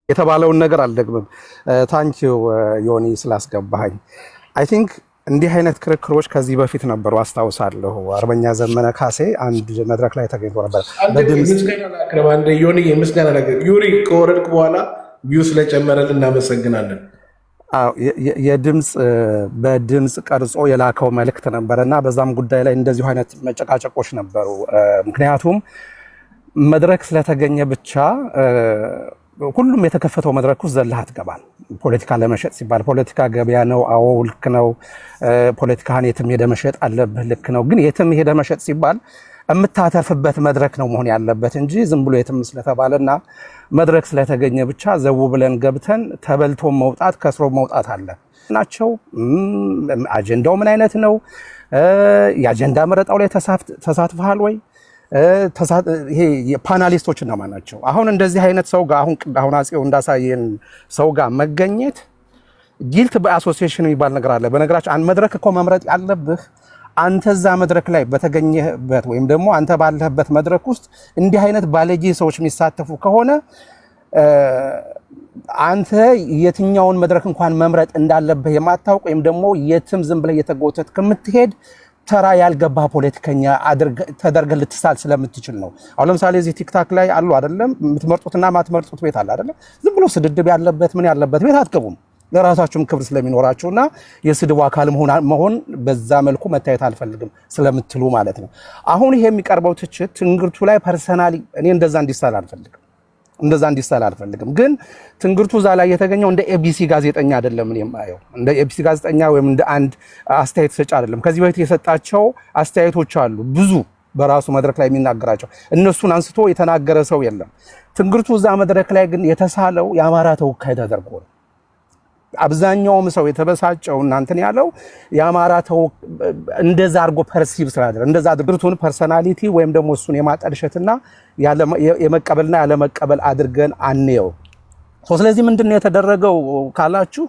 የተባለውን ነገር አልደግምም። ታንኪዩ ዮኒ ስላስገባኝ። አይ ቲንክ እንዲህ አይነት ክርክሮች ከዚህ በፊት ነበሩ አስታውሳለሁ። አርበኛ ዘመነ ካሴ አንድ መድረክ ላይ ተገኝቶ ነበር። ዩሪ ከወረድክ በኋላ ቪው ስለጨመረን እናመሰግናለን። በድምፅ ቀርጾ የላከው መልእክት ነበረ እና በዛም ጉዳይ ላይ እንደዚሁ አይነት መጨቃጨቆች ነበሩ። ምክንያቱም መድረክ ስለተገኘ ብቻ ሁሉም የተከፈተው መድረክ ውስጥ ዘለህ አትገባም። ፖለቲካ ለመሸጥ ሲባል ፖለቲካ ገበያ ነው። አዎ ልክ ነው። ፖለቲካን የትም ሄደ መሸጥ አለብህ፣ ልክ ነው። ግን የትም ሄደ መሸጥ ሲባል የምታተርፍበት መድረክ ነው መሆን ያለበት እንጂ ዝም ብሎ የትም ስለተባለና መድረክ ስለተገኘ ብቻ ዘው ብለን ገብተን ተበልቶ መውጣት ከስሮ መውጣት አለ ናቸው። አጀንዳው ምን አይነት ነው? የአጀንዳ መረጣው ላይ ተሳትፈሃል ወይ? ይሄ የፓናሊስቶች እነማን ናቸው? አሁን እንደዚህ አይነት ሰው ጋር አሁን አጼው እንዳሳየን ሰው ጋር መገኘት ጊልት በአሶሲዬሽን የሚባል ነገር አለ። በነገራችን አንድ መድረክ እኮ መምረጥ ያለብህ አንተ እዛ መድረክ ላይ በተገኘህበት ወይም ደግሞ አንተ ባለህበት መድረክ ውስጥ እንዲህ አይነት ባለጌ ሰዎች የሚሳተፉ ከሆነ አንተ የትኛውን መድረክ እንኳን መምረጥ እንዳለብህ የማታውቅ ወይም ደግሞ የትም ዝም ብለህ እየተጎተትክ የምትሄድ ተራ ያልገባ ፖለቲከኛ ተደርገህ ልትሳል ስለምትችል ነው። አሁን ለምሳሌ እዚህ ቲክታክ ላይ አሉ አይደለም የምትመርጡትና ማትመርጡት ቤት አለ አይደለም። ዝም ብሎ ስድድብ ያለበት ምን ያለበት ቤት አትገቡም። ለራሳችሁም ክብር ስለሚኖራችሁና የስድቡ አካል መሆን በዛ መልኩ መታየት አልፈልግም ስለምትሉ ማለት ነው። አሁን ይሄ የሚቀርበው ትችት ትንግርቱ ላይ ፐርሰናሊ እኔ እንደዛ እንዲሳል አልፈልግም። ግን ትንግርቱ እዛ ላይ የተገኘው እንደ ኤቢሲ ጋዜጠኛ አይደለም። እኔ የማየው እንደ ኤቢሲ ጋዜጠኛ ወይም እንደ አንድ አስተያየት ሰጪ አይደለም። ከዚህ በፊት የሰጣቸው አስተያየቶች አሉ ብዙ በራሱ መድረክ ላይ የሚናገራቸው፣ እነሱን አንስቶ የተናገረ ሰው የለም። ትንግርቱ እዛ መድረክ ላይ ግን የተሳለው የአማራ ተወካይ ተደርጎ ነው። አብዛኛውም ሰው የተበሳጨው እናንተን ያለው የአማራ እንደዛ አድርጎ ፐርሲቭ ስላደረ እንደዛ አድርጎን ፐርሰናሊቲ ወይም ደግሞ እሱን የማጠልሸትና የመቀበልና ያለመቀበል አድርገን አንየው። ስለዚህ ምንድነው የተደረገው ካላችሁ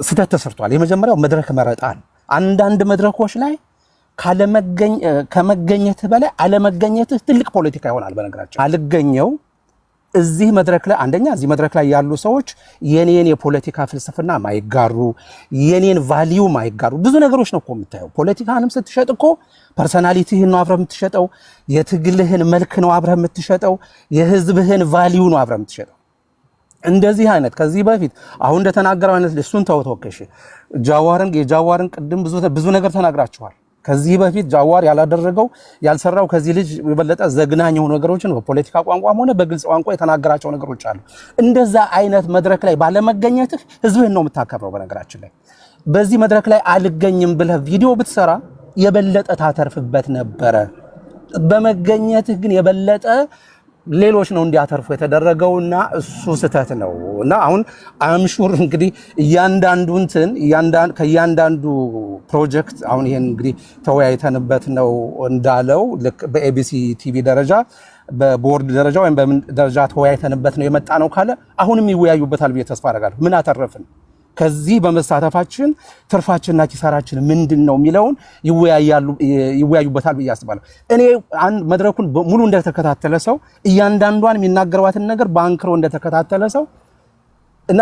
ስህተት ተሰርቷል። የመጀመሪያው መድረክ መረጣ ነው። አንዳንድ መድረኮች ላይ ከመገኘት በላይ አለመገኘትህ ትልቅ ፖለቲካ ይሆናል። በነገራችን አልገኘው እዚህ መድረክ ላይ አንደኛ እዚህ መድረክ ላይ ያሉ ሰዎች የኔን የፖለቲካ ፍልስፍና ማይጋሩ የኔን ቫልዩ ማይጋሩ ብዙ ነገሮች ነው እኮ የምታየው። ፖለቲካንም ስትሸጥ እኮ ፐርሰናሊቲህን ነው አብረህ የምትሸጠው፣ የትግልህን መልክ ነው አብረህ የምትሸጠው፣ የህዝብህን ቫልዩ ነው አብረህ የምትሸጠው። እንደዚህ አይነት ከዚህ በፊት አሁን እንደተናገረው አይነት እሱን ተወከሽ የጃዋርን ቅድም ብዙ ነገር ተናግራችኋል። ከዚህ በፊት ጃዋር ያላደረገው ያልሰራው ከዚህ ልጅ የበለጠ ዘግናኝ የሆኑ ነገሮችን በፖለቲካ ቋንቋም ሆነ በግልጽ ቋንቋ የተናገራቸው ነገሮች አሉ። እንደዛ አይነት መድረክ ላይ ባለመገኘትህ ህዝብህን ነው የምታከብረው። በነገራችን ላይ በዚህ መድረክ ላይ አልገኝም ብለህ ቪዲዮ ብትሰራ የበለጠ ታተርፍበት ነበረ። በመገኘትህ ግን የበለጠ ሌሎች ነው እንዲያተርፉ የተደረገውና እሱ ስህተት ነው። እና አሁን አምሹር እንግዲህ ከእያንዳንዱ ፕሮጀክት አሁን ይሄን እንግዲህ ተወያይተንበት ነው እንዳለው ልክ በኤቢሲ ቲቪ ደረጃ በቦርድ ደረጃ ወይም በምን ደረጃ ተወያይተንበት ነው የመጣ ነው ካለ አሁንም ይወያዩበታል ብዬ ተስፋ አደርጋለሁ። ምን አተረፍን ከዚህ በመሳተፋችን ትርፋችንና ኪሳራችን ምንድነው የሚለውን ይወያዩበታል ብዬ አስባለሁ። እኔ መድረኩን ሙሉ እንደተከታተለ ሰው እያንዳንዷን የሚናገሯትን ነገር ባንክሮ እንደተከታተለ ሰው እና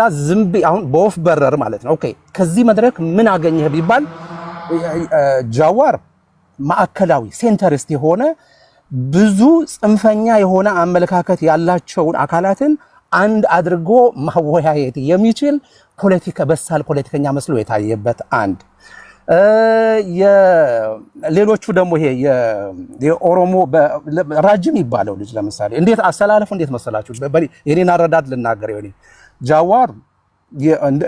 አሁን በወፍ በረር ማለት ነው። ኦኬ ከዚህ መድረክ ምን አገኘህ ቢባል ጃዋር ማዕከላዊ ሴንተሪስት የሆነ ብዙ ጽንፈኛ የሆነ አመለካከት ያላቸውን አካላትን አንድ አድርጎ ማወያየት የሚችል በሳል ፖለቲከኛ መስሎ የታየበት አንድ ሌሎቹ ደግሞ ይሄ የኦሮሞ ራጅም ይባለው ልጅ ለምሳሌ እንዴት አሰላለፉ እንዴት መሰላችሁ? የኔን አረዳድ ልናገር ይሆን ጃዋር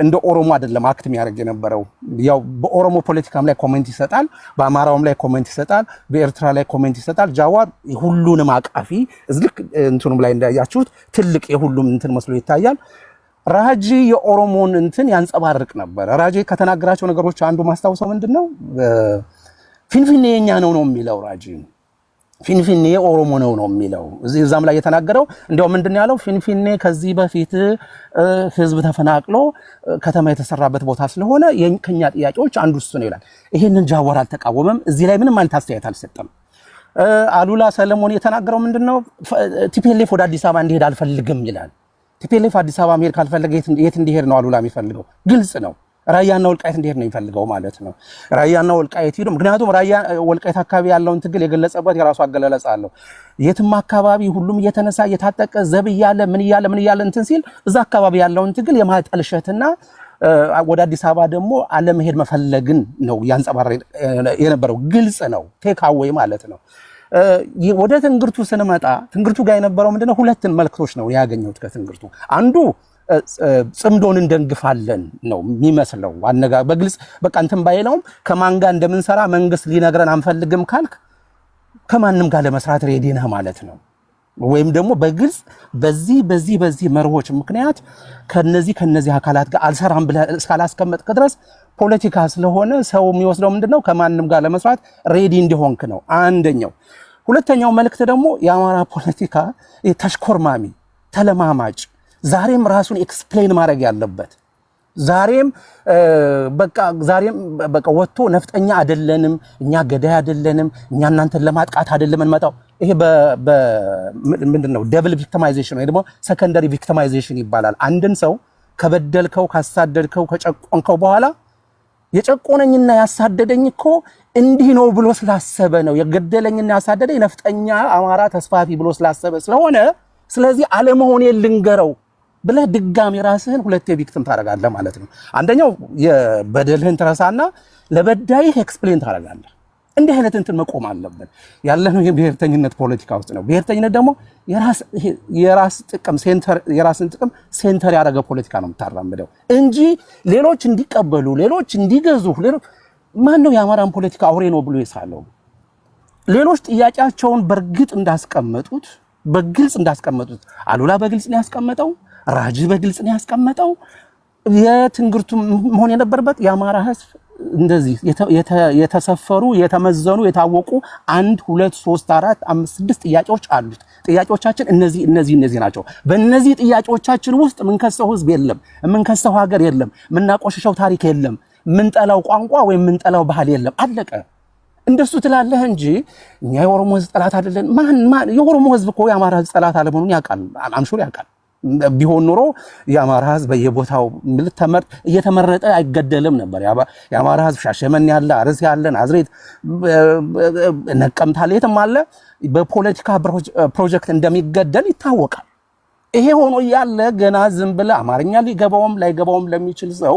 እንደ ኦሮሞ አይደለም አክት የሚያደርግ የነበረው። ያው በኦሮሞ ፖለቲካም ላይ ኮሜንት ይሰጣል፣ በአማራውም ላይ ኮሜንት ይሰጣል፣ በኤርትራ ላይ ኮሜንት ይሰጣል። ጃዋር ሁሉንም አቃፊ እዝልክ እንትኑም ላይ እንዳያችሁት ትልቅ የሁሉም እንትን መስሎ ይታያል። ራጂ የኦሮሞን እንትን ያንጸባርቅ ነበር። ራጂ ከተናገራቸው ነገሮች አንዱ ማስታወሰው ምንድነው ፊንፊኔ የኛ ነው የሚለው ራጂ ፊንፊኔ ኦሮሞ ነው የሚለው እዛም ላይ የተናገረው እንደው ምንድነው ያለው ፊንፊኔ ከዚህ በፊት ህዝብ ተፈናቅሎ ከተማ የተሰራበት ቦታ ስለሆነ የኛ ጥያቄዎች አንዱ እሱ ነው ይላል። ይሄንን ጃዋር አልተቃወመም። እዚህ ላይ ምንም ማለት አስተያየት አልሰጠም። አሉላ ሰለሞን የተናገረው ምንድነው ቲፒኤልኤፍ ወደ አዲስ አበባ እንዲሄድ አልፈልግም ይላል። ቲፒኤልኤፍ አዲስ አበባ መሄድ ካልፈለገ የት እንዲሄድ ነው አሉላ የሚፈልገው? ግልጽ ነው። ራያና ወልቃይት እንዲሄድ ነው የሚፈልገው ማለት ነው። ራያና ወልቃይት ሄዱ። ምክንያቱም ራያ ወልቃይት አካባቢ ያለውን ትግል የገለጸበት የራሱ አገላለጽ አለው። የትም አካባቢ ሁሉም እየተነሳ እየታጠቀ ዘብ እያለ ምን እያለ እንትን ሲል እዛ አካባቢ ያለውን ትግል የማጠልሸትና ወደ አዲስ አበባ ደግሞ አለመሄድ መፈለግን ነው ያንጸባረቀ የነበረው። ግልጽ ነው። ቴክ አዌይ ማለት ነው። ወደ ትንግርቱ ስንመጣ ትንግርቱ ጋር የነበረው ምንድነው? ሁለትን መልክቶች ነው ያገኘሁት ከትንግርቱ። አንዱ ጽምዶን እንደግፋለን ነው የሚመስለው አነጋ በግልጽ በቃ እንትን ባይለውም ከማን ጋር እንደምንሰራ መንግስት ሊነግረን አንፈልግም ካልክ ከማንም ጋር ለመስራት ሬዲ ነህ ማለት ነው። ወይም ደግሞ በግልጽ በዚህ መርሆች ምክንያት ከነዚህ አካላት ጋር አልሰራም ብለህ እስካላስቀመጥክ ድረስ ፖለቲካ ስለሆነ ሰው የሚወስደው ምንድነው? ከማንም ጋር ለመስራት ሬዲ እንደሆንክ ነው አንደኛው። ሁለተኛው መልእክት ደግሞ የአማራ ፖለቲካ ተሽኮርማሚ ተለማማጭ ዛሬም ራሱን ኤክስፕሌን ማድረግ ያለበት ዛሬም በቃ ወጥቶ ነፍጠኛ አይደለንም እኛ ገዳይ አይደለንም እኛ እናንተን ለማጥቃት አይደለም እንመጣው። ይሄ ምንድነው ደብል ቪክቲማይዜሽን ወይ ደግሞ ሰከንደሪ ቪክቲማይዜሽን ይባላል። አንድን ሰው ከበደልከው ካሳደድከው ከጨቆንከው በኋላ የጨቆነኝና ያሳደደኝ እኮ እንዲህ ነው ብሎ ስላሰበ ነው የገደለኝና ያሳደደኝ ነፍጠኛ አማራ ተስፋፊ ብሎ ስላሰበ ስለሆነ ስለዚህ አለመሆኔ ልንገረው ብለህ ድጋሚ ራስህን ሁለቴ ቪክቲም ታደርጋለህ ማለት ነው። አንደኛው የበደልህን ትረሳና ለበዳይህ ኤክስፕሌን ታደርጋለህ። እንዲህ አይነት እንትን መቆም አለበት። ያለነው የብሔርተኝነት ፖለቲካ ውስጥ ነው። ብሔርተኝነት ደግሞ የራስን ጥቅም ሴንተር ያደረገ ፖለቲካ ነው የምታራምደው እንጂ ሌሎች እንዲቀበሉ ሌሎች እንዲገዙ ማን ነው የአማራን ፖለቲካ አውሬ ነው ብሎ የሳለው? ሌሎች ጥያቄያቸውን በግልጽ እንዳስቀመጡት አሉላ በግልጽ ነው ያስቀመጠው። ራጅ በግልጽ ነው ያስቀመጠው። የትንግርቱ መሆን የነበረበት የአማራ ህዝብ እንደዚህ የተሰፈሩ የተመዘኑ የታወቁ 1 2 3 4 5 6 ጥያቄዎች አሉት። ጥያቄዎቻችን እነዚህ ናቸው። በእነዚህ ጥያቄዎቻችን ውስጥ ምንከሰው ህዝብ የለም፣ ምንከሰው ሀገር የለም፣ ምናቆሽሸው ታሪክ የለም፣ ምንጠላው ቋንቋ ወይም ምንጠላው ባህል የለም። አለቀ። እንደሱ ትላለህ እንጂ እኛ የኦሮሞ ህዝብ ጠላት አይደለን። ማን የኦሮሞ ህዝብ እኮ የአማራ ህዝብ ጠላት አለመሆኑን ያውቃል። አምሹር ያውቃል። ቢሆን ኖሮ የአማራ ህዝብ በየቦታው እየተመረጠ አይገደልም ነበር። የአማራ ህዝብ ሻሸመኔ ያለ፣ አርሲ ያለ፣ ናዝሬት፣ ነቀምት የትም አለ በፖለቲካ ፕሮጀክት እንደሚገደል ይታወቃል። ይሄ ሆኖ ያለ ገና ዝም ብለህ አማርኛ ሊገባውም ላይገባውም ለሚችል ሰው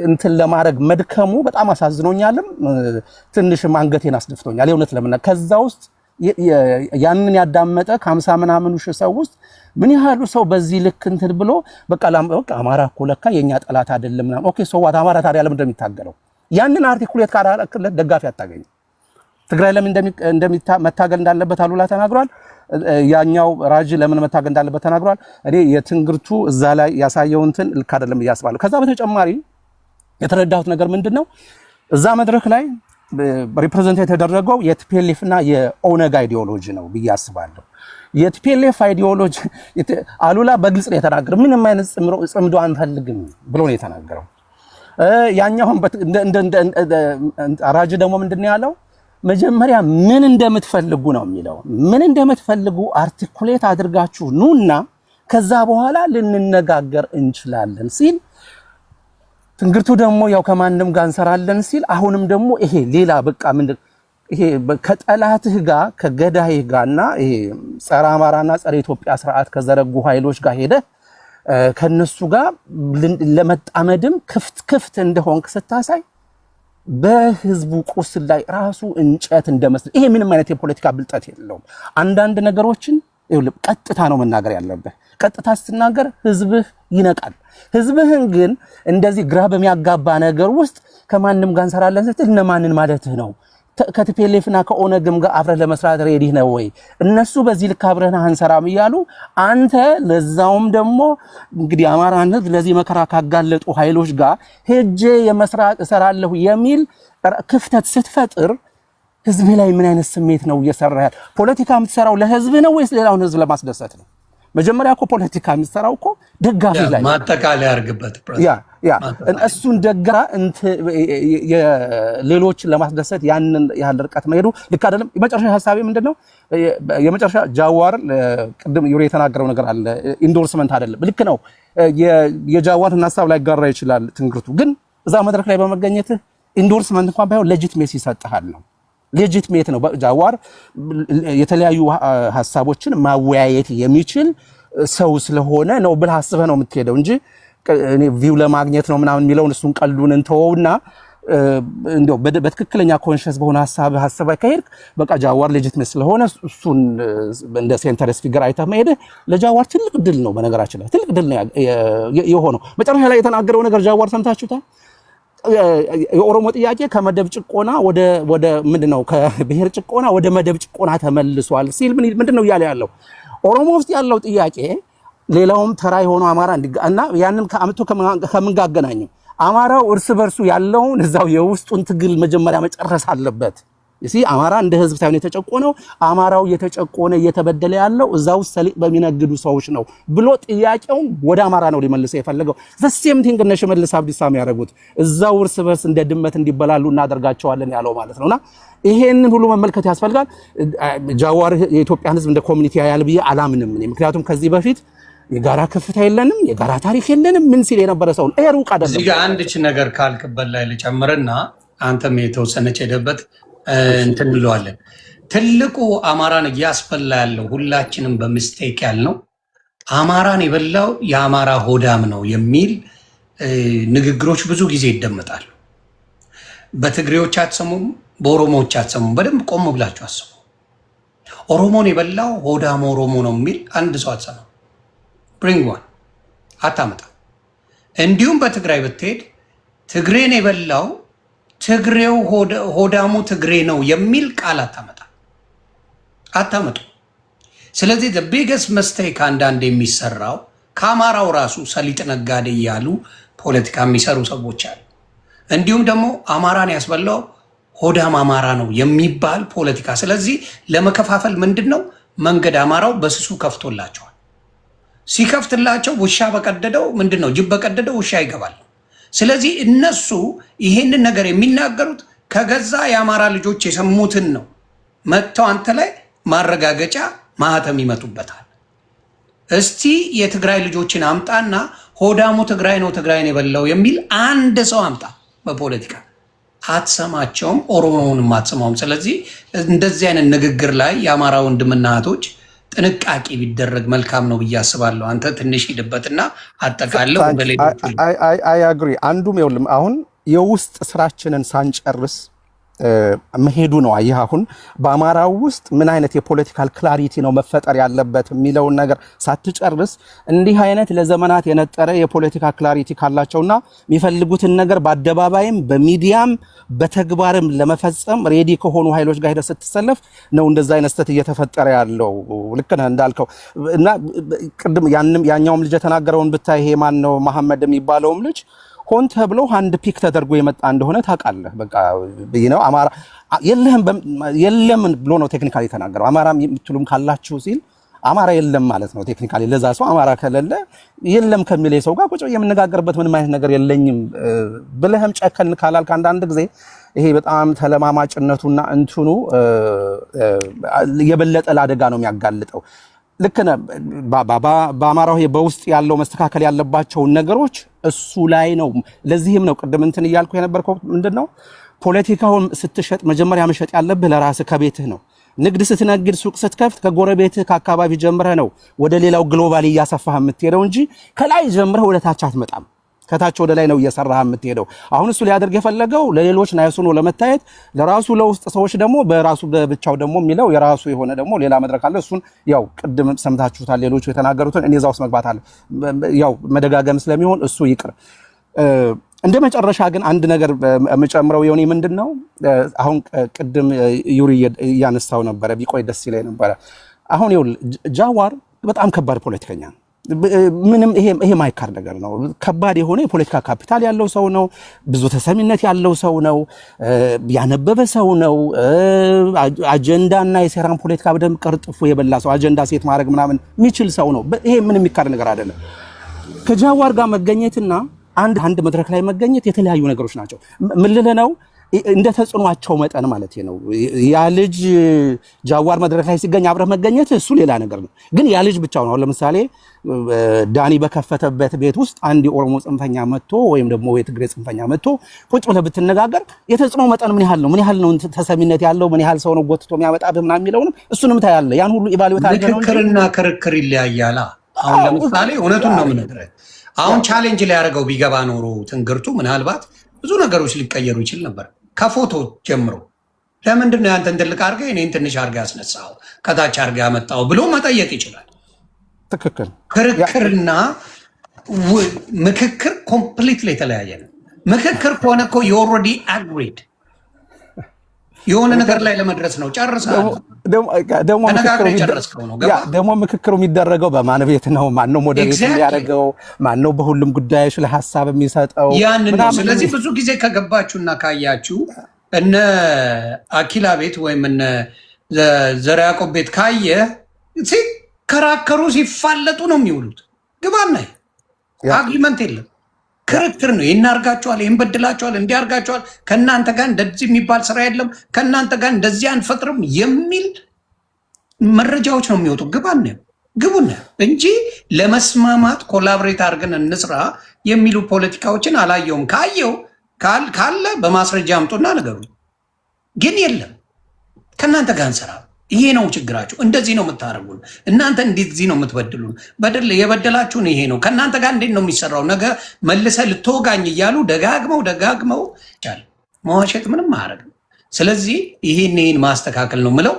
እንትን ለማድረግ መድከሙ በጣም አሳዝኖኛልም ትንሽም አንገቴን አስደፍቶኛል የእውነት ለምን ከዛ ውስጥ ያንን ያዳመጠ ከ50 ምናምን ሺህ ሰው ውስጥ ምን ያህሉ ሰው በዚህ ልክ እንትን ብሎ በቃ አማራ እኮ ለካ የኛ ጠላት አይደለም ምናምን። ኦኬ ሶ ዋት አማራ ታዲያ ለምን እንደሚታገለው ያንን አርቲኩሌት ካላረክለት ደጋፊ አታገኝ። ትግራይ ለምን መታገል እንዳለበት አሉላ ተናግሯል። ያኛው ራጅ ለምን መታገል እንዳለበት ተናግሯል። እኔ የትንግርቱ እዛ ላይ ያሳየው እንትን ልክ አይደለም እያስባለሁ። ከዛ በተጨማሪ የተረዳሁት ነገር ምንድነው እዛ መድረክ ላይ ሪፕሬዘንት የተደረገው የቲፒኤልኤፍ እና የኦነግ አይዲዮሎጂ ነው ብዬ አስባለሁ። የቲፒኤልኤፍ አይዲዮሎጂ አሉላ በግልጽ ነው የተናገረው። ምንም አይነት ጽምዶ አንፈልግም ብሎ ነው የተናገረው። ያኛውን ራጅ ደግሞ ምንድነው ያለው? መጀመሪያ ምን እንደምትፈልጉ ነው የሚለው። ምን እንደምትፈልጉ አርቲኩሌት አድርጋችሁ ኑና ከዛ በኋላ ልንነጋገር እንችላለን ሲል ትንግርቱ ደግሞ ያው ከማንም ጋር እንሰራለን ሲል አሁንም ደግሞ ይሄ ሌላ በቃ ይሄ ከጠላትህ ጋር ከገዳይህ ጋርና ይሄ ጸረ አማራና ጸረ ኢትዮጵያ ስርዓት ከዘረጉ ኃይሎች ጋር ሄደ ከነሱ ጋር ለመጣመድም ክፍት እንደሆንክ ስታሳይ በህዝቡ ቁስል ላይ ራሱ እንጨት እንደመስል ይሄ ምንም አይነት የፖለቲካ ብልጠት የለውም። አንዳንድ ነገሮችን ቀጥታ ነው መናገር ያለብህ። ቀጥታ ስትናገር ህዝብህ ይነቃል። ህዝብህን ግን እንደዚህ ግራ በሚያጋባ ነገር ውስጥ ከማንም ጋር እንሰራለን ስትል እነማንን ማለትህ ነው? ከቲፒኤልኤፍና ከኦነግም ጋር አብረህ ለመስራት ሬዲ ነው ወይ? እነሱ በዚህ ልክ አብረን አንሰራም እያሉ አንተ ለዛውም ደግሞ እንግዲህ አማራን ህዝብ ለዚህ መከራ ካጋለጡ ኃይሎች ጋር ሄጄ የመስራት እሰራለሁ የሚል ክፍተት ስትፈጥር ህዝብ ላይ ምን አይነት ስሜት ነው እየሰራ ያለው? ፖለቲካ የምትሰራው ለህዝብ ነው ወይስ ሌላውን ህዝብ ለማስደሰት ነው? መጀመሪያ እኮ ፖለቲካ የሚሰራው እኮ ደጋፊ ላይ ማጠቃለያ አርግበት ያ እሱን ደጋ ሌሎችን ለማስደሰት ያንን ያህል ርቀት መሄዱ ልክ አይደለም። የመጨረሻ ሐሳቤ ምንድነው? የመጨረሻ ጃዋር ቅድም ዩሪ የተናገረው ነገር አለ። ኢንዶርስመንት አይደለም። ልክ ነው። የጃዋርን ሐሳብ ላይ ጋራ ይችላል ትንግርቱ፣ ግን እዛ መድረክ ላይ በመገኘት ኢንዶርስመንት እንኳን ባይሆን ሌጂትሜሲ ይሰጥሃል ነው። ሌጂትሜት ነው። ጃዋር የተለያዩ ሐሳቦችን ማወያየት የሚችል ሰው ስለሆነ ነው ብለህ አስበህ ነው የምትሄደው እንጂ እኔ ቪው ለማግኘት ነው ምናምን የሚለውን እሱን ቀልዱን እንተወውና እንደው በትክክለኛ ኮንሽስ በሆነ ሐሳብ ከሄድክ በቃ ጃዋር ሌጂትሜት ስለሆነ እሱን እንደ ሴንተርስ ፊገር አይተህ መሄድ ለጃዋር ትልቅ ድል ነው። በነገራችን ላይ ትልቅ ድል ነው የሆነው። መጨረሻ ላይ የተናገረው ነገር ጃዋር ሰምታችሁታል። የኦሮሞ ጥያቄ ከመደብ ጭቆና ወደ ምንድነው ከብሔር ጭቆና ወደ መደብ ጭቆና ተመልሷል ሲል ምንድነው እያለ ያለው? ኦሮሞ ውስጥ ያለው ጥያቄ ሌላውም ተራ የሆነው አማራ እና ያንን ከአምቶ ከምን ጋር አገናኘው? አማራው እርስ በርሱ ያለውን እዛው የውስጡን ትግል መጀመሪያ መጨረስ አለበት። አማራ እንደ ህዝብ ሳይሆን የተጨቆነው አማራው የተጨቆነ እየተበደለ ያለው እዛው ሰሊጥ በሚነግዱ ሰዎች ነው ብሎ ጥያቄውን ወደ አማራ ነው ሊመልሰው የፈለገው። ዘሴም ቲንግ እነ ሽመልስ አብዲሳ የሚያደርጉት እዛው እርስ በርስ እንደ ድመት እንዲበላሉ እናደርጋቸዋለን ያለው ማለት ነውና ይሄንን ሁሉ መመልከት ያስፈልጋል። ጃዋር የኢትዮጵያን ህዝብ እንደ ኮሚኒቲ ያያል ብዬ አላምንም እኔ። ምክንያቱም ከዚህ በፊት የጋራ ከፍታ የለንም፣ የጋራ ታሪክ የለንም ምን ሲል የነበረ ሰው ነው። ሩቅ አይደለም። እዚህ ጋር አንድች ነገር ካልክበት ላይ ልጨምርና አንተም የተወሰነች ሄደበት እንትን ብለዋለን። ትልቁ አማራን እያስበላ ያለው ሁላችንም በሚስቴክ ያልነው አማራን የበላው የአማራ ሆዳም ነው የሚል ንግግሮች ብዙ ጊዜ ይደመጣሉ። በትግሬዎች አትሰሙም፣ በኦሮሞዎች አትሰሙም። በደንብ ቆም ብላችሁ አስቡ። ኦሮሞን የበላው ሆዳም ኦሮሞ ነው የሚል አንድ ሰው አትሰማም። ብሪንግ ዋን አታመጣ። እንዲሁም በትግራይ ብትሄድ ትግሬን የበላው ትግሬው ሆዳሙ ትግሬ ነው የሚል ቃል አታመጡ። ስለዚህ ቢገስት መስተይክ አንዳንድ የሚሰራው ከአማራው ራሱ ሰሊጥ ነጋዴ እያሉ ፖለቲካ የሚሰሩ ሰዎች አሉ። እንዲሁም ደግሞ አማራን ያስበላው ሆዳም አማራ ነው የሚባል ፖለቲካ። ስለዚህ ለመከፋፈል ምንድን ነው መንገድ አማራው በስሱ ከፍቶላቸዋል። ሲከፍትላቸው ውሻ በቀደደው ምንድን ነው ጅብ በቀደደው ውሻ ይገባል። ስለዚህ እነሱ ይሄንን ነገር የሚናገሩት ከገዛ የአማራ ልጆች የሰሙትን ነው። መጥተው አንተ ላይ ማረጋገጫ ማህተም ይመጡበታል። እስቲ የትግራይ ልጆችን አምጣና ሆዳሙ ትግራይ ነው ትግራይን የበላው የሚል አንድ ሰው አምጣ። በፖለቲካ አትሰማቸውም፣ ኦሮሞውንም አትሰማውም። ስለዚህ እንደዚህ አይነት ንግግር ላይ የአማራ ወንድምና እህቶች ጥንቃቄ ቢደረግ መልካም ነው ብዬ አስባለሁ። አንተ ትንሽ ሂድበትና አጠቃለው በሌሎች አይ አግሪ። አንዱም ይኸውልህ አሁን የውስጥ ስራችንን ሳንጨርስ መሄዱ ነው። አየህ አሁን በአማራው ውስጥ ምን አይነት የፖለቲካል ክላሪቲ ነው መፈጠር ያለበት የሚለውን ነገር ሳትጨርስ እንዲህ አይነት ለዘመናት የነጠረ የፖለቲካ ክላሪቲ ካላቸውና የሚፈልጉትን ነገር በአደባባይም በሚዲያም በተግባርም ለመፈጸም ሬዲ ከሆኑ ኃይሎች ጋር ሄደህ ስትሰለፍ ነው እንደዛ አይነት ስህተት እየተፈጠረ ያለው። ልክ ነህ እንዳልከው እና ቅድም ያኛውም ልጅ የተናገረውን ብታይ ይሄ ማን ነው መሐመድ የሚባለውም ልጅ ሆን ተብሎ አንድ ፒክ ተደርጎ የመጣ እንደሆነ ታውቃለህ። በቃ ነው አማራ የለም ብሎ ነው ቴክኒካሊ የተናገረው። አማራ የምትሉም ካላችሁ ሲል አማራ የለም ማለት ነው ቴክኒካሊ። ለዛ ሰው አማራ ከሌለ የለም ከሚለው ሰው ጋር ቁጭ የምንነጋገርበት ምንም አይነት ነገር የለኝም ብለህም ጨከን ካላልክ አንዳንድ ጊዜ ይሄ በጣም ተለማማጭነቱና እንትኑ የበለጠ ለአደጋ ነው የሚያጋልጠው። ልክ ነህ። በአማራው በውስጥ ያለው መስተካከል ያለባቸውን ነገሮች እሱ ላይ ነው። ለዚህም ነው ቅድም እንትን እያልኩ የነበርከው ምንድነው ፖለቲካውን ስትሸጥ መጀመሪያ መሸጥ ያለብህ ለራስህ ከቤትህ ነው። ንግድ ስትነግድ ሱቅ ስትከፍት ከጎረቤትህ ከአካባቢ ጀምረህ ነው ወደ ሌላው ግሎባሊ እያሰፋህ የምትሄደው እንጂ ከላይ ጀምረህ ወደ ታች አትመጣም። ከታች ወደ ላይ ነው እየሰራህ የምትሄደው። አሁን እሱ ሊያደርግ የፈለገው ለሌሎች ናይሱ ነው ለመታየት፣ ለራሱ ለውስጥ ሰዎች ደግሞ በራሱ በብቻው ደግሞ የሚለው የራሱ የሆነ ደግሞ ሌላ መድረክ አለ። እሱን ያው ቅድም ሰምታችሁታል ሌሎቹ የተናገሩትን እኔ እዛ ውስጥ መግባት አለ ያው መደጋገም ስለሚሆን እሱ ይቅር። እንደ መጨረሻ ግን አንድ ነገር የምጨምረው የሆነ ምንድነው አሁን ቅድም ዩሪ ያነሳው ነበረ ቢቆይ ደስ ይለኝ ነበረ። አሁን ይኸውልህ ጃዋር በጣም ከባድ ፖለቲከኛ ነው። ምንም ይሄ ማይካድ ነገር ነው። ከባድ የሆነ የፖለቲካ ካፒታል ያለው ሰው ነው። ብዙ ተሰሚነት ያለው ሰው ነው። ያነበበ ሰው ነው። አጀንዳና የሴራን ፖለቲካ በደንብ ቀርጥፎ የበላ ሰው፣ አጀንዳ ሴት ማድረግ ምናምን የሚችል ሰው ነው። ይሄ ምንም የሚካድ ነገር አይደለም። ከጃዋር ጋር መገኘትና አንድ መድረክ ላይ መገኘት የተለያዩ ነገሮች ናቸው። ምን ልልህ ነው እንደ ተጽዕኗቸው መጠን ማለት ነው። ያ ልጅ ጃዋር መድረክ ላይ ሲገኝ አብረህ መገኘት እሱ ሌላ ነገር ነው። ግን ያ ልጅ ብቻው ነው። ለምሳሌ ዳኒ በከፈተበት ቤት ውስጥ አንድ የኦሮሞ ጽንፈኛ መጥቶ ወይም ደግሞ የትግሬ ጽንፈኛ መጥቶ ቁጭ ብለህ ብትነጋገር የተጽዕኖ መጠን ምን ያህል ነው? ምን ያህል ነው ተሰሚነት ያለው? ምን ያህል ሰው ነው ጎትቶ የሚያመጣብህ ምናምን የሚለውንም እሱንም ታያለህ። ያን ሁሉ ኢቫሉዌት አድርገህ ነው። ምክክርና ክርክር ይለያያል። አሁን ለምሳሌ እውነቱን ነው የምነግርህ። አሁን ቻሌንጅ ሊያደርገው ቢገባ ኖሮ ትንግርቱ ምናልባት ብዙ ነገሮች ሊቀየሩ ይችል ነበር። ከፎቶ ጀምሮ ለምንድን ነው ያንተን ትልቅ አድርገህ እኔን ትንሽ አድርገህ ያስነሳው ከታች አድርገህ ያመጣው ብሎ መጠየቅ ይችላል። ትክክል። ክርክርና ምክክር ኮምፕሊትሊ የተለያየ ነው። ምክክር ከሆነ እኮ ኦልሬዲ አግሪድ የሆነ ነገር ላይ ለመድረስ ነው። ጨርሰሃል። ደግሞ ምክክሩ የሚደረገው በማን ቤት ነው? ማን ነው ሞዴሬት የሚያደርገው? ማን ነው በሁሉም ጉዳዮች ላይ ሀሳብ የሚሰጠው? ያንን ነው። ስለዚህ ብዙ ጊዜ ከገባችሁና ካያችሁ እነ አኪላ ቤት ወይም እነ ዘርዓ ያዕቆብ ቤት ካየ ሲከራከሩ ሲፋለጡ ነው የሚውሉት። ግባና አግሪመንት የለም፣ ክርክር ነው። ይህን አድርጋችኋል፣ ይህን በድላችኋል፣ እንዲህ አድርጋችኋል፣ ከእናንተ ጋር እንደዚህ የሚባል ስራ የለም፣ ከእናንተ ጋር እንደዚህ አንፈጥርም የሚል መረጃዎች ነው የሚወጡ። ግቡና እንጂ ለመስማማት ኮላብሬት አድርገን እንስራ የሚሉ ፖለቲካዎችን አላየውም። ካየው ካለ በማስረጃ አምጡና ነገሩ። ግን የለም፣ ከእናንተ ጋር እንሰራ። ይሄ ነው ችግራችሁ። እንደዚህ ነው የምታደርጉን እናንተ፣ እንደዚህ ነው የምትበድሉን። የበደላችሁን ይሄ ነው። ከእናንተ ጋር እንዴት ነው የሚሰራው? ነገ መልሰ ልትወጋኝ እያሉ ደጋግመው ይቻል መዋሸት ምንም አያደርግም። ስለዚህ ይህን ማስተካከል ነው ምለው።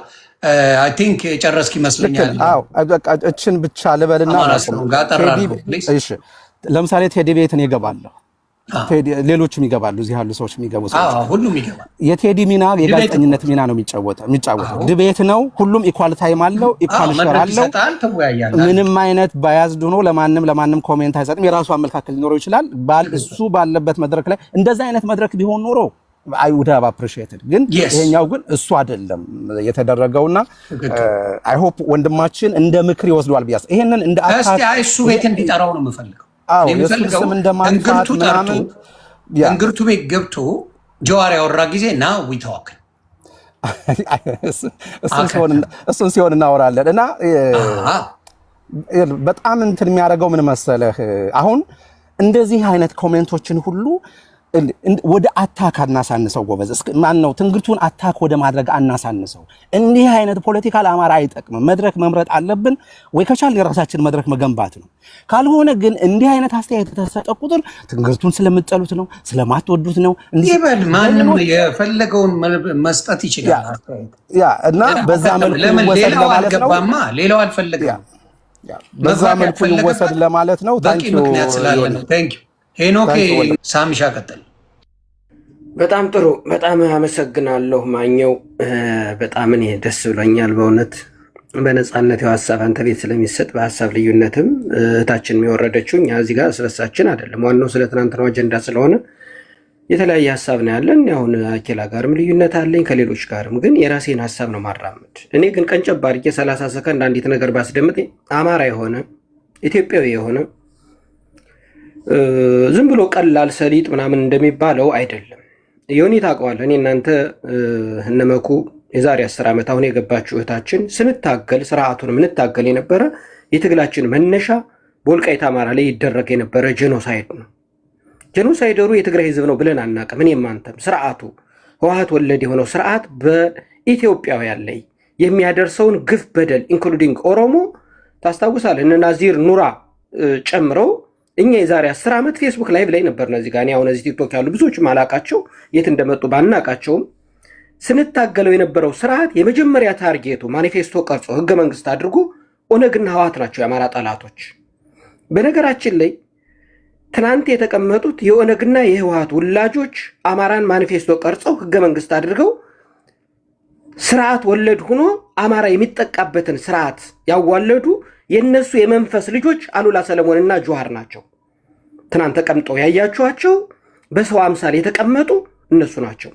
አይ ቲንክ የጨረስክ ይመስለኛል። እችን ብቻ ልበልና ለምሳሌ ቴዲ ቤት እኔ እገባለሁ፣ ሌሎችም ይገባሉ፣ እዚህ ያሉ ሰዎች የሚገቡ ሰዎች ሁሉም ይገባል። የቴዲ ሚና የጋዜጠኝነት ሚና ነው የሚጫወተው። ድቤት ነው። ሁሉም ኢኳል ታይም አለው፣ ኢኳል ሸር አለው። ምንም አይነት ባያዝድ ሆኖ ለማንም ኮሜንት አይሰጥም። የራሱ አመለካከት ሊኖረው ይችላል። እሱ ባለበት መድረክ ላይ እንደዛ አይነት መድረክ ቢሆን ኖሮ አይ ውድ ሃቭ አፕሪሺየትድ። ግን ይሄኛው ግን እሱ አይደለም የተደረገውና አይ ሆፕ ወንድማችን እንደ ምክር ይወስደዋል ቢያስ ይሄንን እንደ አታክ እሱ ቤት እንዲጠራው ነው የምፈልገው። እንግርቱ ቤት ገብቶ ጀዋር ያወራ ጊዜ ና ዊታወክ እሱን ሲሆን እናወራለን። እና በጣም እንትን የሚያደርገው ምን መሰለህ፣ አሁን እንደዚህ አይነት ኮሜንቶችን ሁሉ ወደ አታክ አናሳንሰው። ጎበዝ ማን ነው ትንግርቱን አታክ ወደ ማድረግ አናሳንሰው። እንዲህ አይነት ፖለቲካ ለአማራ አይጠቅምም። መድረክ መምረጥ አለብን ወይ ከቻል የራሳችን መድረክ መገንባት ነው። ካልሆነ ግን እንዲህ አይነት አስተያየት የተሰጠ ቁጥር ትንግርቱን ስለምትጠሉት ነው፣ ስለማትወዱት ነው። ይበል ማንም የፈለገውን መስጠት ይችላል። እና በዛ መልኩ ይወሰድ ለማለት ነው። ሌላው አልፈለገም፣ በዛ መልኩ ይወሰድ ለማለት ነው። በቂ ምክንያት ስላለ ነው። ታንክ ዩ ሄኖክ። ሳምሻ ቀጥል። በጣም ጥሩ፣ በጣም አመሰግናለሁ ማኘው። በጣም እኔ ደስ ብሎኛል በእውነት በነፃነት ሀሳብ አንተ ቤት ስለሚሰጥ በሀሳብ ልዩነትም እህታችን የሚወረደችው እኛ እዚህ ጋር ስለሳችን አይደለም። ዋናው ስለ ትናንትናው አጀንዳ ስለሆነ የተለያየ ሀሳብ ነው ያለን። አሁን አኬላ ጋርም ልዩነት አለኝ፣ ከሌሎች ጋርም ግን የራሴን ሀሳብ ነው ማራመድ። እኔ ግን ቀንጨብ አድርጌ 30 ሰከንድ አንዲት ነገር ባስደምጥ አማራ የሆነ ኢትዮጵያዊ የሆነ ዝም ብሎ ቀላል ሰሊጥ ምናምን እንደሚባለው አይደለም። ዮኒ ታውቀዋለህ። እኔ እናንተ እነመኩ የዛሬ 10 ዓመት አሁን የገባችሁ እህታችን ስንታገል ስርዓቱን ምንታገል የነበረ የትግላችን መነሻ በወልቃይት አማራ ላይ ይደረግ የነበረ ጄኖሳይድ ነው። ጄኖሳይደሩ የትግራይ ህዝብ ነው ብለን አናውቅም። እኔም አንተም ስርዓቱ ህወሓት ወለድ የሆነው ስርዓት በኢትዮጵያውያን ላይ የሚያደርሰውን ግፍ በደል ኢንክሉዲንግ ኦሮሞ ታስታውሳለህ። እነ ናዚር ኑራ ጨምረው እኛ የዛሬ 10 ዓመት ፌስቡክ ላይቭ ላይ ነበር። እነዚህ ጋር አሁን እዚህ ቲክቶክ ያሉ ብዙዎች ማላቃቸው የት እንደመጡ ባናቃቸውም ስንታገለው የነበረው ስርዓት የመጀመሪያ ታርጌቱ ማኒፌስቶ ቀርጾ ህገ መንግስት አድርጎ ኦነግና ህወሓት ናቸው የአማራ ጠላቶች። በነገራችን ላይ ትናንት የተቀመጡት የኦነግና የህወሓት ውላጆች አማራን ማኒፌስቶ ቀርጸው ህገ መንግስት አድርገው ስርዓት ወለድ ሆኖ አማራ የሚጠቃበትን ስርዓት ያዋለዱ የነሱ የመንፈስ ልጆች አሉላ ሰለሞንና ጆሃር ናቸው። ትናንት ተቀምጠው ያያችኋቸው በሰው አምሳል የተቀመጡ እነሱ ናቸው።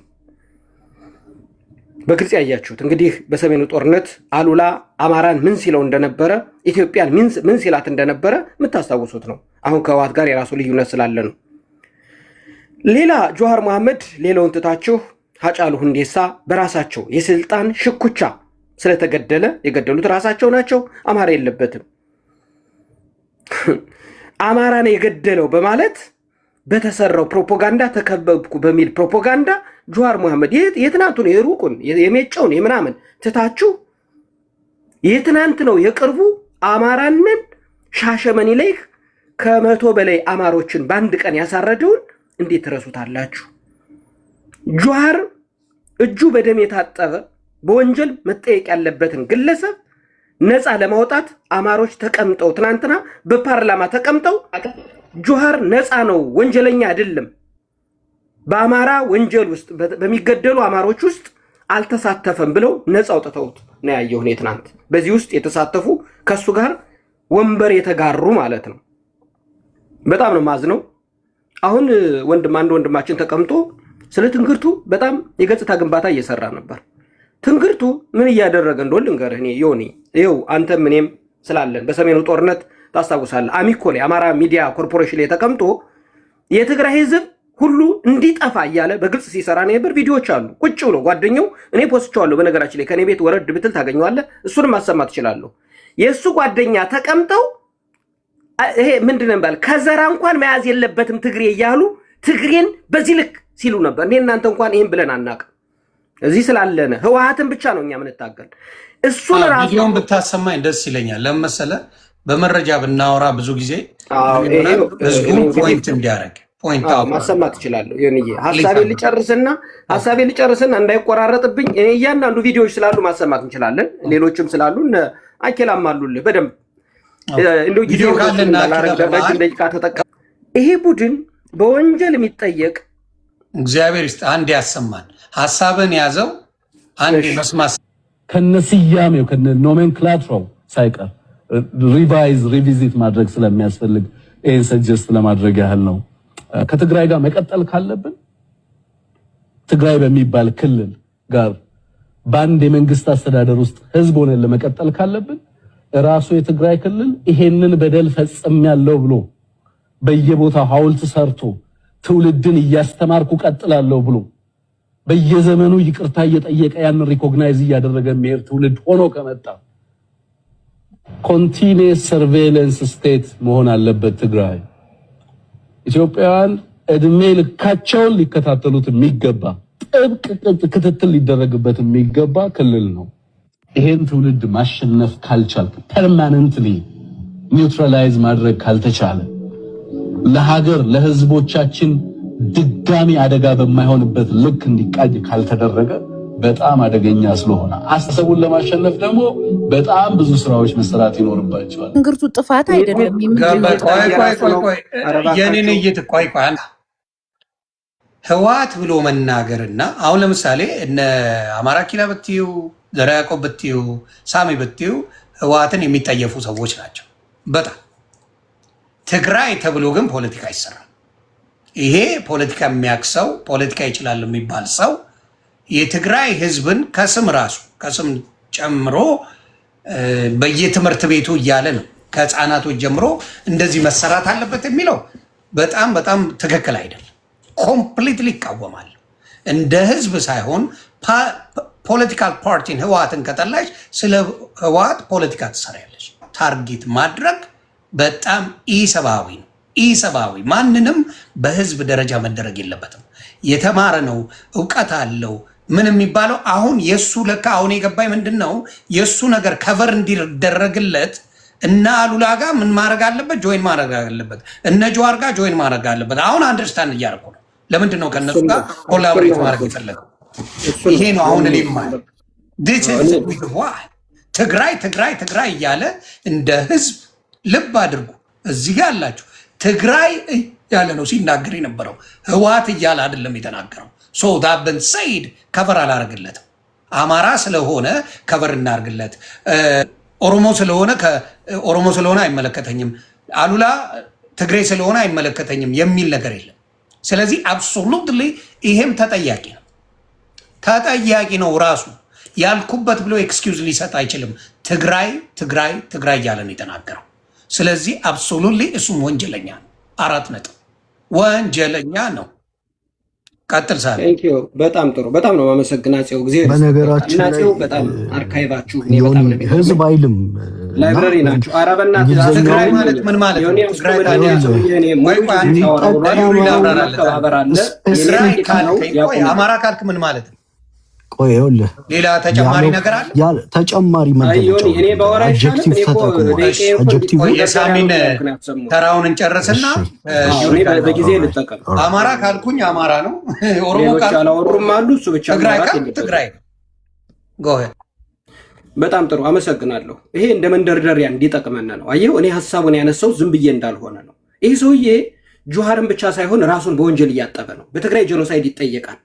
በግልጽ ያያችሁት እንግዲህ በሰሜኑ ጦርነት አሉላ አማራን ምን ሲለው እንደነበረ፣ ኢትዮጵያን ምን ሲላት እንደነበረ የምታስታውሱት ነው። አሁን ከህወሓት ጋር የራሱ ልዩነት ስላለ ነው። ሌላ ጆሃር መሐመድ ሌላውን ትታችሁ ሃጫሉ ሁንዴሳ በራሳቸው የስልጣን ሽኩቻ ስለተገደለ የገደሉት ራሳቸው ናቸው። አማራ የለበትም። አማራን የገደለው በማለት በተሰራው ፕሮፓጋንዳ ተከበብኩ በሚል ፕሮፓጋንዳ ጆሃር መሐመድ የትናንቱን የሩቁን የሜጫውን የምናምን ትታችሁ የትናንት ነው የቅርቡ አማራንን ሻሸመኔ ላይ ከ100 በላይ አማሮችን በአንድ ቀን ያሳረደውን እንዴት ትረሱታላችሁ? ጆሃር እጁ በደም የታጠበ በወንጀል መጠየቅ ያለበትን ግለሰብ ነፃ ለማውጣት አማሮች ተቀምጠው ትናንትና በፓርላማ ተቀምጠው ጆሃር ነፃ ነው ወንጀለኛ አይደለም በአማራ ወንጀል ውስጥ በሚገደሉ አማሮች ውስጥ አልተሳተፈም ብለው ነፃ አውጥተውት ነው ያየው። እኔ ትናንት በዚህ ውስጥ የተሳተፉ ከሱ ጋር ወንበር የተጋሩ ማለት ነው። በጣም ነው ማዝነው። አሁን አንድ ወንድማችን ተቀምጦ ስለ ትንግርቱ በጣም የገጽታ ግንባታ እየሰራ ነበር። ትንግርቱ ምን እያደረገ እንደሆነ ልንገርህ። እኔ ዮኒ ይኸው አንተም እኔም ስላለን በሰሜኑ ጦርነት ታስታውሳለህ። አሚኮ ላይ አማራ ሚዲያ ኮርፖሬሽን ላይ ተቀምጦ የትግራይ ህዝብ ሁሉ እንዲጠፋ እያለ በግልጽ ሲሰራ ነበር። ቪዲዮዎች አሉ ቁጭ ብሎ ጓደኛው እኔ ፖስቼዋለሁ። በነገራችን ላይ ከኔ ቤት ወረድ ብትል ታገኘዋለህ። እሱንም ማሰማት እችላለሁ። የእሱ ጓደኛ ተቀምጠው ይሄ ምንድነው ባል ከዘራ እንኳን መያዝ የለበትም ትግሬ እያሉ ትግሬን በዚህ ልክ ሲሉ ነበር። እኔ እናንተ እንኳን ይሄን ብለን አናውቅም። እዚህ ስላለነ ህወሓትን ብቻ ነው እኛ ምንታገል። እሱን ራሱ ቪዲዮን ብታሰማኝ ደስ ይለኛል። ለምሳሌ በመረጃ ብናወራ ብዙ ጊዜ ህዝቡ ፖይንት እንዲያደርግ ፖይንት ማሰማት እችላለሁ። ይሄንዬ ሐሳቤን ልጨርስና እንዳይቆራረጥብኝ እኔ እያንዳንዱ ቪዲዮዎች ስላሉ ማሰማት እንችላለን። ሌሎችም ስላሉ አኬላም አሉልህ በደንብ እንደው ጊዜው ካለና ረጅም ደቂቃ ተጠቀም። ይሄ ቡድን በወንጀል የሚጠየቅ እግዚአብሔር ይስጥ። አንድ ያሰማን ሐሳብን ያዘው አንድ መስማት ከነስያሜው ከነ ኖሜንክላቸራው ሳይቀር ሪቪዚት ማድረግ ስለሚያስፈልግ ይሄን ሰጀስት ለማድረግ ያህል ነው። ከትግራይ ጋር መቀጠል ካለብን ትግራይ በሚባል ክልል ጋር በአንድ የመንግስት አስተዳደር ውስጥ ህዝብ ሆነን ለመቀጠል ካለብን ራሱ የትግራይ ክልል ይሄንን በደል ፈጽሜያለሁ ብሎ በየቦታው ሐውልት ሰርቶ ትውልድን እያስተማርኩ ቀጥላለሁ ብሎ በየዘመኑ ይቅርታ እየጠየቀ ያን ሪኮግናይዝ እያደረገ የሚሄድ ትውልድ ሆኖ ከመጣ ኮንቲኒየስ ሰርቬይለንስ ስቴት መሆን አለበት። ትግራይ ኢትዮጵያውያን እድሜ ልካቸውን ሊከታተሉት የሚገባ ጥብቅ ክትትል ሊደረግበት የሚገባ ክልል ነው። ይሄን ትውልድ ማሸነፍ ካልቻል ፐርማነንትሊ ኒውትራላይዝ ማድረግ ካልተቻለ ለሀገር ለህዝቦቻችን ድጋሚ አደጋ በማይሆንበት ልክ እንዲቃጅ ካልተደረገ በጣም አደገኛ ስለሆነ አስተሳሰቡን ለማሸነፍ ደግሞ በጣም ብዙ ስራዎች መሰራት ይኖርባቸዋል። እንግርቱ ጥፋት አይደለም። የኔን ቆይ ህወሓት ብሎ መናገርና አሁን ለምሳሌ እነ አማራ ኪላ ብትዩ ዘርዓ ያዕቆብ ብትዩ ሳሚ ብትዩ ህወሓትን የሚጠየፉ ሰዎች ናቸው በጣም። ትግራይ ተብሎ ግን ፖለቲካ ይሰራል። ይሄ ፖለቲካ የሚያክሰው ፖለቲካ ይችላል የሚባል ሰው የትግራይ ህዝብን ከስም ራሱ ከስም ጨምሮ በየትምህርት ቤቱ እያለ ነው ከህፃናቶች ጀምሮ እንደዚህ መሰራት አለበት የሚለው በጣም በጣም ትክክል አይደለም። ኮምፕሊትሊ ይቃወማል። እንደ ህዝብ ሳይሆን ፖለቲካል ፓርቲን ህወሓትን ከጠላች ስለ ህወሓት ፖለቲካ ትሰራለች። ታርጌት ማድረግ በጣም ኢሰብአዊ ነው። ኢሰብአዊ ማንንም በህዝብ ደረጃ መደረግ የለበትም። የተማረ ነው እውቀት አለው ምን የሚባለው አሁን የሱ ለካ አሁን የገባኝ ምንድን ነው የሱ ነገር ከቨር እንዲደረግለት እና አሉላ ጋር ምን ማድረግ አለበት? ጆይን ማድረግ አለበት። እነ ጆዋር ጋር ጆይን ማድረግ አለበት። አሁን አንደርስታንድ እያደረኩ ነው። ለምንድን ነው ከነሱ ጋር ኮላቦሬት ማድረግ የፈለገው? ይሄ ነው አሁን እኔ ማለት ትግራይ ትግራይ ትግራይ እያለ እንደ ህዝብ ልብ አድርጉ። እዚህ ጋር አላችሁ ትግራይ ያለ ነው ሲናገር የነበረው ህወሓት እያለ አይደለም የተናገረው። ሶ ዳብን ሰይድ ከቨር አላረግለትም። አማራ ስለሆነ ከበር እናርግለት፣ ኦሮሞ ስለሆነ አይመለከተኝም፣ አሉላ ትግሬ ስለሆነ አይመለከተኝም የሚል ነገር የለም። ስለዚህ አብሶሉትሊ ይሄም ተጠያቂ ነው ራሱ ያልኩበት ብሎ ኤክስኪውዝ ሊሰጥ አይችልም። ትግራይ እያለ ነው የተናገረው። ስለዚህ አብሶሉትሊ እሱም ወንጀለኛ ነው። 4 ነጥብ ወንጀለኛ ነው። ቀጥል ሳለ በጣም ጥሩ። በጣም ነው ማመሰግናቸው ጊዜ በነገራችን ላይ በጣም አርካይቫችሁ በጣም ነው ህዝብ አይልም ላይብረሪ ናቸው። አረበና ትግራይ ማለት ምን ማለት ነው? ትግራይ ታዲያ አማራ ካልክ ምን ማለት ነው? ቆይ ይኸውልህ ሌላ ተጨማሪ ነገር አለ? ተጨማሪ መገለጫ እኔ አጀክቲቭ ተጠቅሞ የሳሚን ተራውን እንጨርስና በጊዜ ልጠቀም። አማራ ካልኩኝ አማራ ነው። ኦሮሞ ካልኩኝ አሉ እሱ ብቻ ትግራይ ጎሄ። በጣም ጥሩ አመሰግናለሁ። ይሄ እንደ መንደርደሪያ እንዲጠቅመን ነው። አየው እኔ ሐሳቡን ያነሳው ዝም ብዬ እንዳልሆነ ነው። ይሄ ሰውዬ ጁሃርን ብቻ ሳይሆን ራሱን በወንጀል እያጠበ ነው። በትግራይ ጄኖሳይድ ይጠየቃል።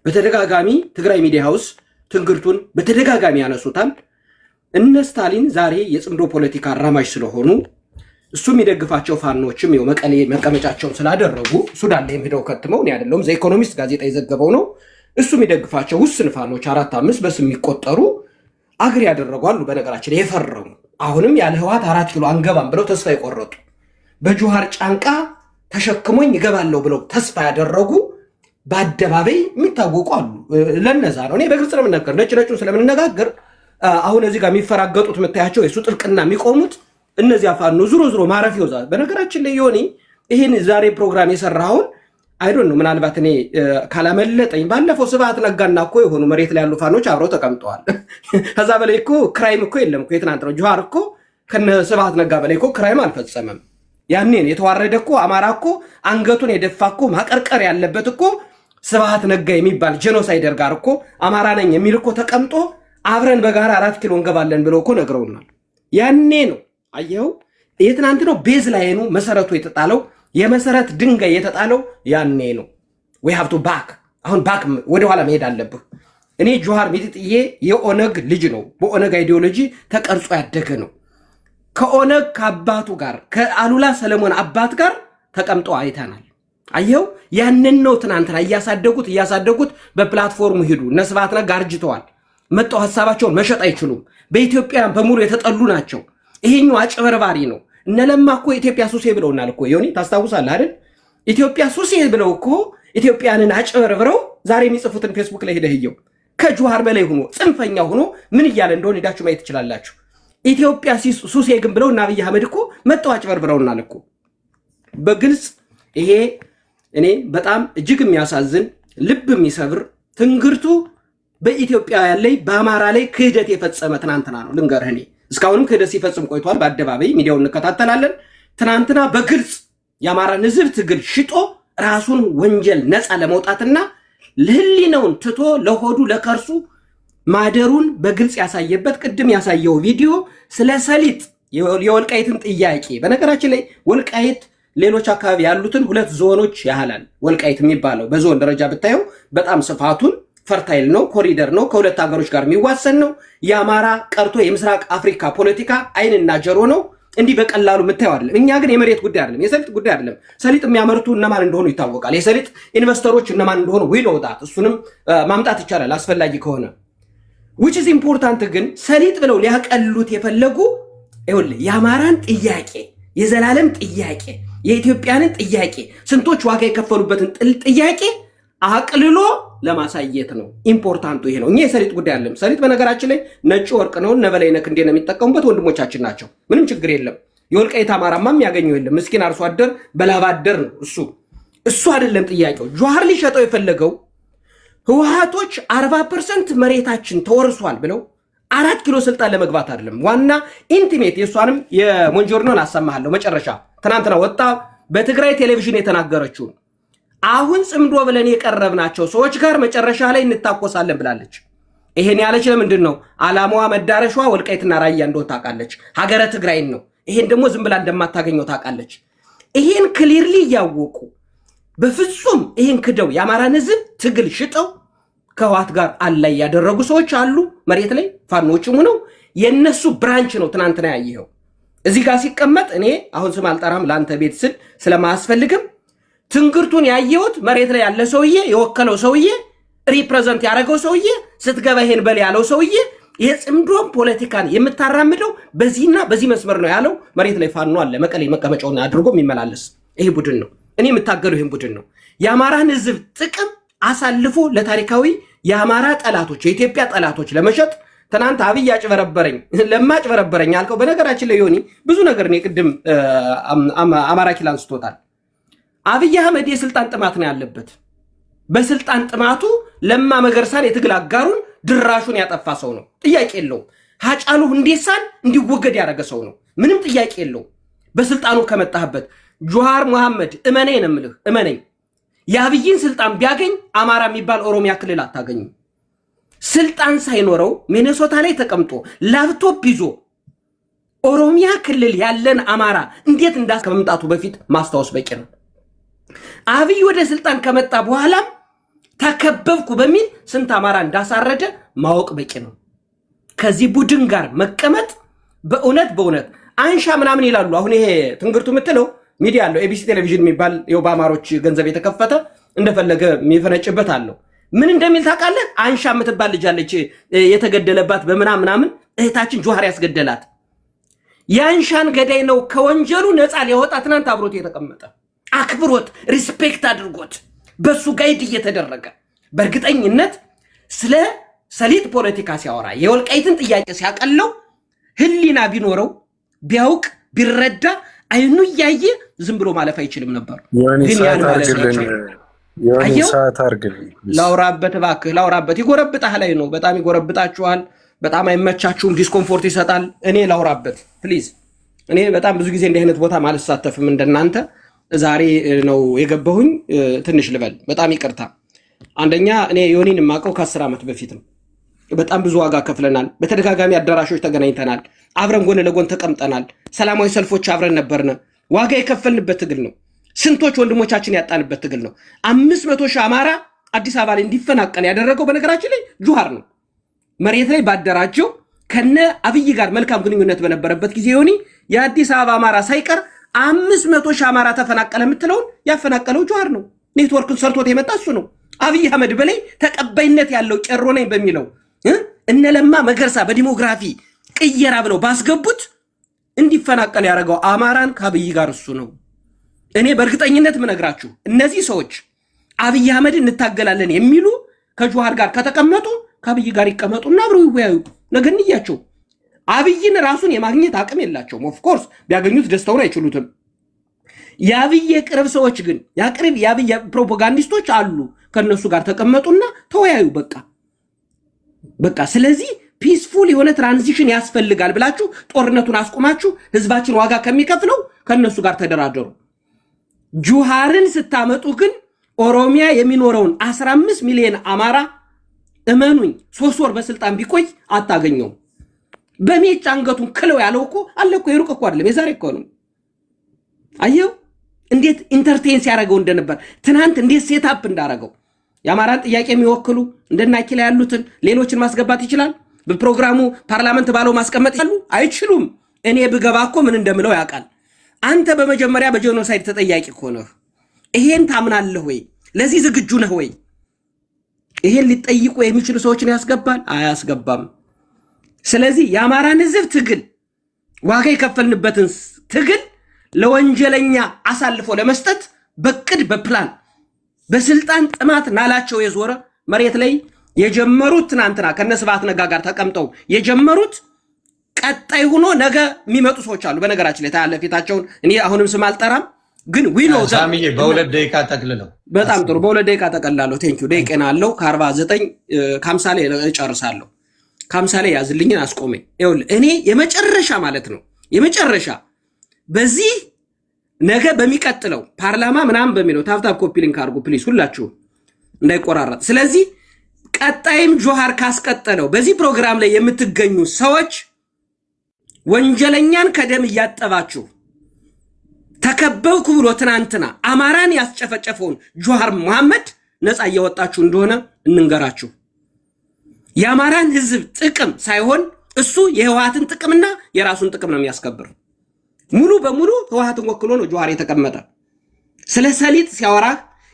በተደጋጋሚ ትግራይ ሚዲያ ሃውስ ትንግርቱን በተደጋጋሚ ያነሱታል። እነ ስታሊን ዛሬ የጽምዶ ፖለቲካ አራማጅ ስለሆኑ እሱ የሚደግፋቸው ፋኖችም ይኸው መቀሌ መቀመጫቸውን ስላደረጉ ሱዳን ላይ ሄደው ከትመው ነው አይደለም። ዘ ኢኮኖሚስት ጋዜጣ የዘገበው ነው። እሱ የሚደግፋቸው ውስን ፋኖች 4-5 በስም የሚቆጠሩ አግር ያደረጓሉ። በነገራችን የፈረሙ አሁንም ያለ ህወሓት 4 ኪሎ አንገባም ብለው ተስፋ የቆረጡ በጁሃር ጫንቃ ተሸክሞኝ ይገባለሁ ብለው ተስፋ ያደረጉ በአደባባይ የሚታወቁ አሉ። ለነዛ ነው እኔ በግልጽ ነው የምናገር። ነጩን ስለምንነጋገር አሁን እዚህ ጋር የሚፈራገጡት የምታያቸው የሱ ጥብቅና የሚቆሙት እነዚያ ፋኖ ዙሮ ማረፍ ይወዛል። በነገራችን ላይ ዮኒ ይህን ዛሬ ፕሮግራም የሰራውን አይዶን ነው ምናልባት እኔ ካላመለጠኝ ባለፈው ስብሐት ነጋና እኮ የሆኑ መሬት ላይ ያሉ ፋኖች አብረው ተቀምጠዋል። ከዛ በላይ እኮ ክራይም እኮ የለም እኮ የትናንት ነው። ጁሃር እኮ ከነ ስብሐት ነጋ በላይ እኮ ክራይም አልፈጸመም። ያኔን የተዋረደ እኮ አማራ እኮ አንገቱን የደፋ እኮ ማቀርቀር ያለበት እኮ ስብሐት ነጋ የሚባል ጄኖሳይደር ጋር እኮ አማራ ነኝ የሚል እኮ ተቀምጦ አብረን በጋራ 4 ኪሎ እንገባለን ብለው እኮ ነግረውናል። ያኔ ነው አየው። የትናንት ነው ቤዝ ላይ ነው መሰረቱ የተጣለው። የመሰረት ድንጋይ የተጣለው ያኔ ነው። we have to back አሁን ባክ ወደ ኋላ መሄድ አለብህ። እኔ ጁሃር ሚጥጥዬ የኦነግ ልጅ ነው። በኦነግ አይዲዮሎጂ ተቀርጾ ያደገ ነው። ከኦነግ ከአባቱ ጋር ከአሉላ ሰለሞን አባት ጋር ተቀምጦ አይተናል። አየው ያንን ነው ትናንትና እያሳደጉት በፕላትፎርሙ ሄዱ። እነ ስብሐት ነጋ አርጅተዋል። መጣው ሐሳባቸውን መሸጥ አይችሉም። በኢትዮጵያ በሙሉ የተጠሉ ናቸው። ይሄኛው አጭበርባሪ ነው። እነ ለማ እኮ ኢትዮጵያ ሱሴ ብለውናል እኮ ዮኒ ታስታውሳለህ አይደል? ኢትዮጵያ ሱሴ ብለው እኮ ኢትዮጵያንን አጭበርብረው ዛሬ የሚጽፉትን ፌስቡክ ላይ ሄደህየው ከጁሃር በላይ ሆኖ ጽንፈኛ ሆኖ ምን እያለ እንደሆነ ሄዳችሁ ማየት ትችላላችሁ። ኢትዮጵያ ሱሴ ግን ብለው እና አብይ አህመድ እኮ መጣው አጭበርብረውናል እኮ በግልጽ። ይሄ እኔ በጣም እጅግ የሚያሳዝን ልብ የሚሰብር ትንግርቱ በኢትዮጵያውያን ላይ በአማራ ላይ ክህደት የፈጸመ ትናንትና ነው። ልንገርህ እኔ እስካሁንም ክህደት ሲፈጽም ቆይቷል። በአደባባይ ሚዲያውን እንከታተላለን። ትናንትና በግልጽ የአማራን ሕዝብ ትግል ሽጦ ራሱን ወንጀል ነፃ ለመውጣትና ለህሊናውን ትቶ ለሆዱ ለከርሱ ማደሩን በግልጽ ያሳየበት ቅድም ያሳየው ቪዲዮ ስለ ሰሊጥ የወልቃይትን ጥያቄ በነገራችን ላይ ወልቃይት ሌሎች አካባቢ ያሉትን 2 ዞኖች ያህላል። ወልቃይት የሚባለው በዞን ደረጃ ብታየው በጣም ስፋቱን ፈርታይል ነው፣ ኮሪደር ነው፣ ከሁለት ሀገሮች ጋር የሚዋሰን ነው። የአማራ ቀርቶ የምስራቅ አፍሪካ ፖለቲካ አይንና ጀሮ ነው። እንዲህ በቀላሉ የምታየው አይደለም። እኛ ግን የመሬት ጉዳይ አይደለም፣ የሰሊጥ ጉዳይ አይደለም። ሰሊጥ የሚያመርቱ እነማን እንደሆኑ ይታወቃል። የሰሊጥ ኢንቨስተሮች እነማን እንደሆኑ ዊሎውጣት እሱንም ማምጣት ይቻላል አስፈላጊ ከሆነ which is important። ግን ሰሊጥ ብለው ሊያቀሉት የፈለጉ ይኸውልህ የአማራን ጥያቄ የዘላለም ጥያቄ የኢትዮጵያንን ጥያቄ ስንቶች ዋጋ የከፈሉበትን ጥያቄ አቅልሎ ለማሳየት ነው። ኢምፖርታንቱ ይሄ ነው። እኛ የሰሊጥ ጉዳይ አይደለም። ሰሊጥ በነገራችን ላይ ነጭ ወርቅ ነው። ነበላይነክ እንዴ ነው የሚጠቀሙበት ወንድሞቻችን ናቸው። ምንም ችግር የለም። የወልቃይት አማራማም ያገኘው የለም። ምስኪን አርሶ አደር በላባደር ነው። እሱ አይደለም ጥያቄው። ጁሃር ሊሸጠው የፈለገው ህወሓቶች 40% መሬታችን ተወርሷል ብለው 4 ኪሎ ስልጣን ለመግባት አይደለም። ዋና ኢንቲሜት የሷንም የሞንጆርኖን አሰማሃለሁ። መጨረሻ ትናንትና ወጣ በትግራይ ቴሌቪዥን የተናገረችው አሁን ጽምዶ ብለን የቀረብናቸው ሰዎች ጋር መጨረሻ ላይ እንታቆሳለን ብላለች። ይሄን ያለች ለምንድን ነው? ዓላማዋ መዳረሻዋ ወልቃይትና ራያ እንደሆነ ታውቃለች። ሀገረ ትግራይን ነው። ይሄን ደግሞ ዝም ብላ እንደማታገኘው ታውቃለች። ይሄን ክሊርሊ እያወቁ በፍጹም ይሄን ክደው የአማራን ህዝብ ትግል ሽጠው ከህወሓት ጋር አላይ ያደረጉ ሰዎች አሉ መሬት ላይ ፋኖችም ነው የነሱ ብራንች ነው ትናንትና ያየው እዚህ ጋር ሲቀመጥ እኔ አሁን ስም አልጠራም ላንተ ቤት ስል ስለማያስፈልግም ትንግርቱን ያየውት መሬት ላይ ያለ ሰውዬ የወከለው ሰውዬ ሪፕሬዘንት ያደረገው ሰውዬ ስትገባ ይሄን በል ያለው ሰውዬ የጽምዶም ፖለቲካን የምታራምደው በዚህና በዚህ መስመር ነው ያለው መሬት ላይ ፋኖ አለ መቀሌ መቀመጫውን አድርጎ የሚመላለስ ይሄ ቡድን ነው እኔ የምታገለው ይሄን ቡድን ነው የአማራን ህዝብ ጥቅም አሳልፎ ለታሪካዊ የአማራ ጠላቶች የኢትዮጵያ ጠላቶች ለመሸጥ ትናንት አብይ አጭበረበረኝ ለማጭበረበረኝ አልከው በነገራችን ላይ ዮኒ ብዙ ነገር ነው ቅድም አማራ ኪላን ስቶታል አብይ አህመድ የስልጣን ጥማት ነው ያለበት በስልጣን ጥማቱ ለማ መገርሳን የትግል አጋሩን ድራሹን ያጠፋ ሰው ነው ጥያቄ የለው ሃጫሉ ሁንዴሳን እንዲወገድ ያደረገ ሰው ነው ምንም ጥያቄ የለው በስልጣኑ ከመጣህበት ጆሃር መሐመድ እመነኝ ነው የምልህ እመነኝ የአብይን ስልጣን ቢያገኝ አማራ የሚባል ኦሮሚያ ክልል አታገኙ ስልጣን ሳይኖረው ሚኔሶታ ላይ ተቀምጦ ላፕቶፕ ይዞ ኦሮሚያ ክልል ያለን አማራ እንዴት እንዳስከመምጣቱ በፊት ማስታወስ በቂ ነው አብይ ወደ ስልጣን ከመጣ በኋላ ተከበብኩ በሚል ስንት አማራ እንዳሳረደ ማወቅ በቂ ነው ከዚህ ቡድን ጋር መቀመጥ በእውነት አንሻ ምናምን ይላሉ አሁን ይሄ ትንግርቱ የምትለው ሚዲያ አለው ኤቢሲ ቴሌቪዥን የሚባል የባማሮች ገንዘብ የተከፈተ እንደፈለገ የሚፈነጭበት አለው ምን እንደሚል ታውቃለህ አንሻ የምትባል ልጅ አለች የተገደለባት በምናምን እህታችን ጆሃር ያስገደላት ያንሻን ገዳይ ነው ከወንጀሉ ነፃ ሊያወጣ ትናንት አብሮት የተቀመጠ አክብሮት ሪስፔክት አድርጎት በሱ ጋይድ እየተደረገ በእርግጠኝነት ስለ ሰሊጥ ፖለቲካ ሲያወራ የወልቃይትን ጥያቄ ሲያቀለው ህሊና ቢኖረው ቢያውቅ ቢረዳ አይኑ ያየ ዝም ብሎ ማለፍ አይችልም ነበር ግን ያን ማለት ነው ሰዓት አርግልኝ ላውራበት እባክህ ላውራበት ይጎረብጣህ ላይ ነው በጣም ይጎረብጣችኋል በጣም አይመቻችሁም ዲስኮምፎርት ይሰጣል እኔ ላውራበት ፕሊዝ እኔ በጣም ብዙ ጊዜ እንዲህ አይነት ቦታ ማልሳተፍም እንደናንተ ዛሬ ነው የገባሁኝ ትንሽ ልበል በጣም ይቅርታ አንደኛ እኔ ዮኒን ማቀው ከ10 ዓመት በፊት ነው በጣም ብዙ ዋጋ ከፍለናል በተደጋጋሚ አዳራሾች ተገናኝተናል አብረን ጎን ለጎን ተቀምጠናል ሰላማዊ ሰልፎች አብረን ነበርነ ዋጋ የከፈልንበት ትግል ነው ስንቶች ወንድሞቻችን ያጣንበት ትግል ነው 500 ሺህ አማራ አዲስ አበባ ላይ እንዲፈናቀል ያደረገው በነገራችን ላይ ጆሃር ነው መሬት ላይ ባደራጀው ከነ አብይ ጋር መልካም ግንኙነት በነበረበት ጊዜ ዮኒ የአዲስ አበባ አማራ ሳይቀር 500 ሺህ አማራ ተፈናቀለ የምትለውን ያፈናቀለው ጆሃር ነው ኔትወርክን ሰርቶት የመጣ እሱ ነው አብይ አህመድ በላይ ተቀባይነት ያለው ጨሮ ነኝ በሚለው እነለማ መገርሳ በዲሞግራፊ ቅየራ ብለው ባስገቡት እንዲፈናቀል ያደረገው አማራን ከአብይ ጋር እሱ ነው እኔ በእርግጠኝነት ምነግራችሁ እነዚህ ሰዎች አብይ አህመድ እንታገላለን የሚሉ ከጆሃር ጋር ከተቀመጡ ከአብይ ጋር ይቀመጡና አብረው ይወያዩ ነገንያቸው አብይን ራሱን የማግኘት አቅም የላቸውም ኦፍ ኮርስ ቢያገኙት ደስታውን አይችሉትም የአብይ የቅርብ ሰዎች ግን ያቅርብ የአብይ ፕሮፓጋንዲስቶች አሉ ከነሱ ጋር ተቀመጡና ተወያዩ በቃ ስለዚህ ፒስፉል የሆነ ትራንዚሽን ያስፈልጋል ብላችሁ ጦርነቱን አስቆማችሁ ህዝባችን ዋጋ ከሚከፍለው ከነሱ ጋር ተደራደሩ ጆሃርን ስታመጡ ግን ኦሮሚያ የሚኖረውን 15 ሚሊዮን አማራ እመኑኝ 3 ወር በስልጣን ቢቆይ አታገኘው በሜጭ አንገቱን ክለው ያለው እኮ አለኮ ይሩቅ እኮ አይደለም የዛሬ እኮ ነው አየው እንዴት ኢንተርቴንስ ያደረገው እንደነበር ትናንት እንዴት ሴትአፕ እንዳደረገው የአማራን ጥያቄ የሚወክሉ እንደናኪላ ያሉትን ሌሎችን ማስገባት ይችላል በፕሮግራሙ ፓርላመንት ባለው ማስቀመጥ ይችላሉ አይችሉም እኔ ብገባ እኮ ምን እንደምለው ያውቃል አንተ በመጀመሪያ በጄኖሳይድ ተጠያቂ ሆነህ ይሄን ታምናለህ ወይ ለዚህ ዝግጁ ነህ ወይ ይሄን ሊጠይቁ የሚችሉ ሰዎችን ያስገባል አያስገባም ስለዚህ የአማራን ህዝብ ትግል ዋጋ የከፈልንበትን ትግል ለወንጀለኛ አሳልፎ ለመስጠት በቅድ በፕላን በስልጣን ጥማት ናላቸው የዞረ መሬት ላይ የጀመሩት ትናንትና ከነስባት ነጋ ጋር ተቀምጠው የጀመሩት ቀጣይ ሆኖ ነገ የሚመጡ ሰዎች አሉ በነገራችን ላይ ታለፊታቸውን እኔ አሁንም ስም አልጠራም ግን ዊኖ ሳሚዬ በሁለት ደቂቃ ተቀልለው በጣም ጥሩ በሁለት ደቂቃ ተቀላለሁ ቴንኪው ደቂቃና አለው ከ49 ከ50 ላይ እጨርሳለሁ ከ50 ላይ ያዝልኝን አስቆመኝ ይኸውልህ እኔ የመጨረሻ ማለት ነው የመጨረሻ በዚህ ነገ በሚቀጥለው ፓርላማ ምናምን በሚለው ታፕታፕ ኮፒ ሊንክ አድርጉ ፕሊዝ ሁላችሁ እንዳይቆራረጥ ስለዚህ ቀጣይም ጆሃር ካስቀጠለው በዚህ ፕሮግራም ላይ የምትገኙ ሰዎች ወንጀለኛን ከደም እያጠባችሁ ተከበብኩ ብሎ ትናንትና አማራን ያስጨፈጨፈውን ጆሃር መሐመድ ነፃ እያወጣችሁ እንደሆነ እንንገራችሁ የአማራን ህዝብ ጥቅም ሳይሆን እሱ የህወሓትን ጥቅምና የራሱን ጥቅም ነው የሚያስከብር። ሙሉ በሙሉ ህወሓትን ወክሎ ነው ጀዋር የተቀመጠ። ስለ ሰሊጥ ሲያወራ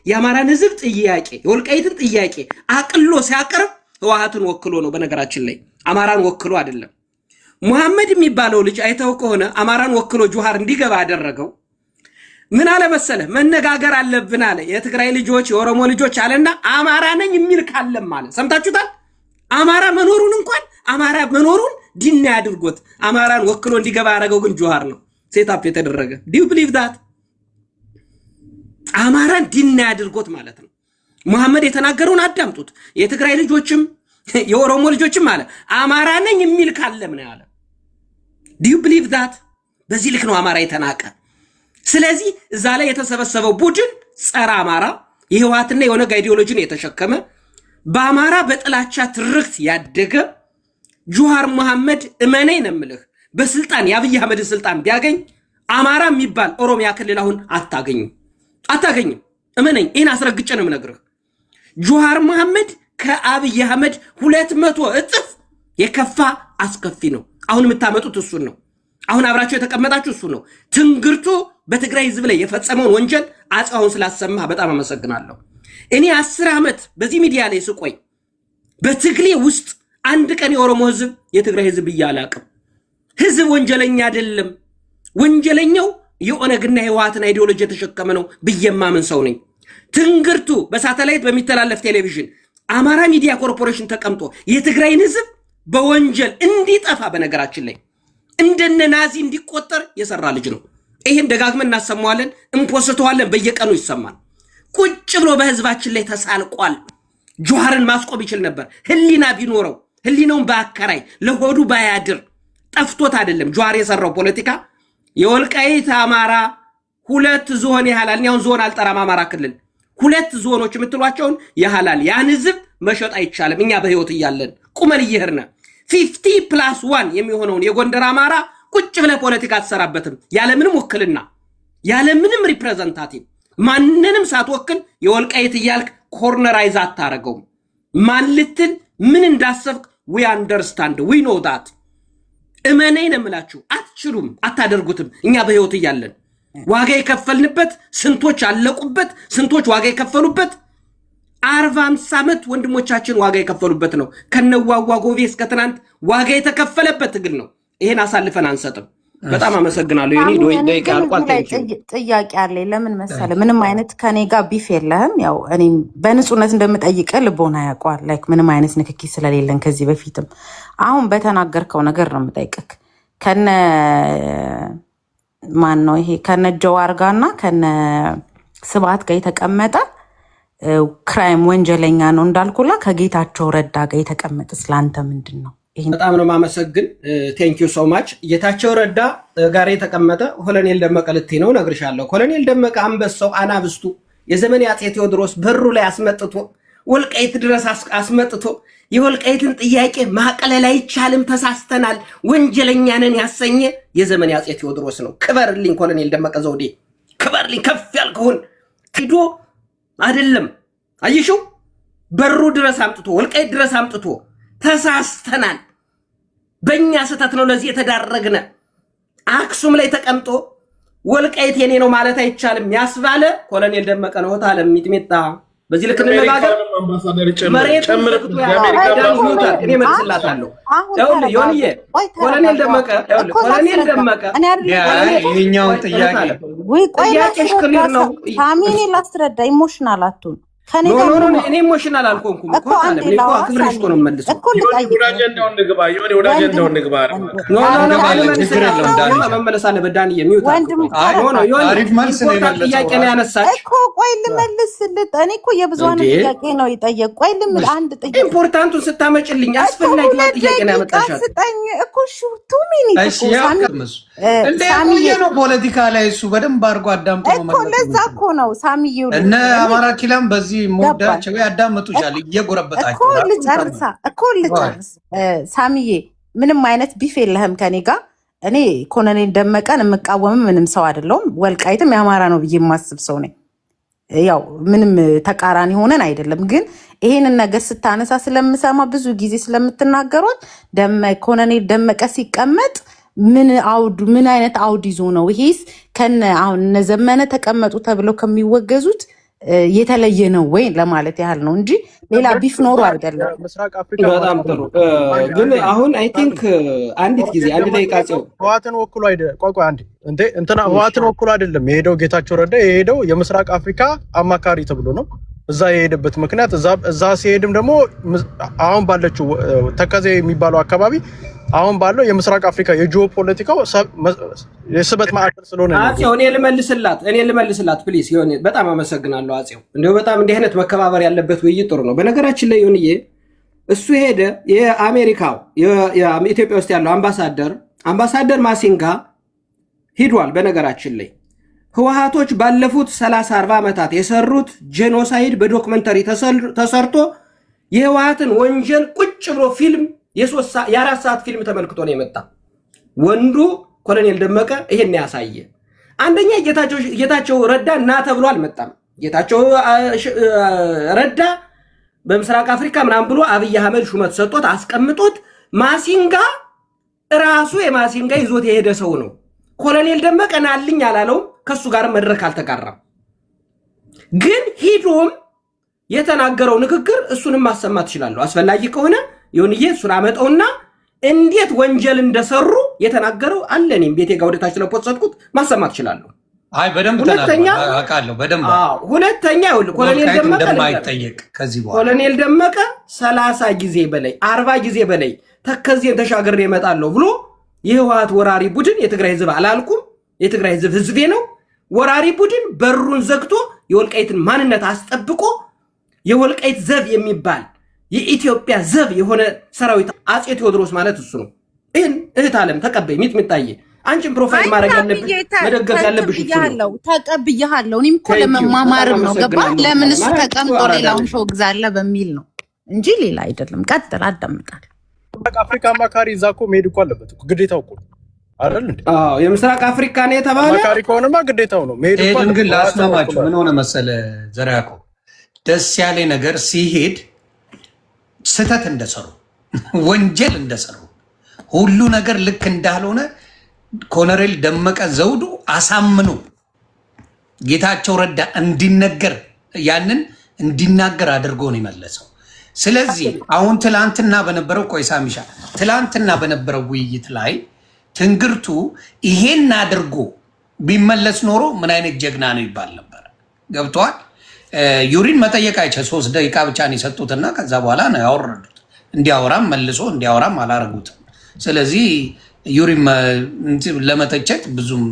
የአማራን ህዝብ ጥያቄ የወልቃይትን ጥያቄ አቅሎ ሲያቀርብ ህወሓትን ወክሎ ነው። በነገራችን ላይ አማራን ወክሎ አይደለም። መሐመድ የሚባለው ልጅ አይተው ከሆነ አማራን ወክሎ ጀዋር እንዲገባ ያደረገው ምን አለ መሰለ? መነጋገር አለብን አለ። የትግራይ ልጆች የኦሮሞ ልጆች አለና አማራ ነኝ የሚል ካለም አለ። ሰምታችሁታል? አማራ መኖሩን እንኳን አማራ መኖሩን ዲና ያድርጎት አማራን ወክሎ እንዲገባ ያደረገው ግን ጀዋር ነው ሴታፕ የተደረገ። ዱ ዩ ቢሊቭ ዳት? አማራን ዲና ያድርጎት ማለት ነው። መሐመድ የተናገረውን አዳምጡት። የትግራይ ልጆችም የኦሮሞ ልጆችም አለ አማራ ነኝ የሚል ካለም ነው ያለ። ዱ ዩ ቢሊቭ ዳት? በዚህ ልክ ነው አማራ የተናቀ። ስለዚህ እዛ ላይ የተሰበሰበው ቡድን ጸረ አማራ የህወሓትና የኦነግ አይዲዮሎጂን የተሸከመ በአማራ በጥላቻ ትርክት ያደገ ጀዋር መሐመድ እመነኝ ነው የምልህ፣ በስልጣን የአብይ አህመድ ስልጣን ቢያገኝ አማራ የሚባል ኦሮሚያ ክልል አሁን አታገኝም። እመነኝ፣ ይህን አስረግጬ ነው የምነግርህ። ጀዋር መሐመድ ከአብይ አህመድ 200 እጥፍ የከፋ አስከፊ ነው። አሁን የምታመጡት እሱን ነው። አሁን አብራችሁ የተቀመጣችሁ እሱ ነው። ትንግርቱ በትግራይ ህዝብ ላይ የፈጸመውን ወንጀል አጽዋውን ስላሰማህ በጣም አመሰግናለሁ። እኔ 10 ዓመት በዚህ ሚዲያ ላይ ስቆይ በትግሌ ውስጥ አንድ ቀን የኦሮሞ ህዝብ የትግራይ ህዝብ እያላቅም ህዝብ ወንጀለኛ አይደለም፣ ወንጀለኛው የኦነግና የህወሓትን አይዲዮሎጂ የተሸከመ ነው ብየማምን ሰው ነኝ። ትንግርቱ በሳተላይት በሚተላለፍ ቴሌቪዥን አማራ ሚዲያ ኮርፖሬሽን ተቀምጦ የትግራይን ህዝብ በወንጀል እንዲጠፋ በነገራችን ላይ እንደነ ናዚ እንዲቆጠር የሰራ ልጅ ነው። ይሄን ደጋግመን እናሰማዋለን፣ እንፖስተዋለን፣ በየቀኑ ይሰማል። ቁጭ ብሎ በህዝባችን ላይ ተሳልቋል። ጀዋርን ማስቆም ይችል ነበር ህሊና ቢኖረው፣ ህሊናውን ባያከራይ፣ ለሆዱ ባያድር። ጠፍቶት አይደለም ጀዋር የሰራው ፖለቲካ። የወልቃይት አማራ 2 ዞን ያህላል። አሁን ዞን አልጠራም። አማራ ክልል 2 ዞኖች የምትሏቸውን ያህላል። ያን ህዝብ መሸጥ አይቻልም። እኛ በህይወት እያለን ቁመን እየሄድን 50+1 የሚሆነውን የጎንደር አማራ ቁጭ ብለ ፖለቲካ አትሰራበትም። ያለምንም ውክልና ያለምንም ሪፕሬዘንታቲቭ ማንንም ሳትወክል የወልቃይት እያልክ ኮርነራይዝ አታረገውም። ማን ልትል ምን እንዳሰብክ we understand we know that። እመነኝ ነው የምላችሁ። አትችሉም፣ አታደርጉትም። እኛ በህይወት እያለን ዋጋ የከፈልንበት ስንቶች አለቁበት፣ ስንቶች ዋጋ የከፈሉበት 40-50 ዓመት ወንድሞቻችን ዋጋ የከፈሉበት ነው። ከነዋዋ ጎቤ እስከ ትናንት ዋጋ የተከፈለበት ትግል ነው። ይሄን አሳልፈን አንሰጥም። በጣም አመሰግናለሁ። የኔ ደቂቃ አልቋል። ጥያቄ አለኝ። ለምን መሰለ? ምንም አይነት ከኔ ጋር ቢፍ የለህም። ያው እኔም በንጹህነት እንደምጠይቅ ልቦና ያውቀዋል። ላይክ ምንም አይነት ንክኪ ስለሌለን ከዚህ በፊትም አሁን በተናገርከው ነገር ነው የምጠይቅክ። ከነ ማን ነው ይሄ? ከነ ጀዋር ጋርና ከነ ስብሐት ጋር የተቀመጠ ክራይም ወንጀለኛ ነው እንዳልኩላ ከጌታቸው ረዳ ጋር የተቀመጠ ስላንተ ምንድን ነው? በጣም ነው ማመሰግን። ቴንክ ዩ ሶ ማች። ጌታቸው ረዳ ጋር የተቀመጠ ኮሎኔል ደመቀ ልቴ ነው ነግርሻለሁ። ኮሎኔል ደመቀ አንበሳው አናብስቱ የዘመን አፄ ቴዎድሮስ በሩ ላይ አስመጥቶ ወልቃይት ድረስ አስመጥቶ የወልቃይትን ጥያቄ ማቀለል አይቻልም፣ ተሳስተናል፣ ወንጀለኛ ነን ያሰኘ የዘመን አፄ ቴዎድሮስ ነው። ክበርልኝ ኮሎኔል ደመቀ ዘውዴ፣ ክበርልኝ። ከፍ ያልከውን ሂዶ አይደለም አይሹ በሩ ድረስ አምጥቶ ወልቃይት ድረስ አምጥቶ ተሳስተናል፣ በእኛ ስህተት ነው ለዚህ የተዳረግነ። አክሱም ላይ ተቀምጦ ወልቃይት የኔ ነው ማለት አይቻልም ያስባለ ኮሎኔል ደመቀ ነው። ታለ ሚጥሚጣ በዚህ ልክ እንነጋገር። መሬት እኔ መልስላታለሁ። ዮኒዬ ኮሎኔል ደመቀ ይሄኛው ጥያቄ ወይ ጥያቄሽ ክሊር ነው። ታሚኒ ላስረዳ። ኢሞሽናል አትሁን። እኔ ኢሞሽናል አልሆንኩም እኮ አለ። እኔ እኮ አክብሬሽ እኮ ነው የምመልሰው። ወደ አጀንዳው እንግባ። ይሁን ወደ አጀንዳው እንግባ። መመለስ አለ። በዳንዬ ሚውት አሪፍ መልስ ነው የመለሰው ጥያቄ ነው ያነሳች እኮ። ቆይ ልመልስልህ። እኔ እኮ የብዙሃን ጥያቄ ነው የጠየቅ። ቆይ ልምል አንድ ጥያቄ ኢምፖርታንቱን ስታመጭልኝ አስፈላጊ ጥያቄ ነው ያመጣሻት ስጠኝ እኮ ሹቱ ሚኒ እሺ ሳሚዬ ነው ፖለቲካ ላይ እሱ በደንብ አድርጎ አዳምጦ ነው እኮ። ለዛ እኮ ነው ሳሚዬ እነ አማራ ኪላም በዚህ ሞዳቸው ያዳምጡሻል እየጎረበጣቸው እኮ ልጨርስ። ሳሚዬ ምንም አይነት ቢፍ የለህም ከኔ ጋር። እኔ ኮሎኔል ደመቀን የምቃወምም ምንም ሰው አይደለሁም። ወልቃይትም የአማራ ነው ብዬ የማስብ ሰው ነኝ። ያው ምንም ተቃራኒ ሆነን አይደለም። ግን ይሄንን ነገር ስታነሳ ስለምሰማ ብዙ ጊዜ ስለምትናገሯት ኮሎኔል ደመቀ ሲቀመጥ ምን አይነት አውድ ይዞ ነው ይሄስ ከነ አሁን እነ ዘመነ ተቀመጡ ተብለው ከሚወገዙት የተለየ ነው ወይ ለማለት ያህል ነው እንጂ ሌላ ቢፍ ኖሮ አይደለም። ምስራቅ አፍሪካ በጣም ጥሩ ግን አሁን አይ ቲንክ አንዲት ጊዜ አንድ ደቂቃ ጽው ህዋትን ወክሎ አይደለም። ቆይ አንዴ እንትና ህዋትን ወክሎ አይደለም የሄደው ጌታቸው ረዳ የሄደው የምስራቅ አፍሪካ አማካሪ ተብሎ ነው። እዛ የሄደበት ምክንያት እዛ ሲሄድም ደግሞ አሁን ባለችው ተከዜ የሚባለው አካባቢ አሁን ባለው የምስራቅ አፍሪካ የጂኦፖለቲካው የስበት ማዕከል ስለሆነ ነው። አጼው እኔ ልመልስላት ፕሊስ ይሁን። በጣም አመሰግናለሁ አጼው። እንደው በጣም እንዲህ አይነት መከባበር ያለበት ውይይት ጥሩ ነው። በነገራችን ላይ ይሁንዬ እሱ ሄደ የአሜሪካው የኢትዮጵያ ውስጥ ያለው አምባሳደር ማሲንጋ ሂዷል። በነገራችን ላይ ህወሓቶች ባለፉት 30-40 ዓመታት የሰሩት ጄኖሳይድ በዶክመንተሪ ተሰርቶ የህወሓትን ወንጀል ቁጭ ብሎ ፊልም የ4 ሰዓት ፊልም ተመልክቶ ነው የመጣ ወንዱ ኮሎኔል ደመቀ ይሄን ያሳየ። አንደኛ ጌታቸው ረዳ እና ተብሎ አልመጣም። ጌታቸው ረዳ በምስራቅ አፍሪካ ምናምን ብሎ አብይ አህመድ ሹመት ሰጥቶት አስቀምጦት ማሲንጋ ራሱ የማሲንጋ ይዞት የሄደ ሰው ነው። ኮሎኔል ደመቀ ናልኝ አላለው። ከሱ ጋር መድረክ አልተጋራም። ግን ሂዶም የተናገረው ንግግር እሱንም ማሰማት ይችላል አስፈላጊ ከሆነ ይሁንዬ እሱን አመጣውና እንዴት ወንጀል እንደሰሩ የተናገረው አለ። እኔም ቤቴ ጋር ወደታች ስለፖስትኩት ማሰማት ይችላል። አይ በደንብ ተናግሯል። በደንብ ሁለተኛ ኮሎኔል ደመቀ እንደማይጠየቅ ከዚህ በኋላ ኮሎኔል ደመቀ 30 ጊዜ በላይ 40 ጊዜ በላይ ተከዜን ተሻገር ይመጣለሁ ብሎ የህወሓት ወራሪ ቡድን የትግራይ ህዝብ አላልኩም የትግራይ ህዝብ ህዝቤ ነው ወራሪ ቡድን በሩን ዘግቶ የወልቃይትን ማንነት አስጠብቆ የወልቃይት ዘብ የሚባል የኢትዮጵያ ዘብ የሆነ ሰራዊት አጼ ቴዎድሮስ ማለት እሱ ነው። ይሄን እህት ዓለም ተቀበይ ሚጥሚጣዬ አንቺን ፕሮፋይል ማድረግ ያለብሽ መደገፍ ያለብሽ ይችላል። ተቀብያለሁ። እኔም እኮ ለመማማርም ነው ገባ። ለምን እሱ ተቀምጦ ሌላውን ሾው ግዛለ በሚል ነው እንጂ ሌላ አይደለም። ቀጥል አዳምጣለሁ። አፍሪካ አማካሪ እዛ እኮ መሄድ እኮ አለበት እኮ ግዴታው እኮ አይደል እንዴ? የምስራቅ አፍሪካ ነው የተባለ አማካሪ ከሆነማ ግዴታው ነው መሄድ እኮ። ግን ላስማማችሁ ምን ሆነ መሰለ ዘራኮ ደስ ያለ ነገር ሲሄድ ስተት እንደሰሩ ወንጀል እንደሰሩ ሁሉ ነገር ልክ እንዳልሆነ ኮሎኔል ደመቀ ዘውዱ አሳምኑ ጌታቸው ረዳ እንዲነገር ያንን እንዲናገር አድርጎ ነው የመለሰው። ስለዚህ አሁን ትላንትና በነበረው ቆይሳሚሻ ትላንትና በነበረው ውይይት ላይ ትንግርቱ ይሄን አድርጎ ቢመለስ ኖሮ ምን አይነት ጀግና ነው ይባል ነበር። ገብቷል። ዩሪን መጠየቅ አይቻል 3 ደቂቃ ብቻ ነው የሰጡትና ከዛ በኋላ ነው ያወረዱት። እንዲያወራም መልሶ እንዲያወራም አላረጉትም። ስለዚህ ዩሪን ለመተቸት ብዙም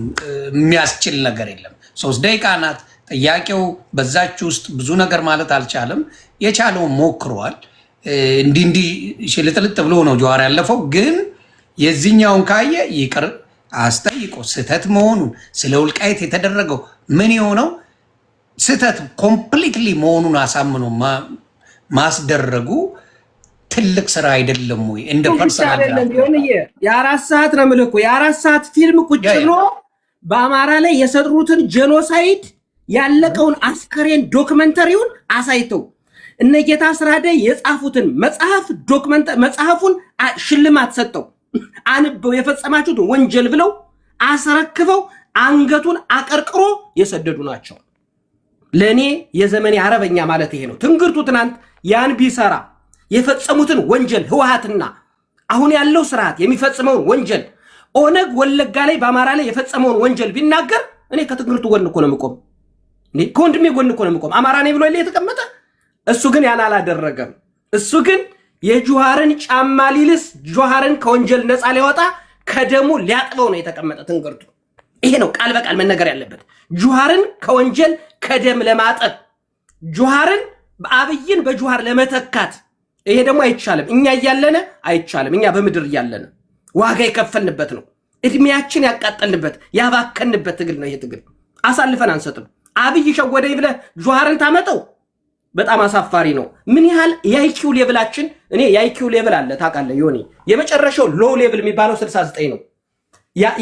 የሚያስችል ነገር የለም። 3 ደቂቃ ናት ጥያቄው። በዛች ውስጥ ብዙ ነገር ማለት አልቻለም። የቻለውን ሞክሯል። እንዲህ ሽልጥልጥ ብሎ ነው ጀዋር ያለፈው። ግን የዚህኛውን ካየ ይቅር አስጠይቆ ስህተት መሆኑን ስለ ወልቃይት የተደረገው ምን የሆነው ስህተት ኮምፕሊትሊ መሆኑን አሳምኖ ማስደረጉ ትልቅ ስራ አይደለም ወይ? እንደ ፐርሰናል የ4 ሰዓት ነው የምልህ እኮ የ4 ሰዓት ፊልም ቁጭ ብሎ በአማራ ላይ የሰሩትን ጄኖሳይድ ያለቀውን አስከሬን ዶክመንተሪውን አሳይተው እነ ጌታ ስራደ የጻፉትን መጽሐፉን ሽልማት ሰጠው አንበው የፈጸማችሁት ወንጀል ብለው አስረክበው አንገቱን አቀርቅሮ የሰደዱ ናቸው። ለኔ የዘመኔ አረበኛ ማለት ይሄ ነው። ትንግርቱ ትናንት ያን ቢሰራ የፈጸሙትን ወንጀል ህወሓትና አሁን ያለው ስርዓት የሚፈጽመውን ወንጀል ኦነግ ወለጋ ላይ በአማራ ላይ የፈጸመውን ወንጀል ቢናገር እኔ ከትንግርቱ ጎን እኮ ነው የምቆም። ከወንድሜ ጎን እኮ ነው የምቆም። አማራ ነኝ ብሎ የተቀመጠ እሱ ግን ያን አላደረገም። እሱ ግን የጁሃርን ጫማ ሊልስ ጁሃርን ከወንጀል ነፃ ሊያወጣ ከደሙ ሊያጥበው ነው የተቀመጠ ትንግርቱ። ይሄ ነው ቃል በቃል መነገር ያለበት። ጁሃርን ከወንጀል ከደም ለማጠብ ጁሃርን በአብይን በጁሃር ለመተካት ይሄ ደግሞ አይቻልም። እኛ እያለነ አይቻልም። እኛ በምድር እያለነ ዋጋ የከፈልንበት ነው። እድሜያችን ያቃጠልንበት ያባከንበት ትግል ነው። ይሄ ትግል አሳልፈን አንሰጥም። አብይ ሸወደኝ ብለህ ጁሃርን ታመጠው በጣም አሳፋሪ ነው። ምን ያህል የአይኪው ሌቭላችን እኔ የአይኪው ሌቭል አለ ታውቃለህ ዮኒ። የመጨረሻው ሎው ሌቭል የሚባለው 69 ነው።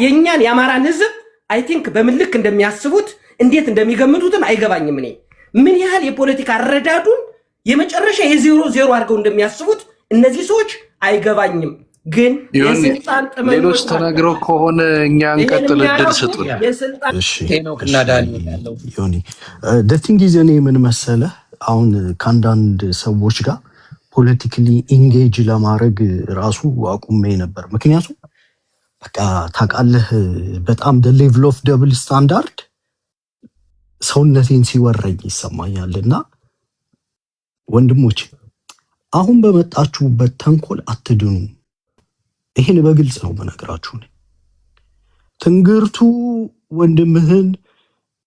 የኛን የአማራን ህዝብ አይ ቲንክ በምልክ እንደሚያስቡት እንዴት እንደሚገምቱትም አይገባኝም። እኔ ምን ያህል የፖለቲካ አረዳዱን የመጨረሻ የ0-0 አድርገው እንደሚያስቡት እነዚህ ሰዎች አይገባኝም። ግን የስልጣን ጥመኞች ሌሎች ተናግረው ከሆነ እኛ እንቀጥል፣ እድል ስጡን። ሄኖክና ዳንኤል ያለው ዮኒ ደቲንግ ይዘኔ ምን መሰለህ፣ አሁን ከአንዳንድ ሰዎች ጋር ፖለቲካሊ ኢንጌጅ ለማድረግ ራሱ አቁሜ ነበር። ምክንያቱም በቃ ታውቃለህ በጣም ደ ሌቭል ኦፍ ደብል ስታንዳርድ ሰውነቴን ሲወረኝ ይሰማኛልና ወንድሞች አሁን በመጣችሁበት ተንኮል አትድኑ። ይሄን በግልጽ ነው በነገራችሁ። ትንግርቱ ወንድምህን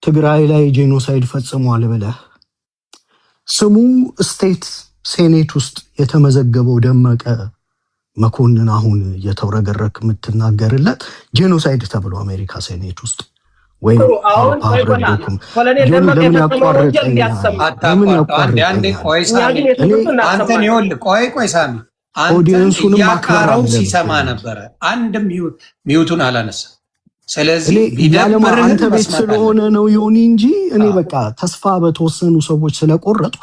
ትግራይ ላይ ጄኖሳይድ ፈጽሟል ብለህ ስሙ ስቴት ሴኔት ውስጥ የተመዘገበው ደመቀ መኮንን አሁን እየተውረገረክ የምትናገርለት ጄኖሳይድ ተብሎ አሜሪካ ሴኔት ውስጥ ወይም ኮሎኔል ደመቀ ሳሚ ኦዲየንሱንም ያቃረው ሲሰማ ነበረ። አንድም ሚውቱን አላነሳ። ስለዚህ አንተ ቤት ስለሆነ ነው ዮኒ እንጂ እኔ በቃ ተስፋ በተወሰኑ ሰዎች ስለቆረጡ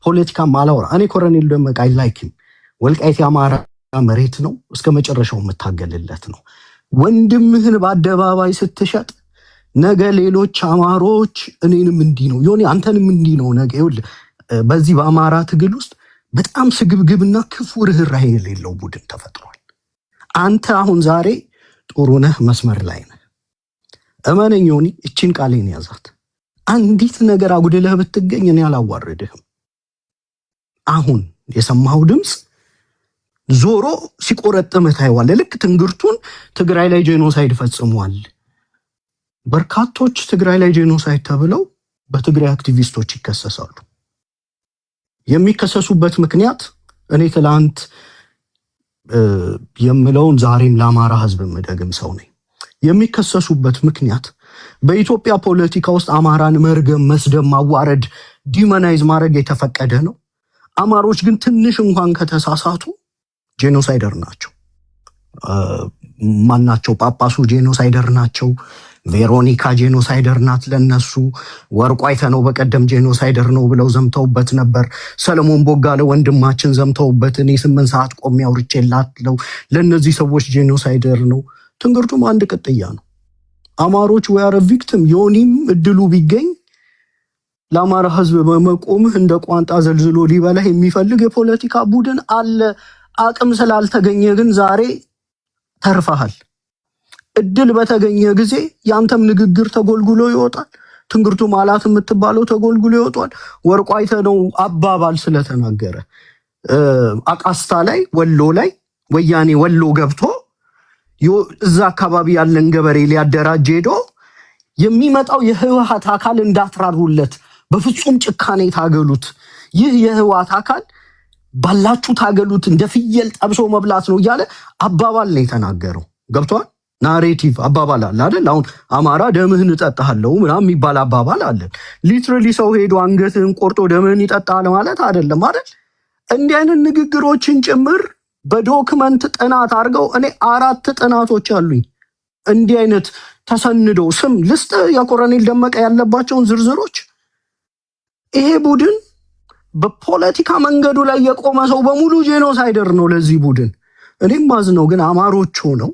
ፖለቲካ ማላወራ። እኔ ኮሎኔል ደመቀ አይላይክም። ወልቃይት የአማራ መሬት ነው፣ እስከ መጨረሻው የምታገልለት ነው። ወንድምህን በአደባባይ ስትሸጥ ነገ ሌሎች አማሮች እኔንም እንዲህ ነው ዮኒ አንተንም እንዲህ ነው ነገ። ይኸውልህ በዚህ በአማራ ትግል ውስጥ በጣም ስግብግብና ክፉ ርህራሄ የሌለው ቡድን ተፈጥሯል። አንተ አሁን ዛሬ ጥሩ ነህ፣ መስመር ላይ ነህ። እመነኝ ዮኒ፣ እቺን ቃሌን ያዛት። አንዲት ነገር አጉድለህ ብትገኝ እኔ አላዋርድህም። አሁን የሰማኸው ድምፅ ዞሮ ሲቆረጥምህ ታይዋለህ። ልክ ትንግርቱን ትግራይ ላይ ጄኖሳይድ ፈጽሟል። በርካቶች ትግራይ ላይ ጄኖሳይድ ተብለው በትግራይ አክቲቪስቶች ይከሰሳሉ። የሚከሰሱበት ምክንያት እኔ ትላንት የምለውን ዛሬም ለአማራ ሕዝብ የምደግም ሰው ነኝ። የሚከሰሱበት ምክንያት በኢትዮጵያ ፖለቲካ ውስጥ አማራን መርገም፣ መስደብ፣ ማዋረድ፣ ዲመናይዝ ማድረግ የተፈቀደ ነው። አማሮች ግን ትንሽ እንኳን ከተሳሳቱ ጄኖሳይደር ናቸው። ማናቸው? ጳጳሱ ጄኖሳይደር ናቸው። ቬሮኒካ ጄኖሳይደር ናት ለነሱ። ወርቁ አይተነው በቀደም ጄኖሳይደር ነው ብለው ዘምተውበት ነበር። ሰለሞን ቦጋለ ወንድማችን ዘምተውበት እኔ 8 ሰዓት ቆሜ አውርቼላቸው ለነዚህ ሰዎች ጄኖሳይደር ነው። ትንግርቱም አንድ ቅጥያ ነው። አማሮች ወያረ ቪክቲም። ዮኒም እድሉ ቢገኝ ለአማራ ህዝብ በመቆምህ እንደ ቋንጣ ዘልዝሎ ሊበላህ የሚፈልግ የፖለቲካ ቡድን አለ። አቅም ስላልተገኘ ግን ዛሬ ተርፈሃል። እድል በተገኘ ጊዜ ያንተም ንግግር ተጎልጉሎ ይወጣል። ትንግርቱ ማላት የምትባለው ተጎልጉሎ ይወጣል። ወርቁ አይተነው አባባል ስለተናገረ አቃስታ ላይ ወሎ ላይ ወያኔ ወሎ ገብቶ እዛ አካባቢ ያለን ገበሬ ሊያደራጅ ሄዶ የሚመጣው የህወሓት አካል እንዳትራሩለት፣ በፍጹም ጭካኔ ታገሉት፣ ይህ የህወሓት አካል ባላችሁ ታገሉት፣ እንደ ፍየል ጠብሶ መብላት ነው እያለ አባባል ነው የተናገረው። ገብቷል? ናሬቲቭ አባባል አለ አይደል? አሁን አማራ ደምህን እጠጣለሁ ምናምን የሚባል አባባል አለ። ሊትራሊ ሰው ሄዶ አንገትህን ቆርጦ ደምህን ይጠጣል ማለት አይደለም አይደል? እንዲህ አይነት ንግግሮችን ጭምር በዶክመንት ጥናት አድርገው እኔ 4 ጥናቶች አሉኝ እንዲህ አይነት ተሰንደው ስም ልስጥ የኮሎኔል ደመቀ ያለባቸውን ዝርዝሮች። ይሄ ቡድን በፖለቲካ መንገዱ ላይ የቆመ ሰው በሙሉ ጄኖሳይደር ነው ለዚህ ቡድን። እኔም ማዝነው ግን አማሮች ሆነው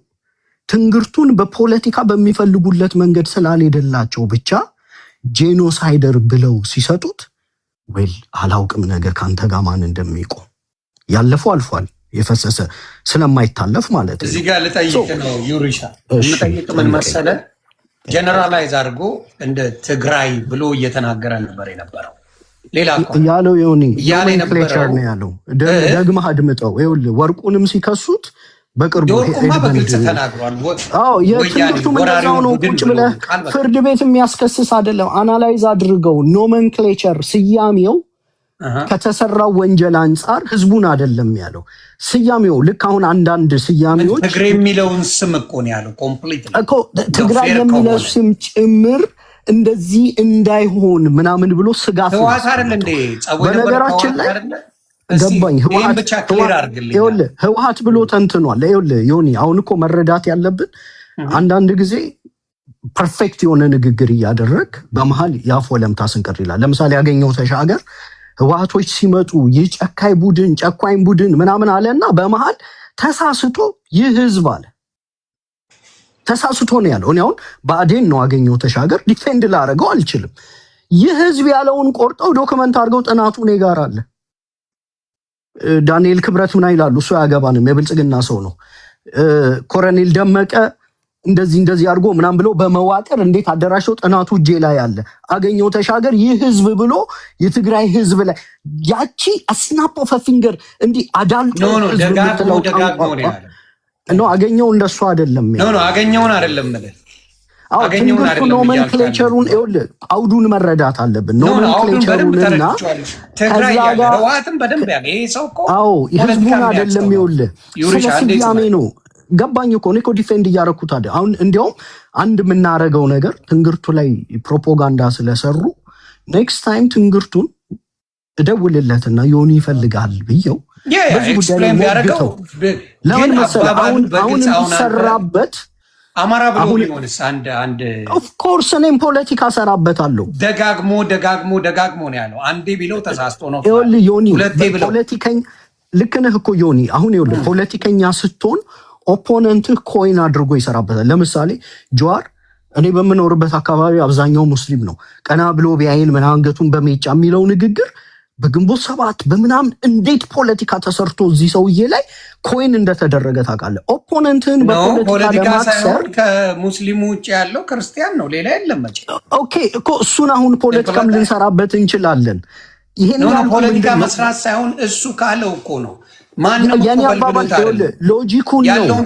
ትንግርቱን በፖለቲካ በሚፈልጉለት መንገድ ስላልሄደላቸው ብቻ ጄኖሳይደር ብለው ሲሰጡት ወይ አላውቅም ነገር ካንተ ጋር ማን እንደሚቆም ያለፈው አልፏል። የፈሰሰ ስለማይታለፍ ማለት ነው። እዚህ ጋር ልጠይቅ ነው ዩሪሻ፣ የምጠይቅ ምን መሰለ፣ ጀነራላይዝ አድርጎ እንደ ትግራይ ብሎ እየተናገረ ነበር የነበረው። ሌላ ያለው ዮኒ ኖሜንክሌቸር ነው ያለው። ደግመህ አድምጠው። ይኸውልህ ወርቁንም ሲከሱት በቅርቡ ወርቁማ በግልጽ ተናግሯል። አዎ የትንግርቱ እንደዛው ነው። ቁጭ ብለህ ፍርድ ቤት የሚያስከስስ አይደለም። አናላይዝ አድርገው። ኖሜንክሌቸር ስያሜው ከተሰራው ወንጀል አንጻር ህዝቡን አይደለም ያለው ስያሜው። ልክ አሁን አንዳንድ ስያሜዎች ትግራይ የሚለውን ስም እኮ ነው ያለው። ኮምፕሊት እኮ ትግራይ የሚለው ስም ጭምር እንደዚህ እንዳይሆን ምናምን ብሎ ስጋት ነው። በነገራችን ላይ ገባኝ። ህወሓት ብሎ ተንትኗል። ይኸውልህ ዮኒ፣ አሁን እኮ መረዳት ያለብን አንዳንድ ጊዜ ፐርፌክት የሆነ ንግግር እያደረግ በመሀል የአፍ ወለምታ ስንቀር ይላል። ለምሳሌ ያገኘው ተሻገር ህወሓቶች ሲመጡ ይህ ጨካኝ ቡድን ምናምን አለና በመሃል ተሳስቶ ይህ ህዝብ አለ። ተሳስቶ ነው ያለው። እኔ አሁን ብአዴን ነው አገኘው ተሻገር ዲፌንድ ላደርገው አልችልም። ይህ ህዝብ ያለውን ቆርጠው ዶክመንት አድርገው ጥናቱ እኔ ጋር አለ። ዳንኤል ክብረት ምን ይላሉ? እሱ ያገባንም የብልጽግና ሰው ነው። ኮሎኔል ደመቀ እንደዚህ አድርጎ ምናምን ብሎ በመዋቅር እንዴት አደራሽው ጥናቱ እጄ ላይ አለ። አገኘው ተሻገር ይህ ህዝብ ብሎ የትግራይ ህዝብ ላይ ያቺ አስናፕ ኦፍ ፊንገር እንዲህ አዳልጦ ነው አገኘው እንደሱ አይደለም። አገኘውን አይደለም ማለት ትንግርቱ ኖሜንክሌቸሩን ይኸውልህ አውዱን መረዳት አለብን። ኖሜንክሌቸሩንና ከዛ ጋር ህዝቡን አይደለም ይኸውልህ ስለ ስያሜ ነው። ገባኝ እኮ እኔ እኮ ዲፌንድ እያደረኩት አይደል። አሁን እንዲያውም አንድ የምናደርገው ነገር ትንግርቱ ላይ ፕሮፓጋንዳ ስለሰሩ ኔክስት ታይም ትንግርቱን እደውልለትና ዮኒ ይፈልጋል ብየው በዚህ ጉዳይ ላይ ሞግተው ለምን መሰለህ አሁን የሚሰራበት አማራ ብሎ ሊሆንስ አንድ ኦፍ ኮርስ እኔም ፖለቲካ ሰራበታለሁ። ደጋግሞ ነው ያለው። አንዴ ቢለው ተሳስቶ ነው። ይኸውልህ ዮኒ ፖለቲከኛ ልክ ነህ እኮ ዮኒ። አሁን ይኸውልህ ፖለቲከኛ ስትሆን ኦፖነንትህ ኮይን አድርጎ ይሰራበታል። ለምሳሌ ጀዋር እኔ በምኖርበት አካባቢ አብዛኛው ሙስሊም ነው። ቀና ብሎ ቢያይን ምን አንገቱን በሜጫ የሚለው ንግግር በግንቦት ሰባት በምናምን እንዴት ፖለቲካ ተሰርቶ እዚህ ሰውዬ ላይ ኮይን እንደተደረገ ታውቃለህ። ኦፖነንትን በፖለቲካ ለማክሰር ከሙስሊሙ ውጭ ያለው ክርስቲያን ነው፣ ሌላ የለም። ኦኬ እኮ እሱን አሁን ፖለቲካም ልንሰራበት እንችላለን። ይሄን ፖለቲካ መስራት ሳይሆን እሱ ካለው እኮ ነው። የኔ አባባል ሎጂኩን ነው።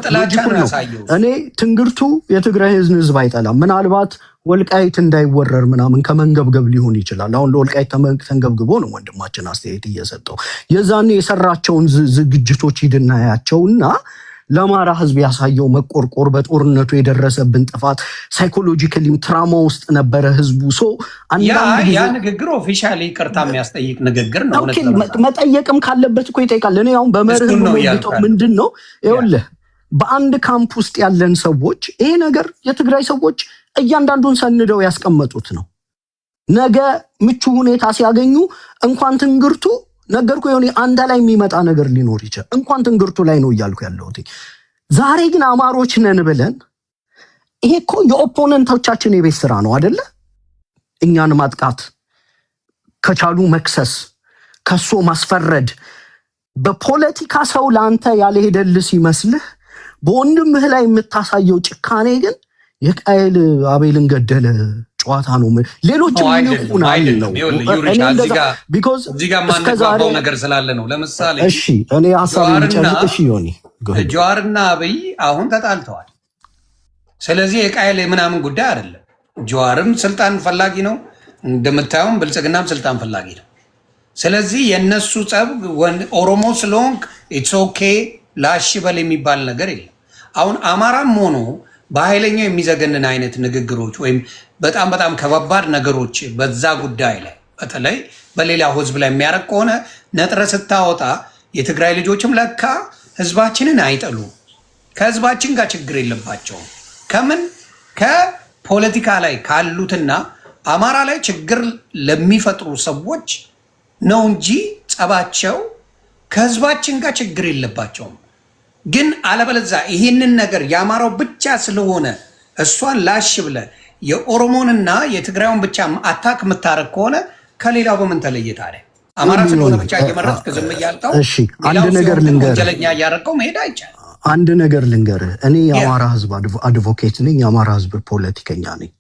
እኔ ትንግርቱ የትግራይ ህዝብ አይጠላም። ምናልባት ወልቃይት እንዳይወረር ምናምን ከመንገብገብ ሊሆን ይችላል። አሁን ለወልቃይት ተንገብግቦ ነው ወንድማችን አስተያየት እየሰጠው። የዛኔ የሰራቸውን ዝግጅቶች ሂድናያቸውና ለአማራ ህዝብ ያሳየው መቆርቆር፣ በጦርነቱ የደረሰብን ጥፋት ሳይኮሎጂካሊ ትራማ ውስጥ ነበረ ህዝቡ። ያ ንግግር ኦፊሻሊ ይቅርታ የሚያስጠይቅ ንግግር ነው። መጠየቅም ካለበት እኮ ይጠይቃል። እኔ አሁን በመርህ ነው ምንድን ነው ይኸውልህ በአንድ ካምፕ ውስጥ ያለን ሰዎች ይሄ ነገር የትግራይ ሰዎች እያንዳንዱን ሰንደው ያስቀመጡት ነው። ነገ ምቹ ሁኔታ ሲያገኙ እንኳን ትንግርቱ ነገርኩ የሆነ አንተ ላይ የሚመጣ ነገር ሊኖር ይችላል። እንኳን ትንግርቱ ላይ ነው እያልኩ ያለሁት። ዛሬ ግን አማሮች ነን ብለን ይሄ እኮ የኦፖነንቶቻችን የቤት ስራ ነው አይደለ? እኛን ማጥቃት ከቻሉ መክሰስ፣ ከሶ ማስፈረድ። በፖለቲካ ሰው ለአንተ ያልሄደልህ ሲመስልህ በወንድምህ ላይ የምታሳየው ጭካኔ ግን የቃየል አቤልን ገደለ ጨዋታ ነው። ሌሎችም ይልቁናል ነው ቢኮዝ እስከዛሬ ነገር ስላለ ነው። ለምሳሌ እሺ እኔ ሐሳብ ልጨርስ። እሺ ዮኒ ጀዋርና አብይ አሁን ተጣልተዋል። ስለዚህ የቃየል ምናምን ጉዳይ አይደለም። ጀዋርም ስልጣን ፈላጊ ነው፣ እንደምታየውም ብልጽግናም ስልጣን ፈላጊ ነው። ስለዚህ የነሱ ጸብ ኦሮሞ ስለሆንክ ኢትስ ኦኬ ላሽ በል የሚባል ነገር የለም። አሁን አማራም ሆኖ በኃይለኛው የሚዘገንን አይነት ንግግሮች ወይም በጣም ከባባድ ነገሮች በዛ ጉዳይ ላይ በተለይ በሌላ ህዝብ ላይ የሚያደርግ ከሆነ ነጥረ ስታወጣ የትግራይ ልጆችም ለካ ህዝባችንን አይጠሉ፣ ከህዝባችን ጋር ችግር የለባቸውም። ከምን ከፖለቲካ ላይ ካሉትና አማራ ላይ ችግር ለሚፈጥሩ ሰዎች ነው እንጂ ጸባቸው ከህዝባችን ጋር ችግር የለባቸውም። ግን አለበለዛ ይህንን ነገር የአማራው ብቻ ስለሆነ እሷን ላሽ ብለ የኦሮሞንና የትግራዩን ብቻ አታክ የምታረግ ከሆነ ከሌላው በምን ተለየ ታዲያ? አማራ ስለሆነ ብቻ እየመረጥክ ዝም እያልከው አንድ ነገር ልንገርህ፣ ወንጀለኛ እያደረገው መሄድ አይቻልም። አንድ ነገር ልንገርህ፣ እኔ የአማራ ህዝብ አድቮኬት ነኝ፣ የአማራ ህዝብ ፖለቲከኛ ነኝ።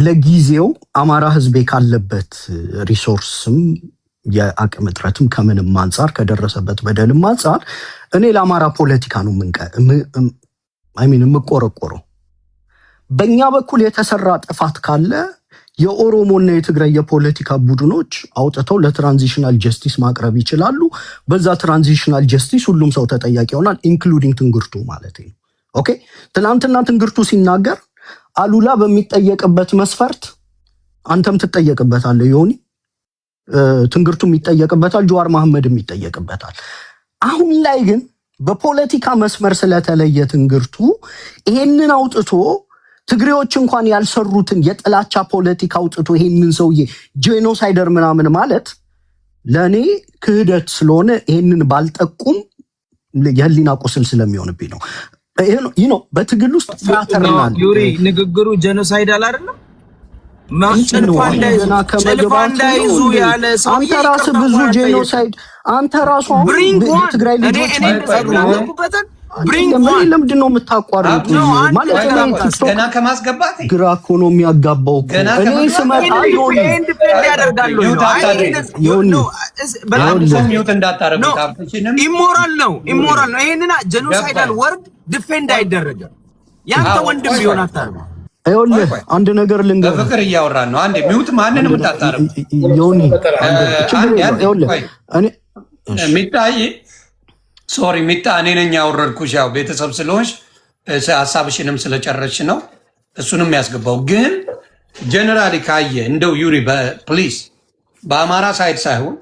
ለጊዜው አማራ ህዝቤ ካለበት ሪሶርስም የአቅም እጥረትም ከምንም አንጻር ከደረሰበት በደልም አንጻር እኔ ለአማራ ፖለቲካ ነው የምቆረቆረው። በእኛ በኩል የተሰራ ጥፋት ካለ የኦሮሞና የትግራይ የፖለቲካ ቡድኖች አውጥተው ለትራንዚሽናል ጀስቲስ ማቅረብ ይችላሉ። በዛ ትራንዚሽናል ጀስቲስ ሁሉም ሰው ተጠያቂ ይሆናል፣ ኢንክሉዲንግ ትንግርቱ ማለት ነው። ኦኬ ትናንትና ትንግርቱ ሲናገር አሉላ በሚጠየቅበት መስፈርት አንተም ትጠየቅበታለህ ዮኒ፣ ትንግርቱም ይጠየቅበታል፣ ጀዋር መሐመድም ይጠየቅበታል። አሁን ላይ ግን በፖለቲካ መስመር ስለተለየ ትንግርቱ ይሄንን አውጥቶ ትግሬዎች እንኳን ያልሰሩትን የጥላቻ ፖለቲካ አውጥቶ ይሄንን ሰውዬ ጄኖሳይደር ምናምን ማለት ለኔ ክህደት ስለሆነ ይሄንን ባልጠቁም የህሊና ቁስል ስለሚሆንብኝ ነው። ይሄ ነው በትግል ውስጥ ፍራተርናል ዩሪ ንግግሩ ጄኖሳይድ አይደለም ማንጨልፋ እንዳይዙ ያለ ሰው አንተ ራስህ ብዙ ጄኖሳይድ አንተ ራስህ ትግራይ ልጆች ለምንድን ነው የምታቋርጡት? ማለት ገና ከማስገባት ግራ እኮ ነው የሚያጋባው እኮ እኔ ስመጣ ኢሞራል ነው ይሄንን ጄኖሳይዳል ወርድ ዲፌንድ አይደረግም። ያንተ ወንድም ቢሆን አታርም። ይኸውልህ አንድ ነገር ልንገርህ፣ በፍቅር እያወራን ነው። አንዴ ሚውት ማንንም እንዳታረም ዮኒ እኔ ሚታይ ሶሪ ሚታ እኔ ነኝ ያወረድኩሽ። ያው ቤተሰብ ስለሆንሽ ሀሳብሽንም ስለጨረስሽ ነው እሱንም ያስገባው። ግን ጀነራሊ ካየ እንደው ዩሪ ፕሊዝ በአማራ ሳይድ ሳይሆን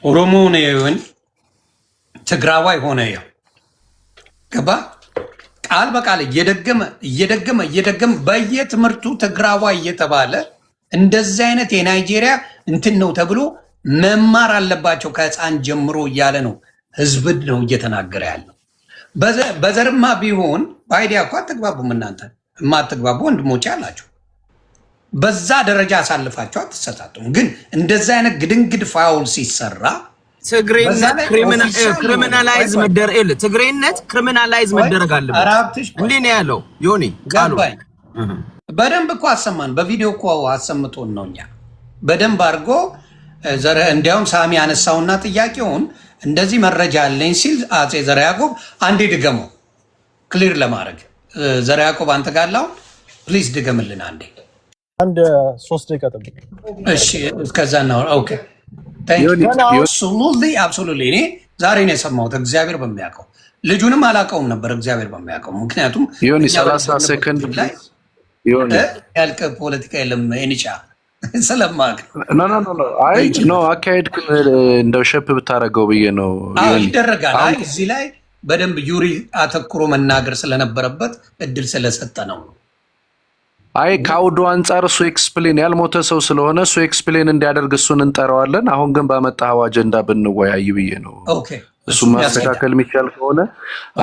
ኦሮሞ ሆነ ትግራዋይ ሆነ ያው ገባ ቃል በቃል እየደገመ በየትምህርቱ ትግራዋይ እየተባለ እንደዚህ አይነት የናይጄሪያ እንትን ነው ተብሎ መማር አለባቸው ከህፃን ጀምሮ እያለ ነው ህዝብ ነው እየተናገረ ያለው። በዘርማ ቢሆን በአይዲያ እኮ አትግባቡም። እናንተ የማትግባቡ ወንድሞች አላችሁ። በዛ ደረጃ አሳልፋችሁ አትሰጣጡም። ግን እንደዛ አይነት ግድንግድ ፋውል ሲሰራ ትግሬነት ክሪሚናላይዝ መደረግ ትግሬነት ክሪሚናላይዝ መደረግ አለበት። እንዴ ነው ያለው ዮኒ ቃሉ በደንብ እኮ አሰማን። በቪዲዮ እኮ አሰምቶን ነው እኛ በደንብ አድርጎ እንዲያውም ሳሚ ያነሳውና ጥያቄውን እንደዚህ መረጃ አለኝ ሲል አጼ ዘርዓ ያዕቆብ አንዴ ድገመው ክሊር ለማድረግ ዘርዓ ያዕቆብ አንተ ጋላው ፕሊዝ ድገምልን አንዴ አንድ 3 ደቂቃ ጠብቅ እሺ እስከዛ ነው ኦኬ አብሶሉትሊ እኔ ዛሬ ነው የሰማሁት እግዚአብሔር በሚያውቀው ልጁንም አላውቀውም ነበር እግዚአብሔር በሚያውቀው ምክንያቱም ዮኒ 30 ሰከንድ ዮኒ ያልከ ፖለቲካ የለም ኤኒቻ ስለማቅ ኖ አይ ኖ አካሄድ እንደው ሸፕ ብታረገው ብዬ ነው ይደረጋል። አይ እዚህ ላይ በደንብ ዩሪ አተኩሮ መናገር ስለነበረበት እድል ስለሰጠ ነው። አይ ካውዶ አንፃር እሱ ኤክስፕሌን ያልሞተ ሰው ስለሆነ እሱ ኤክስፕሌን እንዲያደርግ እሱን እንጠራዋለን። አሁን ግን ባመጣው አጀንዳ ብንወያይ ብዬ ነው። ኦኬ እሱ ማስተካከል የሚቻል ከሆነ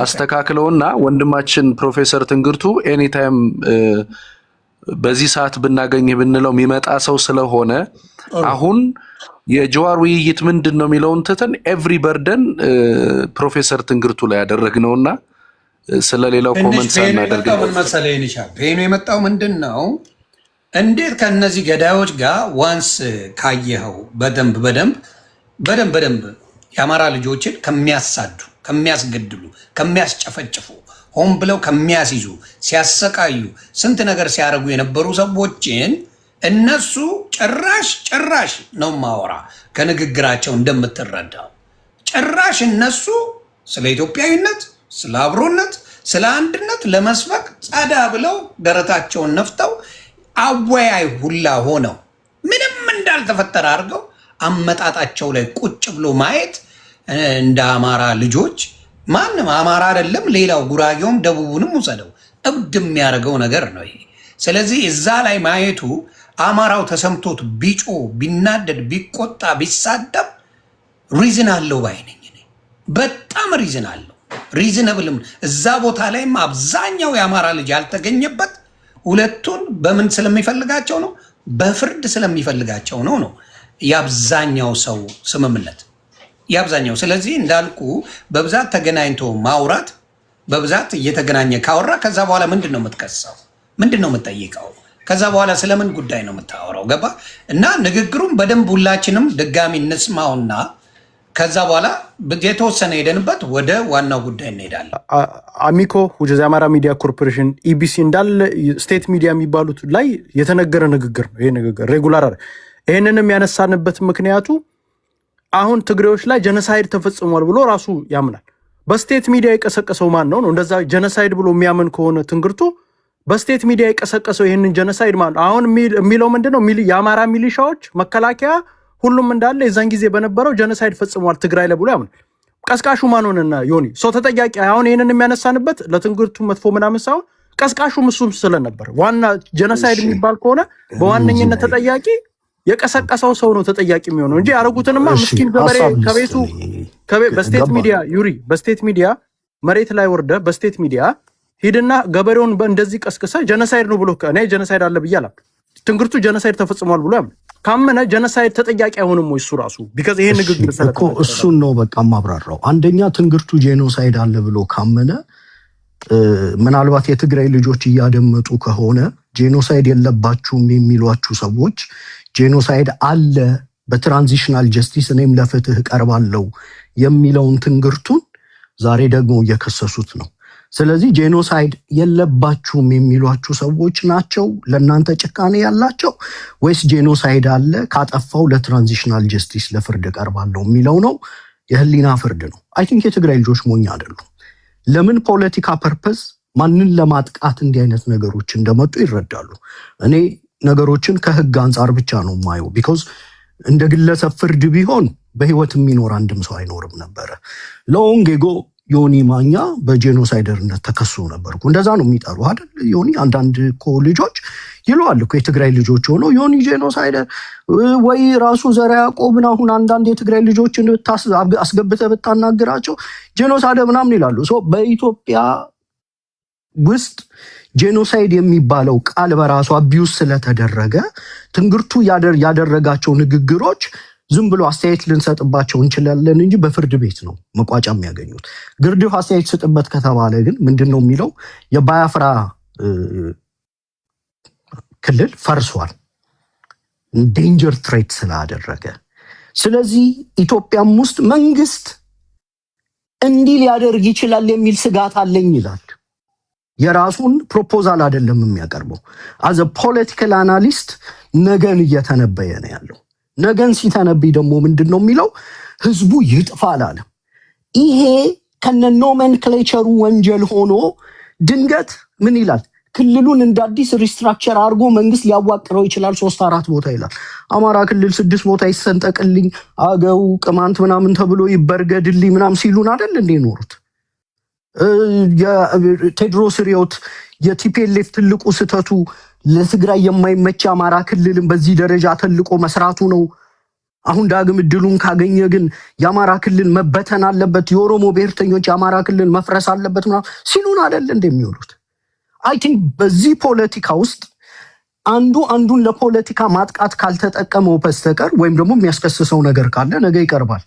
አስተካክለውና ወንድማችን ፕሮፌሰር ትንግርቱ ኤኒ ታይም በዚህ ሰዓት ብናገኝ ብንለው የሚመጣ ሰው ስለሆነ አሁን የጀዋር ውይይት ምንድነው የሚለውን ተተን ኤቭሪ በርደን ፕሮፌሰር ትንግርቱ ላይ ያደረግነውና ስለሌላው ኮሜንት ሳናደርግ ምን መሰለኝ ይሻል ፔኑ የመጣው ምንድነው እንዴት ከነዚህ ገዳዮች ጋር ዋንስ ካየኸው በደንብ የአማራ ልጆችን ከሚያሳዱ ከሚያስገድሉ ከሚያስጨፈጭፉ ሆን ብለው ከሚያስይዙ ሲያሰቃዩ ስንት ነገር ሲያደርጉ የነበሩ ሰዎችን እነሱ ጭራሽ ነው ማወራ ከንግግራቸው እንደምትረዳው ጭራሽ እነሱ ስለ ኢትዮጵያዊነት ስለ አብሮነት ስለ አንድነት ለመስበክ ጻዳ ብለው ደረታቸውን ነፍተው አወያይ ሁላ ሆነው ምንም እንዳልተፈጠረ አድርገው አመጣጣቸው ላይ ቁጭ ብሎ ማየት እንደ አማራ ልጆች ማንም አማራ አይደለም ሌላው ጉራጌውም ደቡቡንም ወሰደው እብድ የሚያደርገው ነገር ነው ይሄ። ስለዚህ እዛ ላይ ማየቱ አማራው ተሰምቶት ቢጮ ቢናደድ ቢቆጣ ቢሳደብ ሪዝን አለው ባይነኝ እኔ በጣም ሪዝን አለው ሪዝነብልም እዛ ቦታ ላይም አብዛኛው የአማራ ልጅ ያልተገኘበት ሁለቱን በምን ስለሚፈልጋቸው ነው በፍርድ ስለሚፈልጋቸው ነው የአብዛኛው ሰው ስምምነት ያብዛኛው። ስለዚህ እንዳልኩ በብዛት ተገናኝቶ ማውራት በብዛት እየተገናኘ ካወራ ከዛ በኋላ ምንድነው የምትከሰው ምንድነው የምትጠይቀው ከዛ በኋላ ስለምን ጉዳይ ነው የምታወራው ገባ እና ንግግሩን በደንብ ሁላችንም ድጋሚ እንስማውና ከዛ በኋላ የተወሰነ ሄደንበት ወደ ዋናው ጉዳይ እንሄዳለን። አሚኮ ወደ አማራ ሚዲያ ኮርፖሬሽን ኢቢሲ እንዳለ ስቴት ሚዲያ የሚባሉት ላይ የተነገረ ንግግር ነው ይሄ ንግግር ሬጉላር ይሄንንም ያነሳንበት ምክንያቱ አሁን ትግሬዎች ላይ ጀነሳይድ ተፈጽሟል ብሎ ራሱ ያምናል። በስቴት ሚዲያ የቀሰቀሰው ማን ነው? እንደዛ ጀነሳይድ ብሎ የሚያምን ከሆነ ትንግርቱ በስቴት ሚዲያ የቀሰቀሰው ይሄንን ጀነሳይድ ማን ነው? አሁን የሚለው ምንድነው? የአማራ ሚሊሻዎች መከላከያ ሁሉም እንዳለ የዛን ጊዜ በነበረው ጀነሳይድ ፈጽሟል ትግራይ ላይ ብሎ ያምናል። ቀስቃሹ ማን ሆነና ዮኒ ሰው ተጠያቂ አሁን ይሄንን የሚያነሳንበት ለትንግርቱ መጥፎ ምናምን ሳይሆን ቀስቃሹም እሱም ስለነበር ዋና ጀኖሳይድ የሚባል ከሆነ በዋነኝነት ተጠያቂ የቀሰቀሰው ሰው ነው ተጠያቂ የሚሆነው እንጂ ያረጉትንማ ምስኪን ገበሬ ከቤቱ በስቴት ሚዲያ ዩሪ በስቴት ሚዲያ መሬት ላይ ወርደ በስቴት ሚዲያ ሄድና ገበሬውን እንደዚህ ቀስቅሰ ጀኖሳይድ ነው ብሎ እኔ ጀኖሳይድ አለ ብያለሁ ትንግርቱ ጀኖሳይድ ተፈጽሟል ብሎ ያምን ካመነ ጀኖሳይድ ተጠያቂ አይሆንም ወይ እሱ ራሱ ቢካዝ ይሄ ንግግር እኮ እሱን ነው በቃ ማብራራው አንደኛ ትንግርቱ ጄኖሳይድ አለ ብሎ ካመነ ምናልባት የትግራይ ልጆች እያደመጡ ከሆነ ጄኖሳይድ የለባችሁም የሚሏችሁ ሰዎች ጄኖሳይድ አለ በትራንዚሽናል ጀስቲስ እኔም ለፍትህ ቀርባለሁ የሚለውን ትንግርቱን ዛሬ ደግሞ እየከሰሱት ነው ስለዚህ ጄኖሳይድ የለባችሁም የሚሏችሁ ሰዎች ናቸው ለእናንተ ጭካኔ ያላቸው ወይስ ጄኖሳይድ አለ ካጠፋው ለትራንዚሽናል ጀስቲስ ለፍርድ ቀርባለሁ የሚለው ነው የህሊና ፍርድ ነው አይ ቲንክ የትግራይ ልጆች ሞኝ አይደሉም ለምን ፖለቲካ ፐርፐስ ማንን ለማጥቃት እንዲህ አይነት ነገሮች እንደመጡ ይረዳሉ እኔ ነገሮችን ከህግ አንፃር ብቻ ነው ማየው ቢኮዝ እንደ ግለሰብ ፍርድ ቢሆን በህይወት የሚኖር አንድም ሰው አይኖርም ነበር ሎንጌጎ ዮኒ ማኛ በጄኖሳይደርነት ተከሶ ነበርኩ እንደዛ ነው የሚጠሩ አይደል ዮኒ አንዳንድ ልጆች ይሏል እኮ የትግራይ ልጆች ሆኖ ዮኒ ጄኖሳይደር ወይ ራሱ ዘራ ያዕቆብን አሁን አንዳንድ የትግራይ ልጆችን አስገብተ ብታናግራቸው ጄኖሳይደር ምናምን ይላሉ ሶ በኢትዮጵያ ውስጥ ጄኖሳይድ የሚባለው ቃል በራሱ አቢዩስ ስለተደረገ ትንግርቱ ያደረጋቸው ንግግሮች ዝም ብሎ አስተያየት ልንሰጥባቸው እንችላለን እንጂ በፍርድ ቤት ነው መቋጫ የሚያገኙት ግርድፍ አስተያየት ስጥበት ከተባለ ግን ምንድነው የሚለው የባያፍራ ክልል ፈርሷል ዴንጀር ትሬት ስላደረገ ስለዚህ ኢትዮጵያም ውስጥ መንግስት እንዲህ ሊያደርግ ይችላል የሚል ስጋት አለኝ ይላል የራሱን ፕሮፖዛል አይደለም የሚያቀርበው as a political analyst ነገን እየተነበየ ነው ያለው ነገን ሲተነብይ ደግሞ ምንድነው የሚለው ህዝቡ ይጥፋል አለ ይሄ ከነ ኖሜንክሌቸሩ ወንጀል ሆኖ ድንገት ምን ይላል ክልሉን እንደ አዲስ ሪስትራክቸር አድርጎ መንግስት ሊያዋቅረው ይችላል 3-4 ቦታ ይላል አማራ ክልል 6 ቦታ ይሰንጠቅልኝ አገው ቅማንት ምናምን ተብሎ ይበርገድልኝ ምናምን ሲሉን አይደል እንዴ ኖሩት የቴድሮስ ሪዮት የቲፒኤልኤፍ ትልቁ ስተቱ ለትግራይ የማይመች አማራ ክልልን በዚህ ደረጃ ተልቆ መስራቱ ነው አሁን ዳግም እድሉን ካገኘ ግን የአማራ ክልል መበተን አለበት የኦሮሞ ብሔርተኞች የአማራ ክልል መፍረስ አለበት ምናምን ሲሉን አይደል እንደሚሉት አይ ቲንክ በዚህ ፖለቲካ ውስጥ አንዱን ለፖለቲካ ማጥቃት ካልተጠቀመው በስተቀር ወይም ደግሞ የሚያስከስሰው ነገር ካለ ነገ ይቀርባል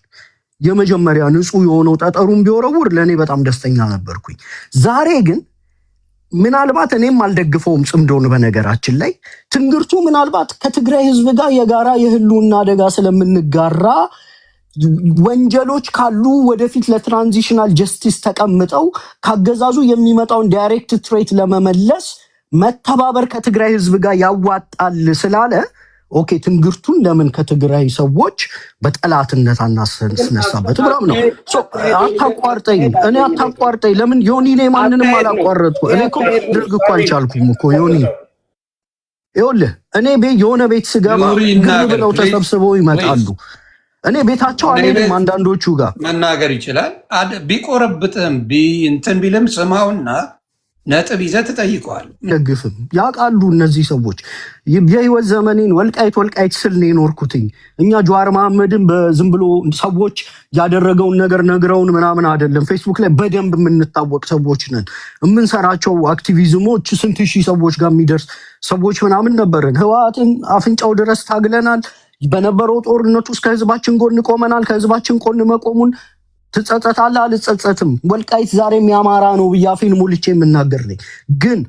የመጀመሪያ ንጹህ የሆነው ጠጠሩን ቢወረውር ለኔ በጣም ደስተኛ ነበርኩኝ ዛሬ ግን ምናልባት እኔም አልደግፈውም ጽምዶን በነገራችን ላይ ትንግርቱ ምናልባት ከትግራይ ህዝብ ጋር የጋራ የህልውና አደጋ ስለምንጋራ ወንጀሎች ካሉ ወደፊት ለትራንዚሽናል ጀስቲስ ተቀምጠው ካገዛዙ የሚመጣውን ዳይሬክት ትሬት ለመመለስ መተባበር ከትግራይ ህዝብ ጋር ያዋጣል ስላለ ኦኬ ትንግርቱን ለምን ከትግራይ ሰዎች በጠላትነት አናስነሳበት ብራም ነው አታቋርጠኝ ለምን ዮኒ ነኝ ማንንም አላቋረጥኩ እኔ እኮ ድርግ እኮ አልቻልኩም እኮ ዮኒ ይኸውልህ እኔ የሆነ ቤት ስገባ ግብ ብለው ተሰብስበው ይመጣሉ እኔ ቤታቸው አልሄድም አንዳንዶቹ ጋር መናገር ይችላል ቢቆረብጥም እንትን ቢልም ስማውና ነጥብ ይዘህ ትጠይቀዋል ደግፍም ያውቃሉ እነዚህ ሰዎች የህይወት ዘመኔን ወልቃይት ስል ነው የኖርኩትኝ እኛ ጀዋር መሐመድን በዝም ብሎ ሰዎች ያደረገውን ነገር ነግረውን ምናምን አይደለም ፌስቡክ ላይ በደንብ የምንታወቅ ሰዎች ነን የምንሰራቸው አክቲቪዝሞች ስንት ሺህ ሰዎች ጋር የሚደርስ ሰዎች ምናምን ነበርን ህወሓትን አፍንጫው ድረስ ታግለናል በነበረው ጦርነት ውስጥ ከህዝባችን ጎን ቆመናል ከህዝባችን ጎን መቆሙን ትጸጸታለህ አልጸጸትም ወልቃይት ዛሬም ያማራ ነው በያፊን ሙልቼ የምናገር ነኝ ግን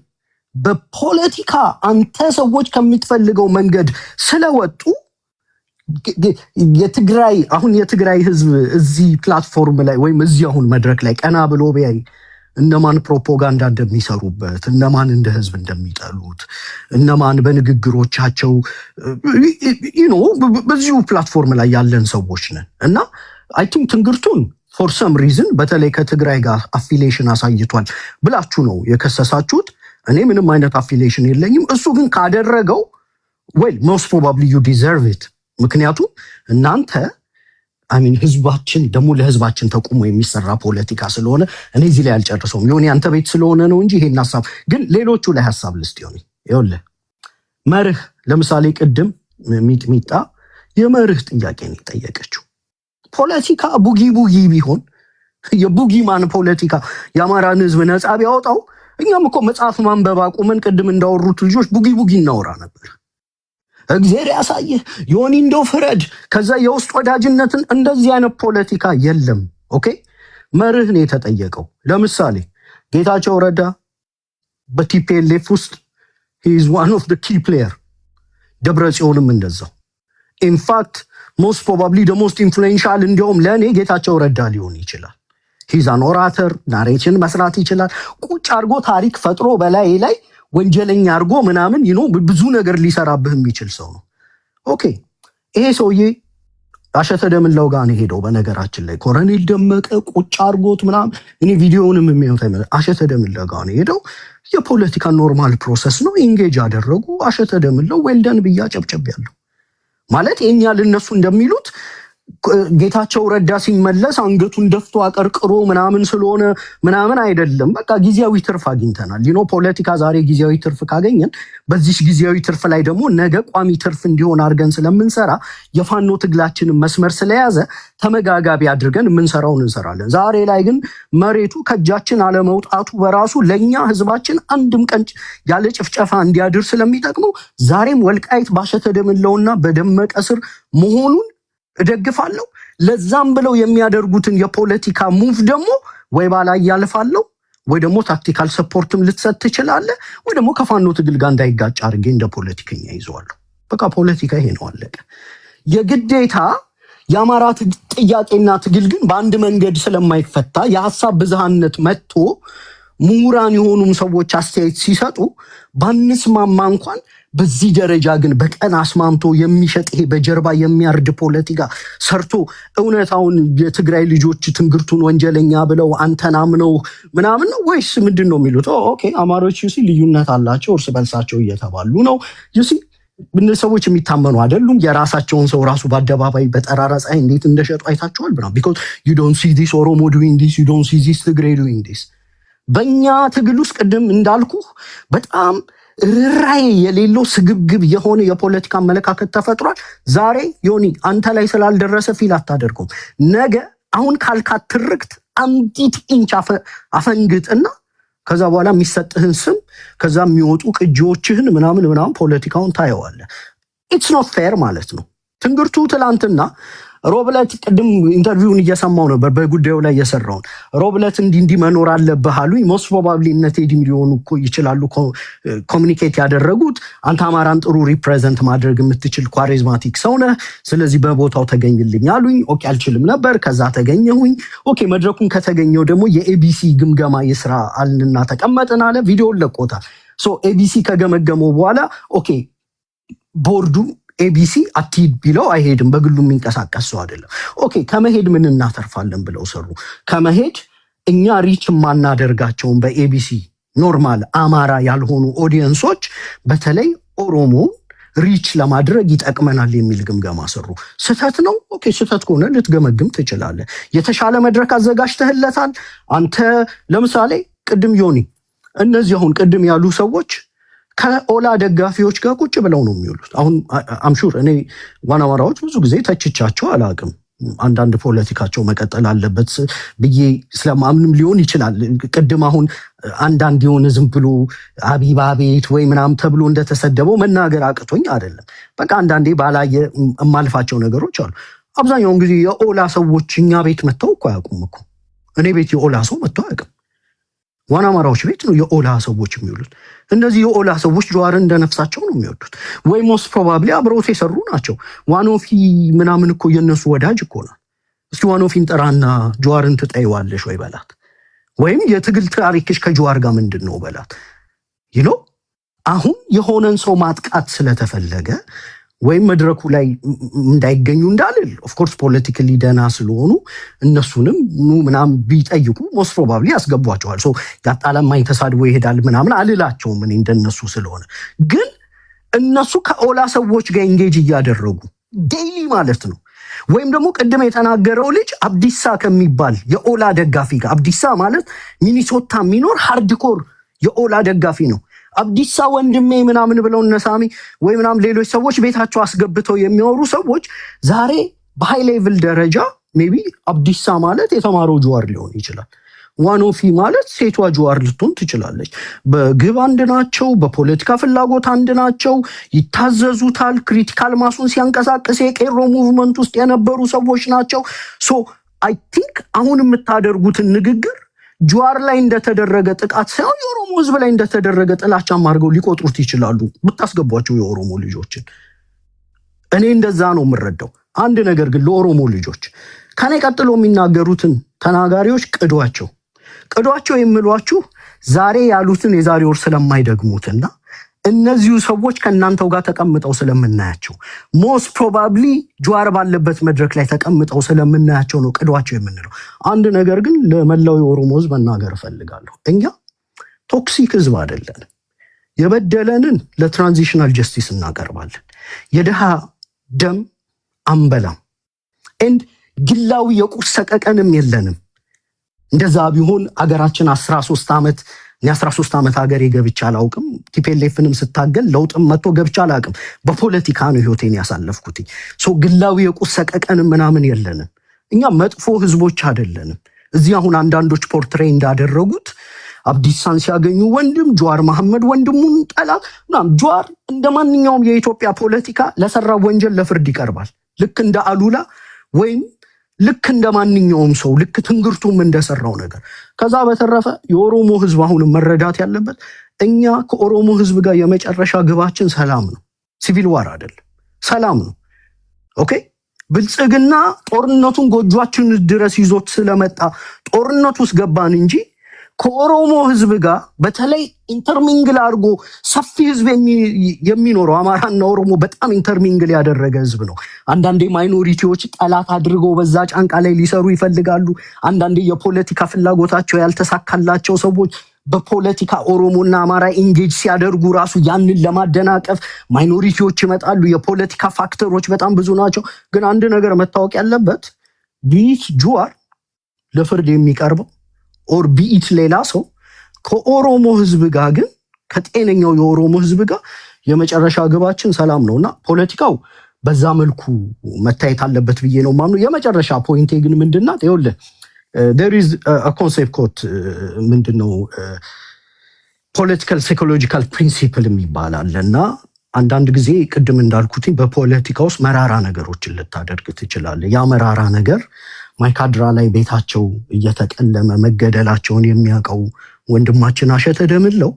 በፖለቲካ አንተ ሰዎች ከሚትፈልገው መንገድ ስለወጡ የትግራይ ህዝብ እዚህ ፕላትፎርም ላይ ወይም እዚህ አሁን መድረክ ላይ ቀና ብሎ ቢያይ እነማን ፕሮፓጋንዳ እንደሚሰሩበት እነማን እንደ ህዝብ እንደሚጠሉት እነማን በንግግሮቻቸው በዚሁ ፕላትፎርም ላይ ያለን ሰዎች ነን እና አይ ቲንክ ትንግርቱን for some reason በተለይ ከትግራይ ጋር አፊሊዬሽን አሳይቷል ብላችሁ ነው የከሰሳችሁት እኔ ምንም አይነት አፊሊዬሽን የለኝም እሱ ግን ካደረገው well most probably you deserve it ምክንያቱም እናንተ አሚን ህዝባችን ደግሞ ለህዝባችን ተቆሞ የሚሰራ ፖለቲካ ስለሆነ እኔ እዚህ ላይ አልጨርሰውም። ዮኒ አንተ ቤት ስለሆነ ነው እንጂ ይሄን ሐሳብ ግን ሌሎቹ ላይ ሐሳብ ልስጥ። ዮኒ ይኸውልህ መርህ ለምሳሌ ቅድም ሚጥሚጣ የመርህ ጥያቄ ነው የጠየቀችው። ፖለቲካ ቡጊ ቢሆን የቡጊ ማን ፖለቲካ የአማራን ህዝብ ነፃ ቢያወጣው እኛም እኮ መጽሐፍ ማንበብ አቁመን ቅድም እንዳወሩት ልጆች ቡጊ እናወራ ነበር። እግዚአብሔር ያሳየህ ዮኒ እንደው ፍረድ። ከዛ የውስጥ ወዳጅነትን እንደዚህ አይነት ፖለቲካ የለም። ኦኬ መርህ ነው የተጠየቀው። ለምሳሌ ጌታቸው ረዳ በቲፒኤልኤፍ ውስጥ he is one of the key player። ደብረጽዮንም እንደዛው ኢንፋክት most probably the most influential እንዲያውም ለኔ ጌታቸው ረዳ ሊሆን ይችላል። he's an orator ናሬሽን መስራት ይችላል። ቁጭ አርጎ ታሪክ ፈጥሮ በላይ ላይ ወንጀለኛ አርጎ ምናምን ብዙ ነገር ሊሰራብህ የሚችል ሰው ነው። ኦኬ ይሄ ሰውዬ አሸተ ደምለው ጋር ነው ሄደው። በነገራችን ላይ ኮሎኔል ደመቀ ቁጭ አርጎት ምናምን እኔ ቪዲዮውንም የሚያዩት አይመጣ። አሸተ ደምለው ጋር ነው ሄደው። የፖለቲካ ኖርማል ፕሮሰስ ነው። ኢንጌጅ አደረጉ። አሸተ ደምለው ዌልደን ብያ ጨብጨብ ያለው ማለት የኛ ለነሱ እንደሚሉት ጌታቸው ረዳ ሲመለስ አንገቱን ደፍቶ አቀርቅሮ ምናምን ስለሆነ ምናምን አይደለም። በቃ ጊዜያዊ ትርፍ አግኝተናል። ፖለቲካ ዛሬ ጊዜያዊ ትርፍ ካገኘን በዚህ ጊዜያዊ ትርፍ ላይ ደግሞ ነገ ቋሚ ትርፍ እንዲሆን አድርገን ስለምንሰራ የፋኖ ትግላችንን መስመር ስለያዘ ተመጋጋቢ አድርገን የምንሰራውን እንሰራለን። ዛሬ ላይ ግን መሬቱ ከእጃችን አለመውጣቱ በራሱ ለኛ ህዝባችን አንድም ቀን ያለ ጭፍጨፋ እንዲያድር ስለሚጠቅመው ዛሬም ወልቃይት ባሸተ ደምለውና በደመቀ ስር መሆኑን እደግፋለሁ። ለዛም ብለው የሚያደርጉትን የፖለቲካ ሙቭ ደግሞ ወይ ባላይ ያልፋለሁ ወይ ደግሞ ታክቲካል ሰፖርትም ልትሰጥ ትችላለህ ወይ ደግሞ ከፋኖ ትግል ጋር እንዳይጋጭ አድርጌ እንደ ፖለቲከኛ ይዘዋለሁ። በቃ ፖለቲካ ይሄ ነው፣ አለቀ። የግዴታ የአማራ ጥያቄና ትግል ግን በአንድ መንገድ ስለማይፈታ የሐሳብ ብዝሃነት መጥቶ ምሁራን የሆኑም ሰዎች አስተያየት ሲሰጡ ባንስማማ እንኳን በዚህ ደረጃ ግን በቀን አስማምቶ የሚሸጥ ይሄ በጀርባ የሚያርድ ፖለቲካ ሰርቶ እውነታውን የትግራይ ልጆች ትንግርቱን ወንጀለኛ ብለው አንተን አምነው ምናምን ነው ወይስ ምንድን ነው የሚሉት? ኦኬ አማሮች ዩሲ ልዩነት አላቸው እርስ በርሳቸው እየተባሉ ነው። ዩሲ እነዚህ ሰዎች የሚታመኑ አይደሉም። የራሳቸውን ሰው ራሱ በአደባባይ በጠራራ ፀሐይ እንዴት እንደሸጡ አይታቸዋል ብና because you don't see this ኦሮሞ doing this, you don't see this ትግሬ doing this። በእኛ ትግል ውስጥ ቅድም እንዳልኩ በጣም ራይ የሌለው ስግብግብ የሆነ የፖለቲካ አመለካከት ተፈጥሯል። ዛሬ ዮኒ አንተ ላይ ስላልደረሰ ፊል አታደርገውም። ነገ አሁን ካልካት ትርክት አንዲት ኢንች አፈንግጥና ከዛ በኋላ የሚሰጥህን ስም ከዛ የሚወጡ ቅጂዎችህን ምናምን ፖለቲካውን ታየዋለህ። ኢትስ ኖት ፌር ማለት ነው። ትንግርቱ ትላንትና ሮብለት ቅድም ኢንተርቪውን እየሰማው ነበር በጉዳዩ ላይ የሰራውን ሮብለት እንዲህ መኖር አለብህ አሉኝ። ሞስት ፕሮባብሊ እነ ቴዲም ሊሆኑ እኮ ይችላሉ ኮሚኒኬት ያደረጉት። አንተ አማራን ጥሩ ሪፕሬዘንት ማድረግ የምትችል ኳሪዝማቲክ ሰው ነህ፣ ስለዚህ በቦታው ተገኝልኝ አሉኝ። ኦኬ አልችልም ነበር፣ ከዛ ተገኘሁኝ። ኦኬ መድረኩን ከተገኘው ደግሞ የኤቢሲ ግምገማ የስራ አልንና ተቀመጥን አለ። ቪዲዮውን ለቆታል። ሶ ኤቢሲ ከገመገመው በኋላ ኦኬ ቦርዱ ኤቢሲ አትሂድ ቢለው አይሄድም፣ በግሉ የሚንቀሳቀስ ሰው አይደለም። ኦኬ ከመሄድ ምን እናተርፋለን ብለው ሰሩ። ከመሄድ እኛ ሪች ማናደርጋቸውን በኤቢሲ ኖርማል አማራ ያልሆኑ ኦዲየንሶች በተለይ ኦሮሞን ሪች ለማድረግ ይጠቅመናል የሚል ግምገማ ሰሩ። ስህተት ነው። ኦኬ ስህተት ከሆነ ልትገመግም ትችላለህ። የተሻለ መድረክ አዘጋጅተህለታል አንተ። ለምሳሌ ቅድም ዮኒ እነዚህ አሁን ቅድም ያሉ ሰዎች ከኦላ ደጋፊዎች ጋር ቁጭ ብለው ነው የሚውሉት። አሁን አምሹር እኔ ዋናዋራዎች ብዙ ጊዜ ተችቻቸው አላቅም። አንዳንድ ፖለቲካቸው መቀጠል አለበት ብዬ ስለማምንም ሊሆን ይችላል። ቅድም አሁን አንዳንድ የሆነ ዝም ብሎ አቢባ ቤት ወይ ምናምን ተብሎ እንደተሰደበው መናገር አቅቶኝ አይደለም። በቃ አንዳንዴ ባላየ የማልፋቸው ነገሮች አሉ። አብዛኛውን ጊዜ የኦላ ሰዎች እኛ ቤት መጥተው እኮ አያውቁም እኮ። እኔ ቤት የኦላ ሰው መጥተው አያውቅም። ዋና አማራዎች ቤት ነው የኦላ ሰዎች የሚውሉት። እነዚህ የኦላ ሰዎች ጀዋርን እንደነፍሳቸው ነው የሚወዱት፣ ወይ ሞስት ፕሮባብሊ አብረውት የሰሩ ናቸው። ዋኖፊ ምናምን እኮ የነሱ ወዳጅ እኮ ነው። እስቲ ዋኖፊን ጥራና ጀዋርን ትጠይዋለሽ ወይ በላት፣ ወይም የትግል ታሪክሽ ከጀዋር ጋር ምንድን ነው በላት። ይሎ አሁን የሆነን ሰው ማጥቃት ስለተፈለገ ወይም መድረኩ ላይ እንዳይገኙ እንዳልል ኦፍኮርስ ፖለቲካሊ ደና ስለሆኑ እነሱንም ምናምን ቢጠይቁ ሞስት ፕሮባብሊ ያስገቧቸዋል። ሶ ያጣላማኝ ተሳድቦ ይሄዳል ምናምን አልላቸውም እኔ እንደነሱ ስለሆነ። ግን እነሱ ከኦላ ሰዎች ጋር ኢንጌጅ እያደረጉ ዴይሊ ማለት ነው ወይም ደግሞ ቅድም የተናገረው ልጅ አብዲሳ ከሚባል የኦላ ደጋፊ ጋር አብዲሳ ማለት ሚኒሶታ የሚኖር ሃርድኮር የኦላ ደጋፊ ነው። አብዲሳ ወንድሜ ምናምን ብለው እነሳሚ ወይ ምናምን ሌሎች ሰዎች ቤታቸው አስገብተው የሚያወሩ ሰዎች ዛሬ በሃይ ሌቭል ደረጃ ሜቢ አብዲሳ ማለት የተማረው ጀዋር ሊሆን ይችላል። ዋኖፊ ማለት ሴቷ ጀዋር ልትሆን ትችላለች። በግብ አንድ ናቸው፣ በፖለቲካ ፍላጎት አንድ ናቸው፣ ይታዘዙታል። ክሪቲካል ማሱን ሲያንቀሳቅስ የቄሮ ሙቭመንት ውስጥ የነበሩ ሰዎች ናቸው። ሶ አይ ቲንክ አሁን የምታደርጉትን ንግግር ጀዋር ላይ እንደተደረገ ጥቃት ሳይሆን የኦሮሞ ህዝብ ላይ እንደተደረገ ጥላቻም አድርገው ሊቆጥሩት ይችላሉ ብታስገቧቸው የኦሮሞ ልጆችን። እኔ እንደዛ ነው የምረዳው። አንድ ነገር ግን ለኦሮሞ ልጆች ከኔ ቀጥሎ የሚናገሩትን ተናጋሪዎች ቅዷቸው የምሏችሁ ዛሬ ያሉትን የዛሬ ወር ስለማይደግሙትና እነዚሁ ሰዎች ከእናንተው ጋር ተቀምጠው ስለምናያቸው ሞስት ፕሮባብሊ ጀዋር ባለበት መድረክ ላይ ተቀምጠው ስለምናያቸው ነው ቅዷቸው የምንለው። አንድ ነገር ግን ለመላው የኦሮሞ ህዝብ መናገር እፈልጋለሁ። እኛ ቶክሲክ ህዝብ አይደለንም። የበደለንን ለትራንዚሽናል ጀስቲስ እናቀርባለን። የድሃ ደም አንበላም። ኤንድ ግላዊ የቁስ ሰቀቀንም የለንም። እንደዛ ቢሆን አገራችን 13 ዓመት 13 ዓመት ሀገሬ ገብቻ አላውቅም። ቲፒኤልኤፍንም ስታገል ለውጥም መጥቶ ገብቻ አላውቅም። በፖለቲካ ነው ህይወቴን ያሳለፍኩት። ሶ ግላዊ የቁስ ሰቀቀንም ምናምን የለንም። እኛ መጥፎ ህዝቦች አይደለንም። እዚህ አሁን አንዳንዶች ፖርትሬ እንዳደረጉት አብዲሳን ሲያገኙ ወንድም ጀዋር መሐመድ ወንድሙን ጠላት ምናምን። ጀዋር እንደ ማንኛውም የኢትዮጵያ ፖለቲካ ለሰራው ወንጀል ለፍርድ ይቀርባል። ልክ እንደ አሉላ ወይም ልክ እንደ ማንኛውም ሰው ልክ ትንግርቱም እንደሰራው ነገር። ከዛ በተረፈ የኦሮሞ ህዝብ አሁንም መረዳት ያለበት እኛ ከኦሮሞ ህዝብ ጋር የመጨረሻ ግባችን ሰላም ነው። ሲቪል ዋር አይደለም፣ ሰላም ነው። ኦኬ ብልጽግና ጦርነቱን ጎጆአችን ድረስ ይዞት ስለመጣ ጦርነት ውስጥ ገባን እንጂ ከኦሮሞ ህዝብ ጋር በተለይ ኢንተርሚንግል አድርጎ ሰፊ ህዝብ የሚኖረው አማራና ኦሮሞ በጣም ኢንተርሚንግል ያደረገ ህዝብ ነው። አንዳንዴ ማይኖሪቲዎች ጠላት አድርገው በዛ ጫንቃ ላይ ሊሰሩ ይፈልጋሉ። አንዳንዴ የፖለቲካ ፍላጎታቸው ያልተሳካላቸው ሰዎች በፖለቲካ ኦሮሞና አማራ ኢንጌጅ ሲያደርጉ ራሱ ያንን ለማደናቀፍ ማይኖሪቲዎች ይመጣሉ። የፖለቲካ ፋክተሮች በጣም ብዙ ናቸው። ግን አንድ ነገር መታወቅ ያለበት ቢት ጀዋር ለፍርድ የሚቀርበው ኦር ቢኢት ሌላ ሰው ከኦሮሞ ህዝብ ጋር ግን ከጤነኛው የኦሮሞ ህዝብ ጋር የመጨረሻ ግባችን ሰላም ነውና ፖለቲካው በዛ መልኩ መታየት አለበት ብዬ ነው ማምኑ። የመጨረሻ ፖይንቴ ግን ምንድናት? ይኸውልህ there is a concept called ምንድነው ፖለቲካል ሳይኮሎጂካል ፕሪንሲፕል የሚባላል እና አንዳንድ ጊዜ ቅድም እንዳልኩት በፖለቲካ ውስጥ መራራ ነገሮችን ልታደርግ ትችላለህ። ያ መራራ ነገር ማይካድራ ላይ ቤታቸው እየተቀለመ መገደላቸውን የሚያውቀው ወንድማችን አሸተ ደምለው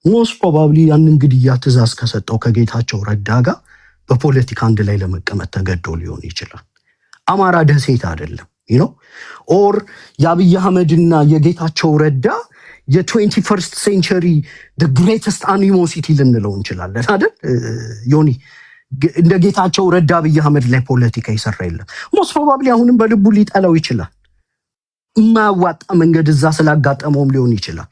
ሞስት ፕሮባብሊ ያንን ግድያ ትእዛዝ ከሰጠው ከጌታቸው ረዳ ጋር በፖለቲካ አንድ ላይ ለመቀመጥ ተገዶ ሊሆን ይችላል። አማራ ደሴት አይደለም ኦር የአብይ አህመድና የጌታቸው ረዳ የ21st ሴንቸሪ the greatest animosity ልንለው እንችላለን አይደል ዮኒ? እንደ ጌታቸው ረዳ አብይ አህመድ ላይ ፖለቲካ ይሰራ የለም። ሞስት ፕሮባብሊ አሁንም በልቡ ሊጠላው ይችላል። የማያዋጣ መንገድ እዛ ስላጋጠመውም ሊሆን ይችላል።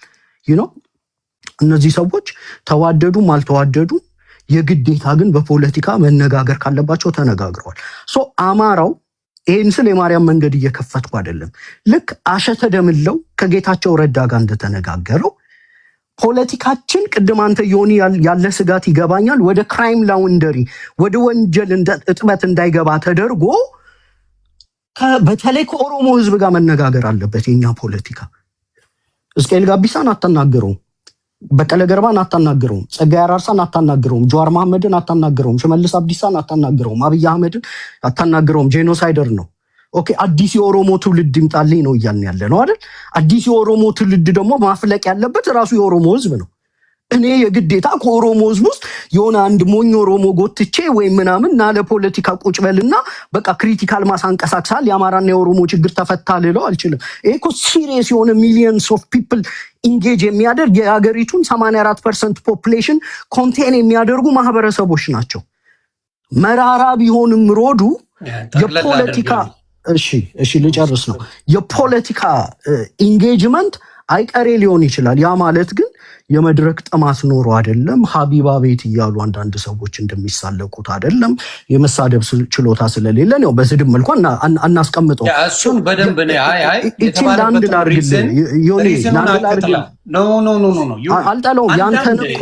እነዚህ ሰዎች ተዋደዱም አልተዋደዱም የግዴታ ግን በፖለቲካ መነጋገር ካለባቸው ተነጋግረዋል። ሶ አማራው ይህን ስል የማርያም መንገድ እየከፈትኩ አይደለም። ልክ አሸተ ደምለው ከጌታቸው ረዳ ጋር እንደተነጋገረው ፖለቲካችን ቅድም አንተ ዮኒ ያለ ስጋት ይገባኛል፣ ወደ ክራይም ላውንደሪ ወደ ወንጀል እጥበት እንዳይገባ ተደርጎ በተለይ ከኦሮሞ ህዝብ ጋር መነጋገር አለበት። የኛ ፖለቲካ እስቄል ጋቢሳን አታናግረውም፣ በቀለ ገርባን አታናግረውም፣ ጸጋዬ አራርሳን አታናግረውም፣ ጀዋር መሐመድን አታናግረውም፣ ሽመልስ አብዲሳን አታናግረውም፣ አብይ አህመድን አታናግረውም። ጄኖሳይደር ነው። ኦኬ አዲስ የኦሮሞ ትውልድ ይምጣልኝ ነው እያልን ያለ ነው አይደል? አዲስ የኦሮሞ ትውልድ ደግሞ ማፍለቅ ያለበት ራሱ የኦሮሞ ህዝብ ነው። እኔ የግዴታ ከኦሮሞ ህዝብ ውስጥ የሆነ አንድ ሞኝ ኦሮሞ ጎትቼ ወይም ምናምን እና ለፖለቲካ ቁጭ በልና በቃ ክሪቲካል ማሳንቀሳቅሳል የአማራና የኦሮሞ ችግር ተፈታ ልለው አልችልም። ይሄ እኮ ሲሪየስ የሆነ ሚሊየንስ ኦፍ ፒፕል ኢንጌጅ የሚያደርግ የሀገሪቱን 84% ፖፕሌሽን ኮንቴን የሚያደርጉ ማህበረሰቦች ናቸው። መራራ ቢሆንም ሮዱ የፖለቲካ እሺ ልጨርስ ነው። የፖለቲካ ኢንጌጅመንት አይቀሬ ሊሆን ይችላል። ያ ማለት ግን የመድረክ ጥማት ኖሮ አይደለም። ሀቢባ ቤት እያሉ አንዳንድ ሰዎች እንደሚሳለቁት አይደለም። የመሳደብ ችሎታ ስለሌለን ያው በስድብ መልኩ አናስቀምጠው። እሱን በደንብ እቺን ለአንድ ላድርግልህ ዮኒ፣ አልጠለውም። ያንተን እኮ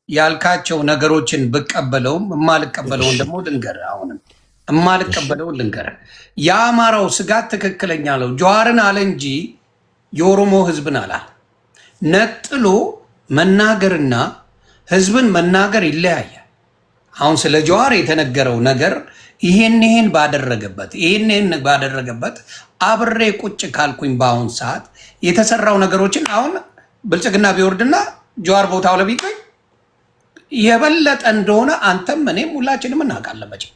ያልካቸው ነገሮችን ብቀበለውም የማልቀበለውን ደግሞ ልንገርህ። አሁንም የማልቀበለውን ልንገርህ። የአማራው ስጋት ትክክለኛ ነው። ጀዋርን አለ እንጂ የኦሮሞ ህዝብን አላል። ነጥሎ መናገርና ህዝብን መናገር ይለያያል። አሁን ስለ ጀዋር የተነገረው ነገር ይሄን ባደረገበት አብሬ ቁጭ ካልኩኝ በአሁን ሰዓት የተሰራው ነገሮችን አሁን ብልጽግና ቢወርድና ጀዋር ቦታው ለቢቆይ የበለጠ እንደሆነ አንተም እኔም ሁላችንም እናውቃለን። መቼም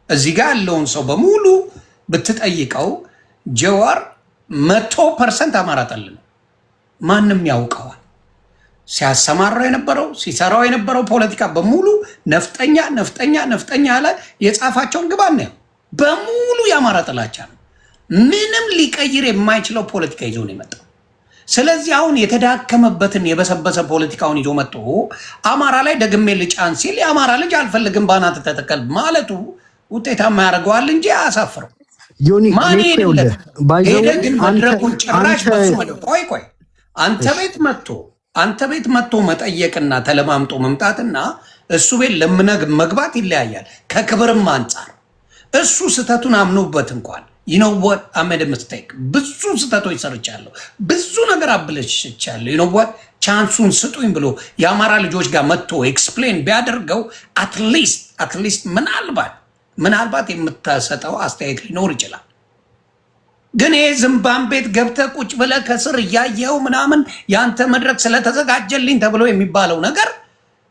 እዚህ ጋር ያለውን ሰው በሙሉ ብትጠይቀው ጀዋር 100% አማራ ጠል ነው። ማንም ያውቀዋል። ሲያሰማራው የነበረው ሲሰራው የነበረው ፖለቲካ በሙሉ ነፍጠኛ ያለ የጻፋቸውን ግባን ነው በሙሉ የአማራ ጥላቻ ነው። ምንም ሊቀይር የማይችለው ፖለቲካ ይዞ ነው የመጣው። ስለዚህ አሁን የተዳከመበትን የበሰበሰ ፖለቲካውን ይዞ መጥቶ አማራ ላይ ደግሜ ልጫን ሲል የአማራ ልጅ አልፈልግም ባናት ተተከል ማለቱ ውጤታማ ያደርገዋል እንጂ አያሳፍረው። ማን ሄደ ግን መድረኩን ጭራሽ ቆይ አንተ ቤት መጥቶ መጠየቅና ተለማምጦ መምጣትና እሱ ቤት ለምነግ መግባት ይለያያል። ከክብርም አንጻር እሱ ስተቱን አምኖበት እንኳን ይኖወት አመድ ሚስቴክ ብዙ ስተቶች ሰርቻለሁ፣ ብዙ ነገር አብለሽቻለሁ። ይኖወት ቻንሱን ስጡኝ ብሎ የአማራ ልጆች ጋር መጥቶ ኤክስፕሌን ቢያደርገው አትሊስት ምናልባት የምታሰጠው አስተያየት ሊኖር ይችላል። ግን ይሄ ዝምባን ቤት ገብተህ ቁጭ ብለህ ከስር እያየኸው ምናምን ያንተ መድረክ ስለተዘጋጀልኝ ተብሎ የሚባለው ነገር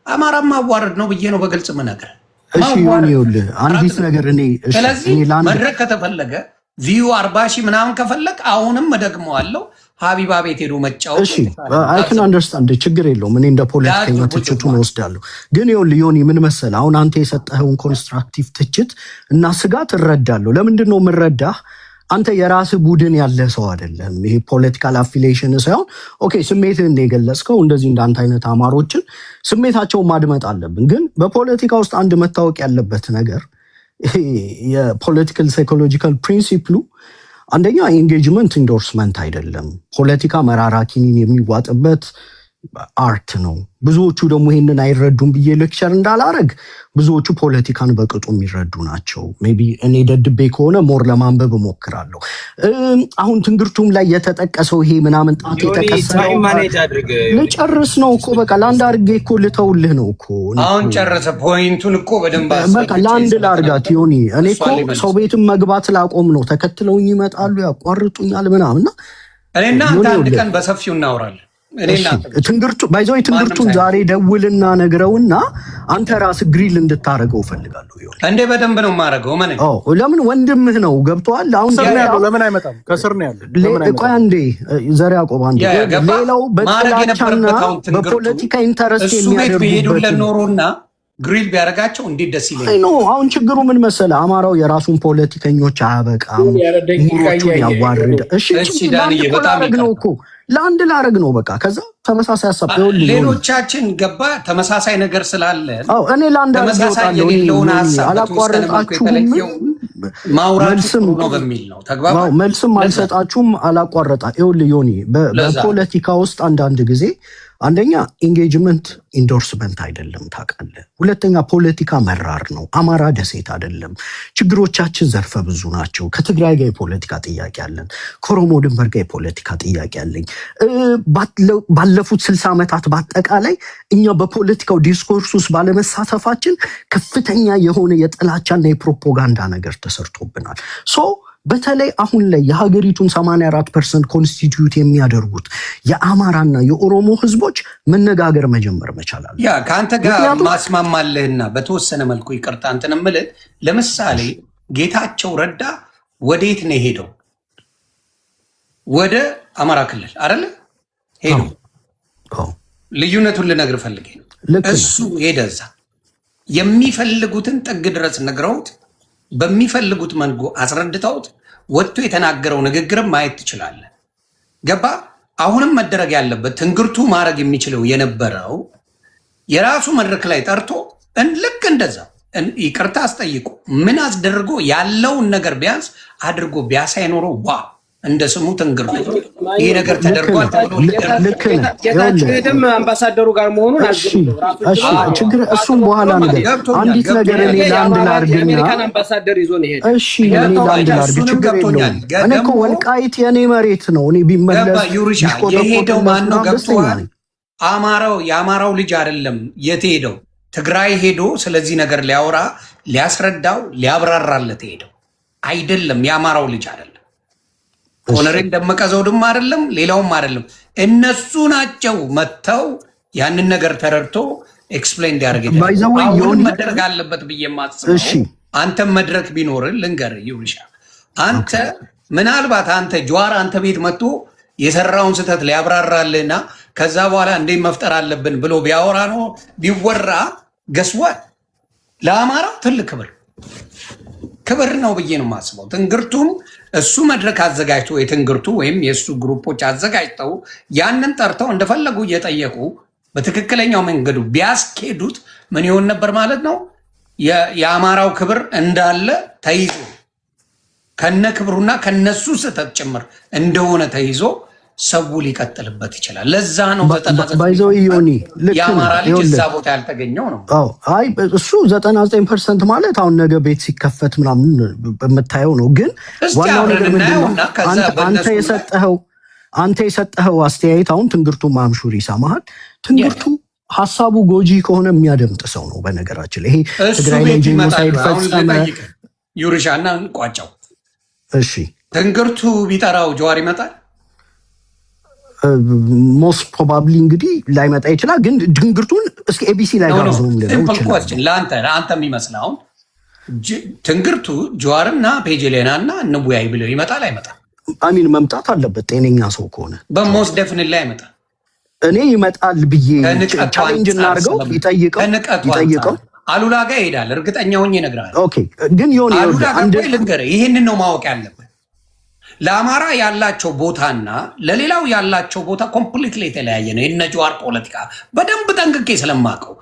አማራ ማዋረድ ነው ብዬ ነው በግልጽ ምነግርህ። እሺ ይኸውልህ አንዲት ነገር ስለዚህ መድረክ ከተፈለገ ቪዩ 40 ሺህ ምናምን ከፈለግ አሁንም እደግመዋለሁ ሀቢባ ቤት ሄዶ መጫወት። እሺ አይ ካን አንደርስታንድ ችግር የለውም። እኔ እንደ ፖለቲከኛ ትችቱን ወስዳለሁ። ግን ይኸውልህ ዮኒ ምን መሰለህ አሁን አንተ የሰጠኸውን ኮንስትራክቲቭ ትችት እና ስጋት እረዳለሁ። ለምንድን ነው የምረዳህ? አንተ የራስህ ቡድን ያለ ሰው አይደለም። ይሄ ፖለቲካል አፊሊዬሽን ሳይሆን ኦኬ ስሜትህን እንደገለጽከው እንደዚህ እንዳንተ አይነት አማሮችን ስሜታቸውን ማድመጥ አለብን። ግን በፖለቲካ ውስጥ አንድ መታወቅ ያለበት ነገር የፖለቲካል ሳይኮሎጂካል ፕሪንሲፕሉ አንደኛ ኢንጌጅመንት ኢንዶርስመንት አይደለም። ፖለቲካ መራራኪን የሚዋጥበት አርት ነው። ብዙዎቹ ደግሞ ይሄንን አይረዱም ብዬ ሌክቸር እንዳላረግ ብዙዎቹ ፖለቲካን በቅጡ የሚረዱ ናቸው። ሜይ ቢ እኔ ደድቤ ከሆነ ሞር ለማንበብ እሞክራለሁ። አሁን ትንግርቱም ላይ የተጠቀሰው ይሄ ምናምን ጣት የተቀሰረው ልጨርስ ነው እኮ በቃ ለአንድ አርጌ እኮ ልተውልህ ነው እኮ አሁን ጨረሰ ፖይንቱን እኮ በደንብ በቃ ለአንድ ላርጋት ዮኒ። እኔ እኮ ሰው ቤትም መግባት ላቆም ነው። ተከትለውኝ ይመጣሉ፣ ያቋርጡኛል ምናምንና እኔና አንድ ቀን በሰፊው እናወራለን። ትንግርቱን ዛሬ ደውልና ነግረውና አንተ ራስህ ግሪል እንድታረገው ፈልጋለሁ። እንዴ በደንብ ነው የማረገው። ለምን ወንድምህ ነው ገብቶሃል። አሁን ለምን አይመጣም? ከስር ነው ያለው። ቆይ አንዴ ዘር ያዕቆብ አንዴ ሌላው በጥላቻና በፖለቲካ ኢንተረስት የሚያደርጉበት ኖሮና ግሪል ቢያደርጋቸው እንዴት ደስ ይለኛል። ነው አሁን ችግሩ ምን መሰለህ? አማራው የራሱን ፖለቲከኞች አያበቃም፣ ሙሮቹን ያዋርድ። እሺ ዳንዬ በጣም ነው እኮ ለአንድ ላረግ ነው በቃ። ከዛ ተመሳሳይ ሐሳብ ሌሎቻችን ገባ ተመሳሳይ ነገር ስላለ እኔ ለአንድ አረጋውጣለሁ አላቋረጣችሁም። መልስም ነው በሚል ነው ተግባባ። መልስም አልሰጣችሁም አላቋረጣ። ይኸውልህ ዮኒ በፖለቲካ ውስጥ አንዳንድ ጊዜ አንደኛ ኢንጌጅመንት ኢንዶርስመንት አይደለም ታውቃለህ። ሁለተኛ ፖለቲካ መራር ነው። አማራ ደሴት አይደለም። ችግሮቻችን ዘርፈ ብዙ ናቸው። ከትግራይ ጋር የፖለቲካ ጥያቄ አለን። ከኦሮሞ ድንበር ጋር የፖለቲካ ጥያቄ አለኝ። ባለፉት 60 ዓመታት በአጠቃላይ እኛ በፖለቲካው ዲስኮርስ ውስጥ ባለመሳተፋችን ከፍተኛ የሆነ የጥላቻና የፕሮፓጋንዳ ነገር ተሰርቶብናል። በተለይ አሁን ላይ የሀገሪቱን 84% ኮንስቲትዩት የሚያደርጉት የአማራና የኦሮሞ ህዝቦች መነጋገር መጀመር መቻል አለ። ያ ከአንተ ጋር ማስማማለህና በተወሰነ መልኩ ይቅርታ እንትን እምልህ ለምሳሌ ጌታቸው ረዳ ወዴት ነው ሄደው? ወደ አማራ ክልል አይደለ ሄደው። ልዩነቱን ልነግርህ ፈልጌ ነው። እሱ ሄደ እዛ የሚፈልጉትን ጥግ ድረስ ነግረውት በሚፈልጉት መንጎ አስረድተውት ወጥቶ የተናገረው ንግግርም ማየት ትችላለህ። ገባ? አሁንም መደረግ ያለበት ትንግርቱ ማድረግ የሚችለው የነበረው የራሱ መድረክ ላይ ጠርቶ ልክ እንደዛ ይቅርታ አስጠይቁ ምን አስደርጎ ያለውን ነገር ቢያንስ አድርጎ ቢያሳይ ኖሮ ዋ እንደ ስሙ ትንግርቱ ይሄ ነገር ተደርጓል ተብሎ ልክ ሄደም አምባሳደሩ ጋር መሆኑን ችግር እሱም በኋላ ነገር አንዲት ነገር እኔ ለአንድ ላርግና አሜሪካን አምባሳደር ይዞ ነው ሄደ። እሺ እኔ ለአንድ ላርግ ችግር የለውም። እኔ እኮ ወልቃይት የኔ መሬት ነው። እኔ ቢመለስ የሄደው ማን ነው ገብቶሃል? የአማራው ልጅ አይደለም የት ሄደው ትግራይ ሄዶ ስለዚህ ነገር ሊያወራ ሊያስረዳው ሊያብራራለት ሄደው አይደለም። የአማራው ልጅ አይደለም። ኮሎኔል ደመቀ ዘውድም አይደለም፣ ሌላውም አይደለም። እነሱ ናቸው መጥተው ያንን ነገር ተረድቶ ኤክስፕሌን እንዲያደርግ አሁን መደረግ አለበት ብዬ የማስበው አንተ መድረክ ቢኖርን ልንገርህ ይውሻ አንተ ምናልባት አንተ ጀዋር አንተ ቤት መጥቶ የሰራውን ስህተት ሊያብራራልህና ከዛ በኋላ እንዴት መፍጠር አለብን ብሎ ቢያወራ ነው ቢወራ ገስዋል ለአማራ ትልቅ ክብር ነው ብዬ ነው የማስበው። ትንግርቱም እሱ መድረክ አዘጋጅቶ የትንግርቱ ወይም የእሱ ግሩፖች አዘጋጅተው ያንን ጠርተው እንደፈለጉ እየጠየቁ በትክክለኛው መንገዱ ቢያስኬዱት ምን ይሆን ነበር ማለት ነው? የአማራው ክብር እንዳለ ተይዞ ከነ ክብሩና ከነሱ ስህተት ጭምር እንደሆነ ተይዞ ሰው ሊቀጥልበት ይችላል። ለዛ ነው ባይዘው ዮኒ የአማራ ልጅ እዛ ቦታ ያልተገኘው ነው። አይ እሱ 99% ማለት አሁን ነገ ቤት ሲከፈት ምናምን የምታየው ነው። ግን ዋናው ነገር ምንድነው አንተ የሰጠኸው አስተያየት አሁን ትንግርቱ ማምሹር ይሰማሃል። ትንግርቱ ሀሳቡ ጎጂ ከሆነ የሚያደምጥ ሰው ነው። በነገራችን ላይ ይሄ ትግራይ ላይ ጄኖሳይድ ፈጸመ ዩርሻና ቋጫው እሺ ትንግርቱ ቢጠራው ጀዋር ይመጣል። ሞስት ፕሮባብሊ እንግዲህ ላይመጣ ይችላል። ግን ትንግርቱን እስኪ ኤቢሲ ላይ ጋር ነው ለአንተ የሚመስለው አሁን ትንግርቱ ጀዋርና ፔጀሌናና እንቡያይ ብለው ይመጣል አይመጣም? አሚን መምጣት አለበት ጤነኛ ሰው ከሆነ በሞስት ደፍን ላይ ይመጣል። እኔ ይመጣል ብዬ ቻሌንጅ እናድርገው። ይጠይቀው አሉላ ጋር ይሄዳል። እርግጠኛ ሆኜ እነግርሃለሁ። ኦኬ ግን ይሁን አሉላ ጋር ልንገርህ፣ ይሄንን ነው ማወቅ ያለብን። ለአማራ ያላቸው ቦታና ለሌላው ያላቸው ቦታ ኮምፕሊትሊ የተለያየ ነው። የነ ጀዋር ፖለቲካ በደንብ ጠንቅቄ ስለማቀው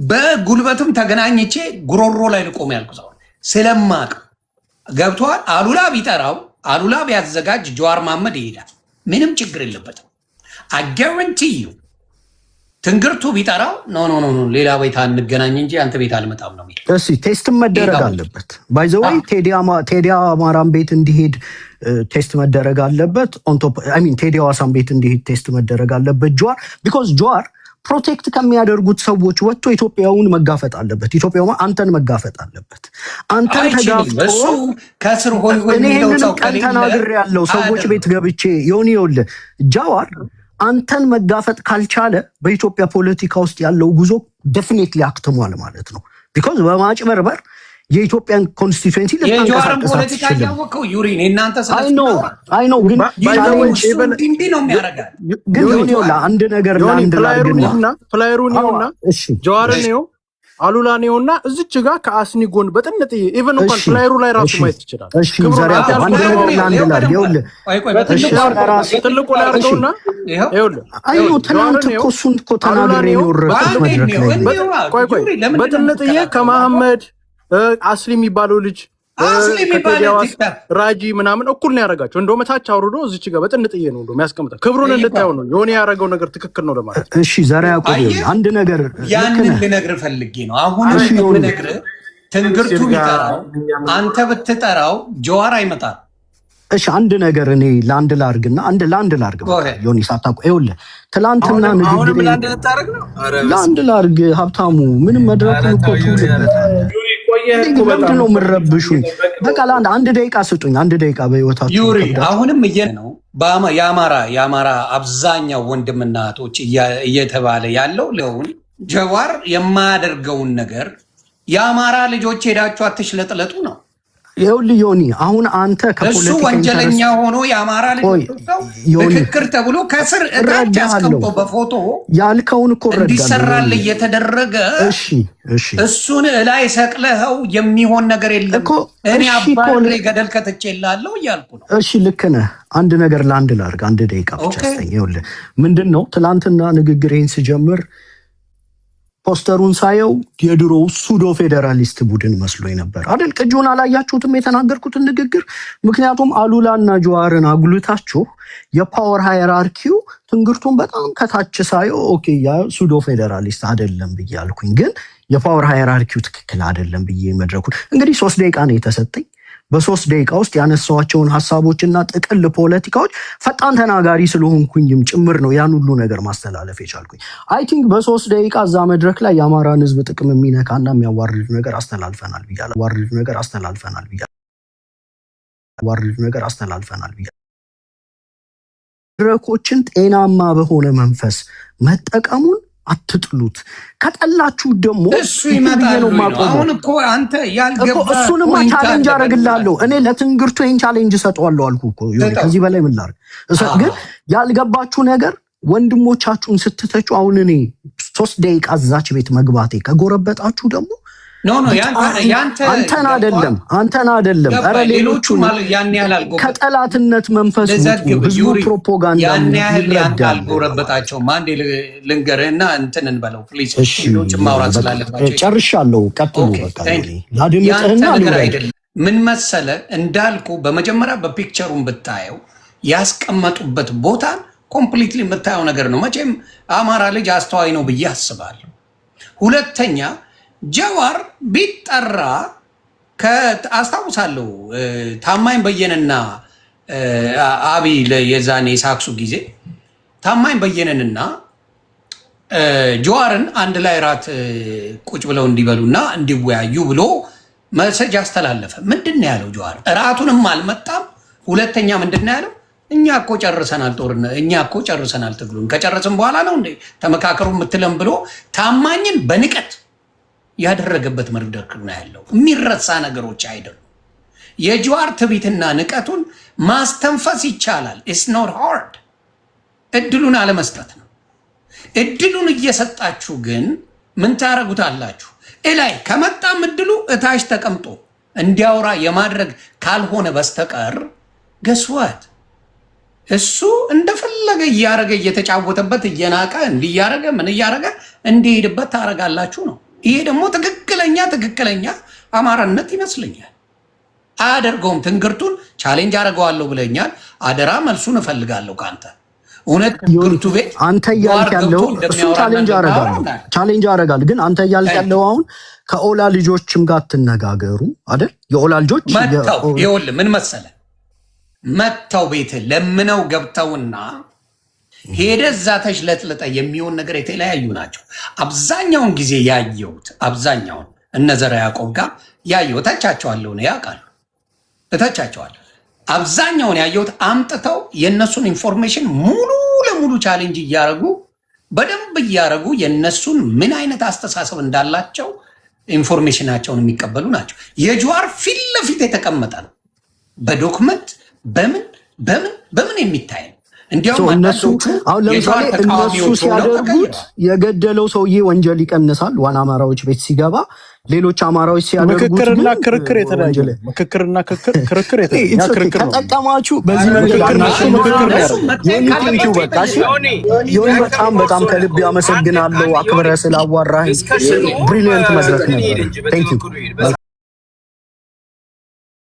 በጉልበትም ተገናኝቼ ጉሮሮ ላይ ልቆም ያልኩ ሰው ስለማቀው ገብቷል። አሉላ ቢጠራው አሉላ ቢያዘጋጅ ጀዋር መሐመድ ይሄዳል። ምንም ችግር የለበትም። አጋረንቲዩ ትንግርቱ ቢጠራው ኖ ሌላ ቤት አንገናኝ እንጂ አንተ ቤት አልመጣም ነው የሚለው። እሺ ቴስት መደረግ አለበት። ባይ ዘ ወይ ቴዲ አማራን ቤት እንዲሄድ ቴስት መደረግ አለበት። ኦን ቶፕ አይ ሚን ቴዲ አዋሳን ቤት እንዲሄድ ቴስት መደረግ አለበት። ጀዋር ቢኮዝ ጀዋር ፕሮቴክት ከሚያደርጉት ሰዎች ወጥቶ ኢትዮጵያውን መጋፈጥ አለበት። ኢትዮጵያው አንተን መጋፈጥ አለበት። አንተን ተጋፍጦ እሱ ከስር ሆይ የሚለው ሰው ተናግሬ ያለው ሰዎች ቤት ገብቼ ይውል ጀዋር አንተን መጋፈጥ ካልቻለ በኢትዮጵያ ፖለቲካ ውስጥ ያለው ጉዞ ዴፊኒትሊ አክትሟል ማለት ነው። ቢኮዝ በማጭበርበር የኢትዮጵያን ኮንስቲትዩንሲ ለማንቀሳቀስ ያወቀው ዩሪን እናንተ አይ ኖ ግን አንድ ነገር ለአንድ ላድርግና ፍላየሩን ነውና ጀዋርን ነው አሉላ ነውና እዚች ጋር ከአስኒ ጎን በጥንጥዬ ኢቨን እንኳን ፍላየሩ ላይ ራሱ ማየት ይችላል። እሺ ዛሬ አንድ ነገር ለአንድ ላድርግ ይኸውልህ ትልቁ ላይ አድርገውና ይኸውልህ አይ ኖ ትናንት እኮ እሱን እኮ ተናግሬ የወረድኩት መድረክ ላይ በጥንጥዬ ከመሐመድ አስሊ የሚባለው ልጅ ራጂ ምናምን እኩል ነው ያደረጋቸው። እንደውም ታች አውርዶ እዚች ጋር በጥንጥዬ ነው እንደውም ያስቀምጣል። ክብሩን እንድታየው ነው የሆነ ያደረገው ነገር ትክክል ነው ለማለት። እሺ ዛሬ ያቆይ አንድ ነገር ያንን ልነግርህ ፈልጌ ነው። አሁን ልነግርህ ትንግርቱ ቢጠራው አንተ ብትጠራው ጀዋር አይመጣም። እሺ አንድ ነገር እኔ ለአንድ ላርግና ለአንድ ላርግ ዮኒ ሳታውቁ ይኸውልህ ትላንትና ንግግር ለአንድ ላርግ ሀብታሙ ምንም መድረኩን እኮ ትውልበታል። ምንድን ነው የምረብሹኝ? በቃ አንድ ደቂቃ ስጡኝ። አንድ ደቂቃ በህይወታችሁ ዩሪ አሁንም ነው የአማራ አብዛኛው ወንድምና እህቶች እየተባለ ያለው ለውን ጀዋር የማያደርገውን ነገር የአማራ ልጆች ሄዳችሁ አትሽለጥለጡ ነው። ይኸውልህ ዮኒ አሁን አንተ እሱ ወንጀለኛ ሆኖ የአማራ ልጅ ምክክር ተብሎ ከስር እታች አስቀምጦ በፎቶ ያልከውን እኮ እንዲሰራል እየተደረገ እሱን ላይ ሰቅለኸው የሚሆን ነገር የለም። እኔ አባሬ ገደል ከተቼላለሁ እያልኩ ነው። እሺ ልክ ነህ። አንድ ነገር ለአንድ ላድርግ፣ 1 ደቂቃ ብቻ ስጠኝ። ይኸውልህ ምንድነው ትላንትና ንግግሬን ስጀምር ፖስተሩን ሳየው የድሮው ሱዶ ፌዴራሊስት ቡድን መስሎኝ ነበር አይደል? ቅጂውን አላያችሁትም የተናገርኩትን ንግግር? ምክንያቱም አሉላና ጀዋርን አጉልታችሁ የፓወር ሃይራርኪው ትንግርቱን በጣም ከታች ሳየው ኦኬ ያ ሱዶ ፌዴራሊስት አይደለም ብዬ አልኩኝ። ግን የፓወር ሃይራርኪው ትክክል አይደለም ብዬ መድረኩን እንግዲህ 3 ደቂቃ ነው የተሰጠኝ። በ3 ደቂቃ ውስጥ ያነሳዋቸውን ሐሳቦችና ጥቅል ፖለቲካዎች ፈጣን ተናጋሪ ስለሆንኩኝም ጭምር ነው ያን ሁሉ ነገር ማስተላለፍ የቻልኩኝ። አይ ቲንክ በ3 ደቂቃ እዛ መድረክ ላይ የአማራን ሕዝብ ጥቅም የሚነካና የሚያዋርድ ነገር አስተላልፈናል ብያለሁ። መድረኮችን ጤናማ በሆነ መንፈስ መጠቀሙን አትጥሉት። ከጠላችሁ ደግሞ እሱ ይመጣል። አሁን እኮ አንተ ያልገባ እሱንማ ቻሌንጅ አደርግልሃለሁ። እኔ ለትንግርቱ ይሄን ቻሌንጅ ሰጠዋለሁ አልኩ እኮ። ከዚህ በላይ ምን ላድርግ? ግን ያልገባችሁ ነገር ወንድሞቻችሁን ስትተቹ አሁን እኔ 3 ደቂቃ እዛች ቤት መግባቴ ከጎረበጣችሁ ደግሞ አንተን አይደለም ኧረ ሌሎቹ ከጠላትነት መንፈስ ብዙ ፕሮፓጋንዳ ያን ያህል ያልጎረበጣቸውም። አንዴ ልንገርህና እንትን እንበለው ፕሊዝ። ሌሎች ማውራት ስላለባቸው ጨርሻለሁ። ቀጥሉ። በቃ ላድምጥህና አይደለም ምን መሰለ እንዳልኩ በመጀመሪያ በፒክቸሩን ብታየው ያስቀመጡበት ቦታን ኮምፕሊትሊ የምታየው ነገር ነው። መቼም አማራ ልጅ አስተዋይ ነው ብዬ አስባለሁ። ሁለተኛ ጀዋር ቢጠራ አስታውሳለሁ ታማኝ በየነና አብይ የዛኔ ሳክሱ ጊዜ ታማኝ በየነንና ጀዋርን አንድ ላይ ራት ቁጭ ብለው እንዲበሉና እንዲወያዩ ብሎ መሰጅ አስተላለፈ። ምንድን ነው ያለው ጀዋር? እራቱንም አልመጣም። ሁለተኛ ምንድን ነው ያለው? እኛ እኮ ጨርሰናል ጦርነት፣ እኛ እኮ ጨርሰናል ትግሉን፣ ከጨረስን በኋላ ነው እንዴ ተመካከሩ የምትለም ብሎ ታማኝን በንቀት ያደረገበት መድረክ ነው ያለው። የሚረሳ ነገሮች አይደሉም። የጀዋር ትቢትና ንቀቱን ማስተንፈስ ይቻላል። ኢትስ ኖት ሃርድ። እድሉን አለመስጠት ነው። እድሉን እየሰጣችሁ ግን ምን ታረጉታላችሁ? እላይ ከመጣም እድሉ እታች ተቀምጦ እንዲያወራ የማድረግ ካልሆነ በስተቀር ገስዋት እሱ እንደፈለገ እያረገ እየተጫወተበት እየናቀ እንዲያረገ ምን እያረገ እንዲሄድበት ታረጋላችሁ ነው። ይሄ ደግሞ ትክክለኛ አማራነት ይመስለኛል። አያደርገውም። ትንግርቱን ቻሌንጅ አደርገዋለሁ ብለኛል። አደራ መልሱን እፈልጋለሁ ካንተ። እውነት ትንግርቱ ቤት አንተ እያልክ ያለው እሱ ቻሌንጅ አደርጋለሁ፣ ግን አንተ እያልክ ያለው አሁን ከኦላ ልጆችም ጋር ትነጋገሩ አይደል? የኦላ ልጆች ይኸውልህ ምን መሰለህ መተው ቤት ለምነው ገብተውና ሄደ እዛ ተሽለጥለጠ የሚሆን ነገር የተለያዩ ናቸው። አብዛኛውን ጊዜ ያየሁት እነ ዘራ ያዕቆብ ጋር ያየሁት እተቻቸዋለሁ ነው ያውቃሉ፣ እተቻቸዋለሁ። አብዛኛውን ያየሁት አምጥተው የእነሱን ኢንፎርሜሽን ሙሉ ለሙሉ ቻሌንጅ እያረጉ በደንብ እያረጉ የእነሱን ምን አይነት አስተሳሰብ እንዳላቸው ኢንፎርሜሽናቸውን የሚቀበሉ ናቸው። የጀዋር ፊት ለፊት የተቀመጠ ነው በዶክመንት በምን የሚታይ ነው። እንዲያውም እነሱ አሁን ለምሳሌ እነሱ ሲያደርጉት የገደለው ሰውዬ ወንጀል ይቀንሳል። ዋና አማራዎች ቤት ሲገባ ሌሎች አማራዎች ሲያደርጉት ምክክርና ክርክር የተለያየ ምክክርና ክርክር የተለያየ ተጠቀማችሁ። በዚህ መንገድ በጣም ከልብ ያመሰግናለሁ። አክብረህ ስላዋራህ ብሪሊየንት መድረክ ነበር። ቴንክ ዩ።